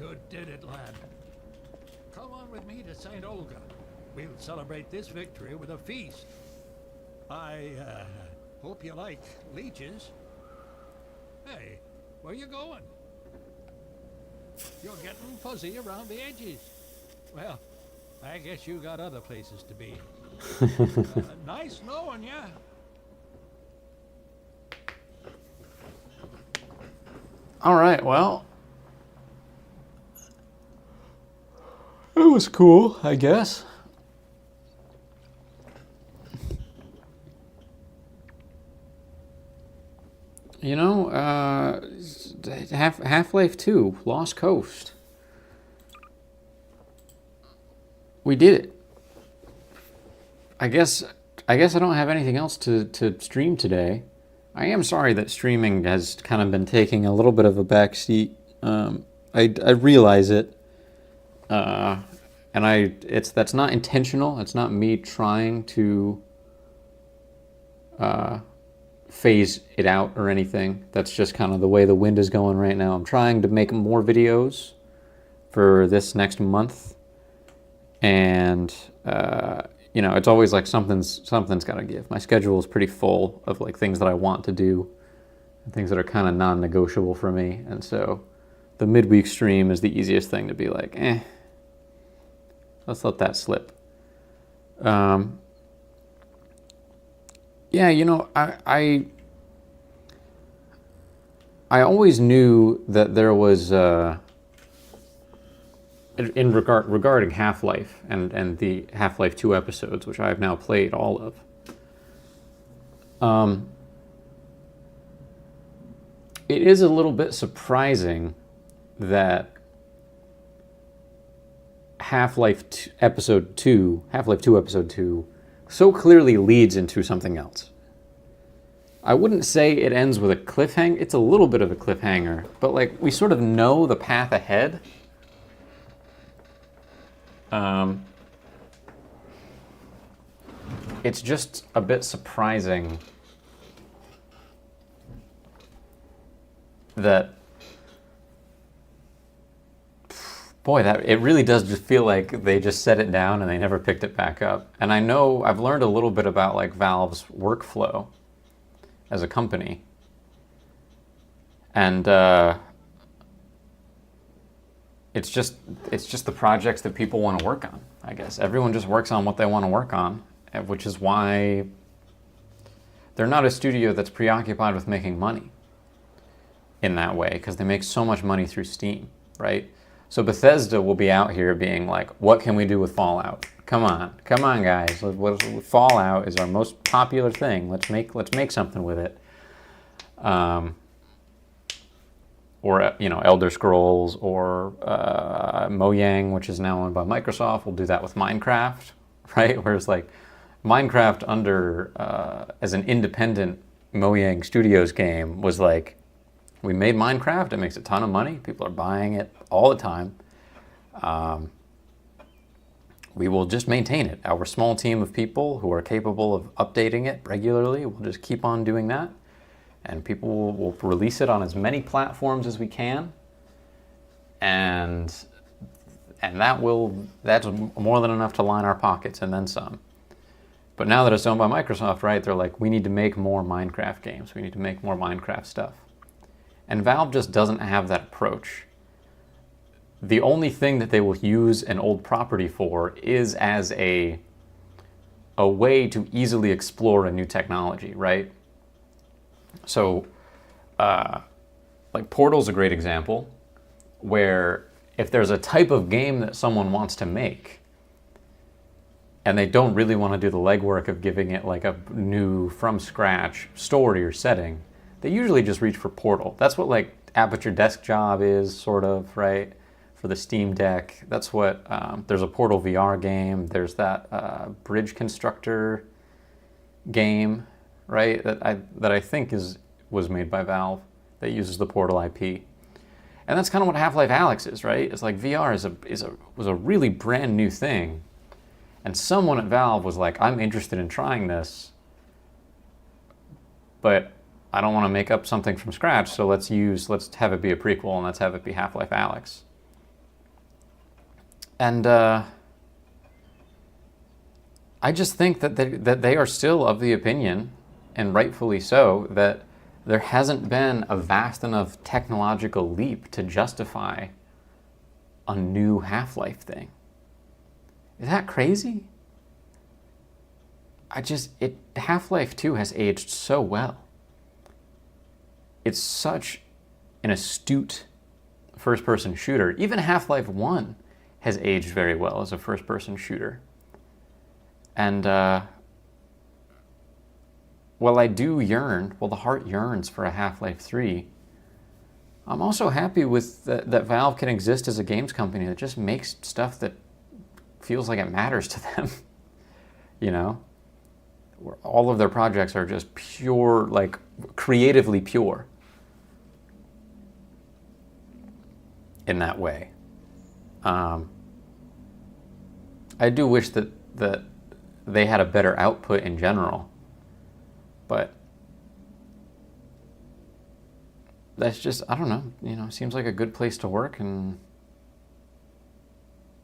You did it, lad. Come on with me to St. Olga. We'll celebrate this victory with a feast. I hope you like leeches. Hey, where you going? You're getting fuzzy around the edges. Well, I guess you got other places to be. Nice knowing ya. All right, well, it was cool, I guess. You know, Half-Life 2, Lost Coast. We did it. I guess I don't have anything else to stream today. I am sorry that streaming has kind of been taking a little bit of a backseat. I realize it, and that's not intentional. It's not me trying to phase it out or anything. That's just kind of the way the wind is going right now. I'm trying to make more videos for this next month, and you know, it's always like something's got to give. My schedule is pretty full of like things that I want to do and things that are kind of non-negotiable for me, and so the midweek stream is the easiest thing to be like, let's let that slip. Yeah, you know, I always knew that there was regarding Half-Life and the Half-Life 2 episodes, which I have now played all of. It is a little bit surprising that Half-Life 2 Episode 2 so clearly leads into something else. I wouldn't say it ends with a cliffhanger. It's a little bit of a cliffhanger, but like we sort of know the path ahead. It's just a bit surprising that, boy, that it really does just feel like they just set it down and they never picked it back up. And I know I've learned a little bit about like Valve's workflow as a company. And it's just the projects that people want to work on, I guess. Everyone just works on what they want to work on, which is why they're not a studio that's preoccupied with making money in that way, because they make so much money through Steam, right? So Bethesda will be out here being like, what can we do with Fallout? Come on guys. Fallout is our most popular thing. Let's make something with it. Or Elder Scrolls, or Mojang, which is now owned by Microsoft, will do that with Minecraft, right? Whereas like Minecraft as an independent Mojang Studios game was like, we made Minecraft, it makes a ton of money, people are buying it all the time. We will just maintain it. Our small team of people who are capable of updating it regularly will just keep on doing that. And people will release it on as many platforms as we can. And that's more than enough to line our pockets and then some. But now that it's owned by Microsoft, right, they're like, we need to make more Minecraft games. We need to make more Minecraft stuff. And Valve just doesn't have that approach. The only thing that they will use an old property for is as a way to easily explore a new technology, right? So, like Portal's a great example, where if there's a type of game that someone wants to make, and they don't really want to do the legwork of giving it like a new, from scratch story or setting, they usually just reach for Portal. That's what like Aperture Desk Job is, sort of, right? For the Steam Deck. That's what, there's a Portal VR game. There's that Bridge Constructor game, right? That I think was made by Valve, that uses the Portal IP. And that's kind of what Half-Life Alyx is, right? It's like VR was a really brand new thing. And someone at Valve was like, I'm interested in trying this, but I don't want to make up something from scratch, so let's have it be a prequel, and let's have it be Half-Life Alyx. And I just think that they are still of the opinion, and rightfully so, that there hasn't been a vast enough technological leap to justify a new Half-Life thing. Is that crazy? Half-Life 2 has aged so well. It's such an astute first-person shooter. Even Half-Life 1 has aged very well as a first-person shooter. And while the heart yearns for a Half-Life 3, I'm also happy with that Valve can exist as a games company that just makes stuff that feels like it matters to them. Where all of their projects are just pure, like creatively pure in that way. I do wish that they had a better output in general, but that's just, I don't know, seems like a good place to work, and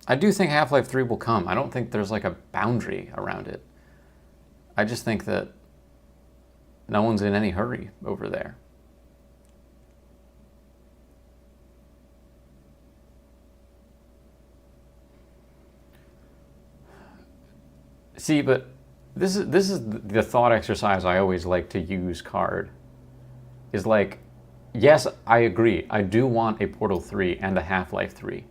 I do think Half-Life 3 will come. I don't think there's like a boundary around it. I just think that no one's in any hurry over there. See, but this is the thought exercise I always like to use, Card. Is like, yes, I agree. I do want a Portal 3 and a Half-Life 3.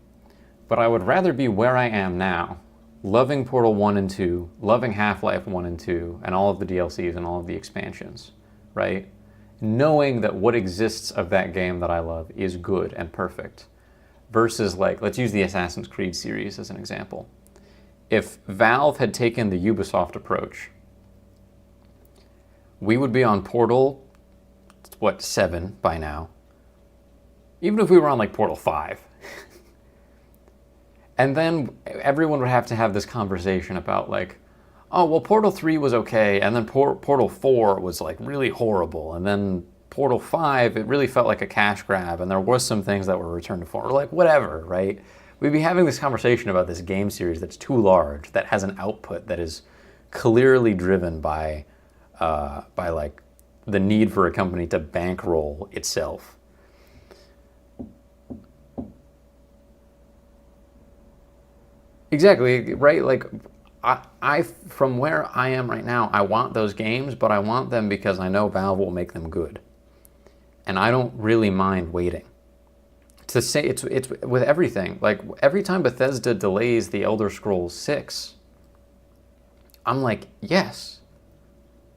But I would rather be where I am now, loving Portal 1 and 2, loving Half-Life 1 and 2, and all of the DLCs and all of the expansions, right? Knowing that what exists of that game that I love is good and perfect. Versus, like, let's use the Assassin's Creed series as an example. If Valve had taken the Ubisoft approach, we would be on Portal, 7 by now? Even if we were on, like, Portal 5. And then everyone would have to have this conversation about, like, oh, well, Portal 3 was okay, and then Portal 4 was, like, really horrible, and then Portal 5, it really felt like a cash grab, and there was some things that were returned to form, or like, whatever, right? We'd be having this conversation about this game series that's too large, that has an output that is clearly driven by like, the need for a company to bankroll itself. Exactly, right? Like, I, from where I am right now, I want those games, but I want them because I know Valve will make them good. And I don't really mind waiting. To say it's with everything. Like, every time Bethesda delays the Elder Scrolls 6, I'm like, yes.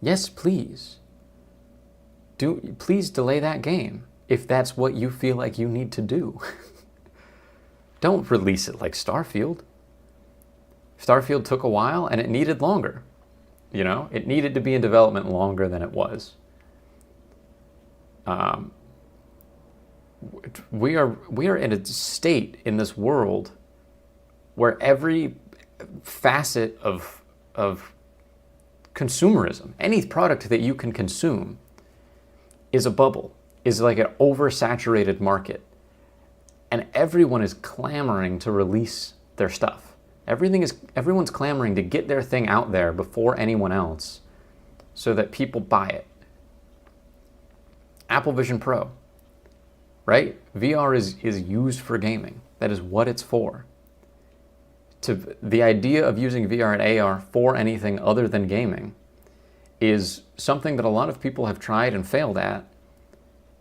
Yes, please. Please delay that game if that's what you feel like you need to do. Don't release it like Starfield. Starfield took a while and it needed longer. You know, it needed to be in development longer than it was. We are in a state in this world where every facet of consumerism, any product that you can consume, is a bubble, is like an oversaturated market. And everyone is clamoring to release their stuff. Everyone's clamoring to get their thing out there before anyone else so that people buy it. Apple Vision Pro, right? VR is used for gaming. That is what it's for. The idea of using VR and AR for anything other than gaming is something that a lot of people have tried and failed at.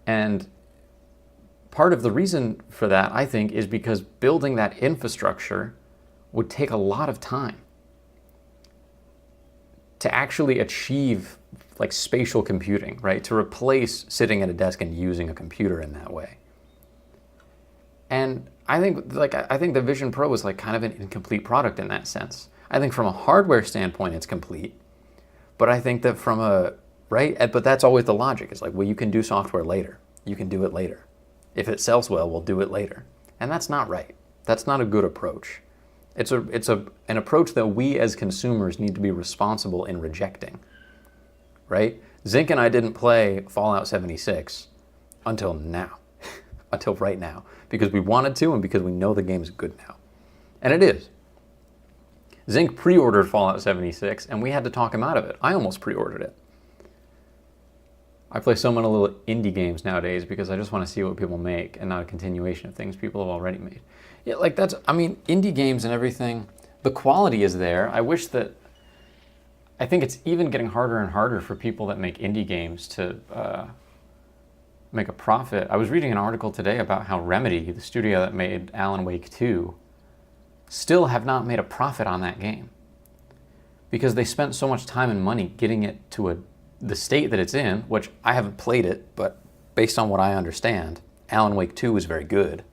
And part of the reason for that, I think, is because building that infrastructure would take a lot of time to actually achieve like spatial computing, right? To replace sitting at a desk and using a computer in that way. And I think the Vision Pro is like kind of an incomplete product in that sense. I think from a hardware standpoint, it's complete. But I think that from a, right? But that's always the logic. It's like, well, you can do software later. You can do it later. If it sells well, we'll do it later. And that's not right. That's not a good approach. It's an approach that we as consumers need to be responsible in rejecting, right? Zink and I didn't play Fallout 76 until now, until right now, because we wanted to and because we know the game's good now. And it is. Zink pre-ordered Fallout 76 and we had to talk him out of it. I almost pre-ordered it. I play so many little indie games nowadays because I just want to see what people make and not a continuation of things people have already made. Yeah, like indie games and everything, the quality is there. I think it's even getting harder and harder for people that make indie games to make a profit. I was reading an article today about how Remedy, the studio that made Alan Wake 2, still have not made a profit on that game because they spent so much time and money getting it to the state that it's in, which I haven't played it, but based on what I understand, Alan Wake 2 is very good.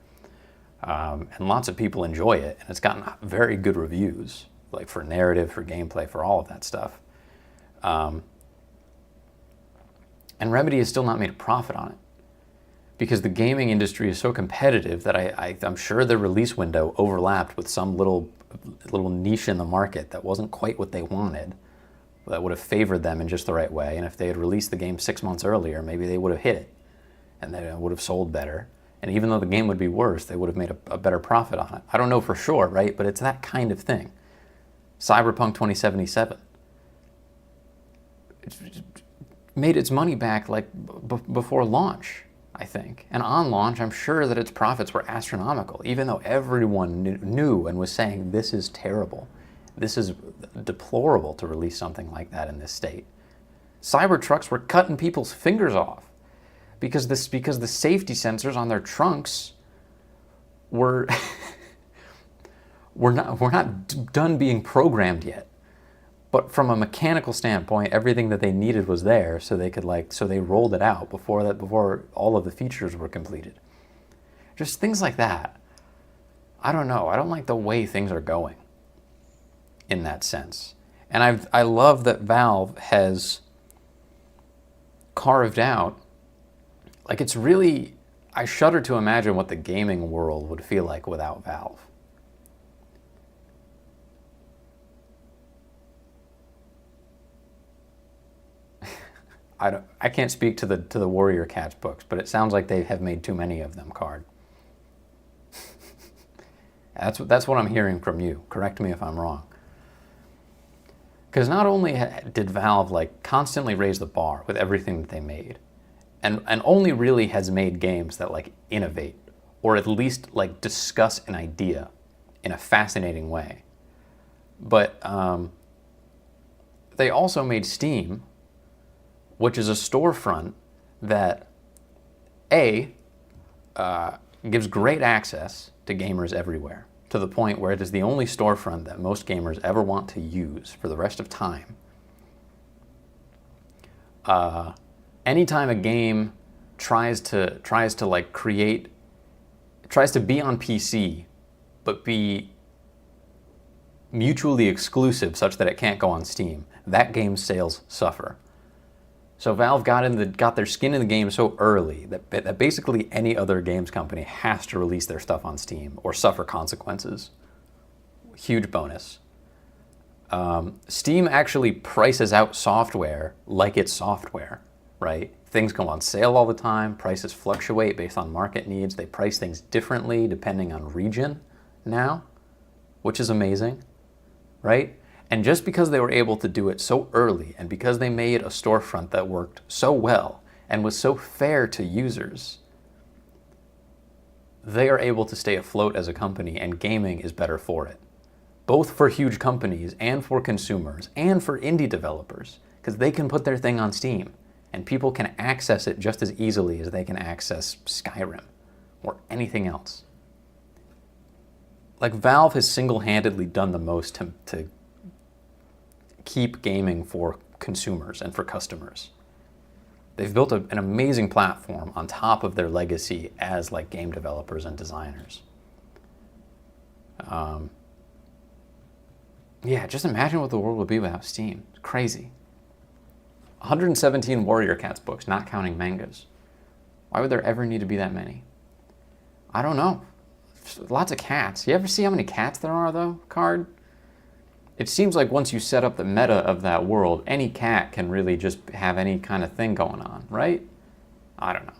And lots of people enjoy it, and it's gotten very good reviews, like for narrative, for gameplay, for all of that stuff. And Remedy has still not made a profit on it because the gaming industry is so competitive that I'm sure the release window overlapped with some little niche in the market that wasn't quite what they wanted, that would have favored them in just the right way. And if they had released the game 6 months earlier, maybe they would have hit it and they would have sold better. And even though the game would be worse, they would have made a better profit on it. I don't know for sure, right? But it's that kind of thing. Cyberpunk 2077 it made its money back like before launch, I think. And on launch, I'm sure that its profits were astronomical, even though everyone knew and was saying, this is terrible. This is deplorable to release something like that in this state. Cybertrucks were cutting people's fingers off because the safety sensors on their trunks were not done being programmed yet. But from a mechanical standpoint, everything that they needed was there, so they could so they rolled it out before all of the features were completed. Just things like that. I don't know. I don't like the way things are going in that sense. And I love that Valve has carved out, like it's really, I shudder to imagine what the gaming world would feel like without Valve. I can't speak to the Warrior Cats books, but it sounds like they have made too many of them, Card. That's what I'm hearing from you. Correct me if I'm wrong. Because not only did Valve constantly raise the bar with everything that they made, and only really has made games that innovate, or at least discuss an idea in a fascinating way. But they also made Steam, which is a storefront that gives great access to gamers everywhere, to the point where it is the only storefront that most gamers ever want to use for the rest of time. Anytime a game tries to be on PC, but be mutually exclusive such that it can't go on Steam, that game's sales suffer. So Valve got their skin in the game so early that basically any other games company has to release their stuff on Steam or suffer consequences. Huge bonus. Steam actually prices out software like it's software, right? Things go on sale all the time, prices fluctuate based on market needs, they price things differently depending on region now, which is amazing, right? And just because they were able to do it so early, and because they made a storefront that worked so well and was so fair to users, they are able to stay afloat as a company, and gaming is better for it. Both for huge companies and for consumers and for indie developers, because they can put their thing on Steam and people can access it just as easily as they can access Skyrim or anything else. Like, Valve has single-handedly done the most to keep gaming for consumers and for customers. They've built an amazing platform on top of their legacy as like game developers and designers. Yeah, just imagine what the world would be without Steam. It's crazy. 117 Warrior Cats books, not counting mangas. Why would there ever need to be that many? I don't know. Lots of cats. You ever see how many cats there are, though, Card? It seems like once you set up the meta of that world, any cat can really just have any kind of thing going on, right? I don't know.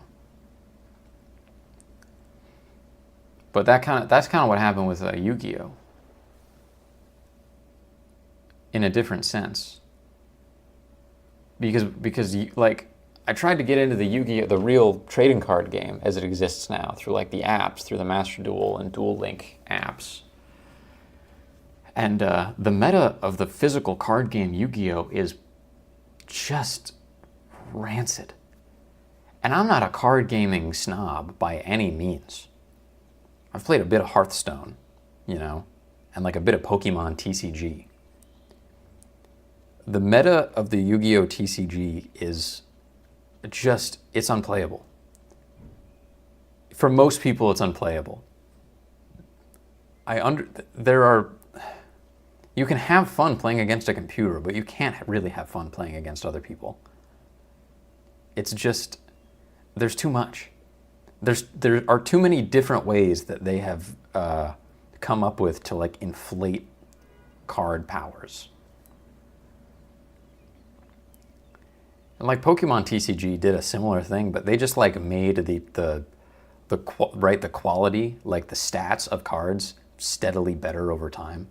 But that's kind of what happened with Yu-Gi-Oh! In a different sense. Because like, I tried to get into the Yu-Gi-Oh! The real trading card game as it exists now through like the apps, through the Master Duel and Duel Link apps. And the meta of the physical card game Yu-Gi-Oh! Is just rancid. And I'm not a card gaming snob by any means. I've played a bit of Hearthstone, you know, and like a bit of Pokemon TCG. The meta of the Yu-Gi-Oh! TCG is just, it's unplayable. For most people, it's unplayable. You can have fun playing against a computer, but you can't really have fun playing against other people. It's just, there's too much. There are too many different ways that they have come up with to like inflate card powers. And like Pokemon TCG did a similar thing, but they just like made the quality, like the stats of cards steadily better over time.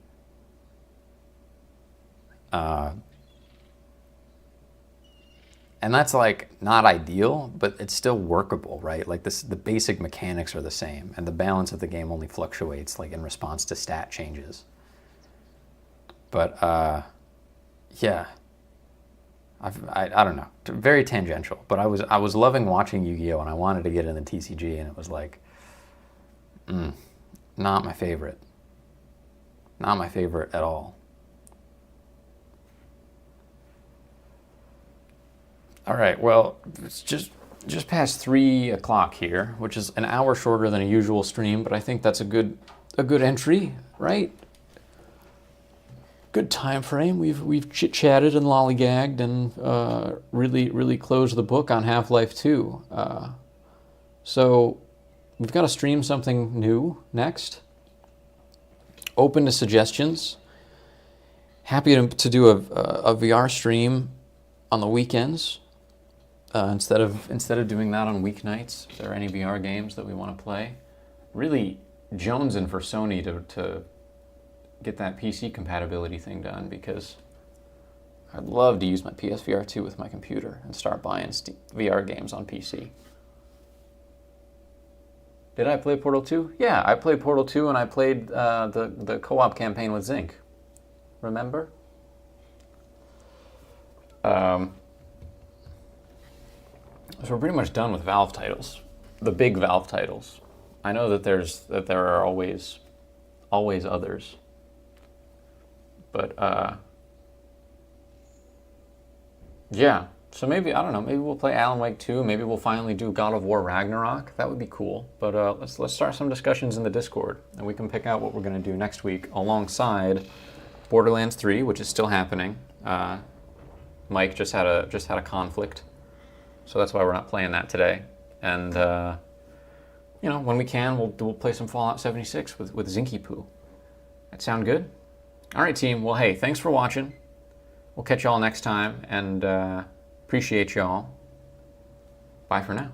And that's like not ideal, but it's still workable, right? Like the basic mechanics are the same, and the balance of the game only fluctuates like in response to stat changes. But yeah, I don't know, very tangential. But I was loving watching Yu-Gi-Oh! And I wanted to get in the TCG, and it was like, not my favorite. Not my favorite at all. All right, well, it's just past 3 o'clock here, which is an hour shorter than a usual stream, but I think that's a good entry, right? Good time frame. We've chit-chatted and lollygagged and really closed the book on Half-Life 2. So we've got to stream something new next. Open to suggestions. Happy to do a VR stream on the weekends. Instead of doing that on weeknights, if there are any VR games that we want to play. Really jonesing for Sony to get that PC compatibility thing done, because I'd love to use my PSVR 2 with my computer and start buying VR games on PC. Did I play Portal 2? Yeah, I played Portal 2 and I played the co-op campaign with Zinc. remember. So we're pretty much done with Valve titles, the big Valve titles. I know that there are always others, but yeah. So maybe, I don't know, maybe we'll play Alan Wake 2. Maybe we'll finally do God of War Ragnarok. That would be cool. But let's start some discussions in the Discord, and we can pick out what we're going to do next week alongside Borderlands 3, which is still happening. Mike just had a conflict, so that's why we're not playing that today. And you know, when we can, we'll play some Fallout 76 with Zinky Poo. That sound good? All right, team. Well, hey, thanks for watching. We'll catch y'all next time, and appreciate y'all. Bye for now.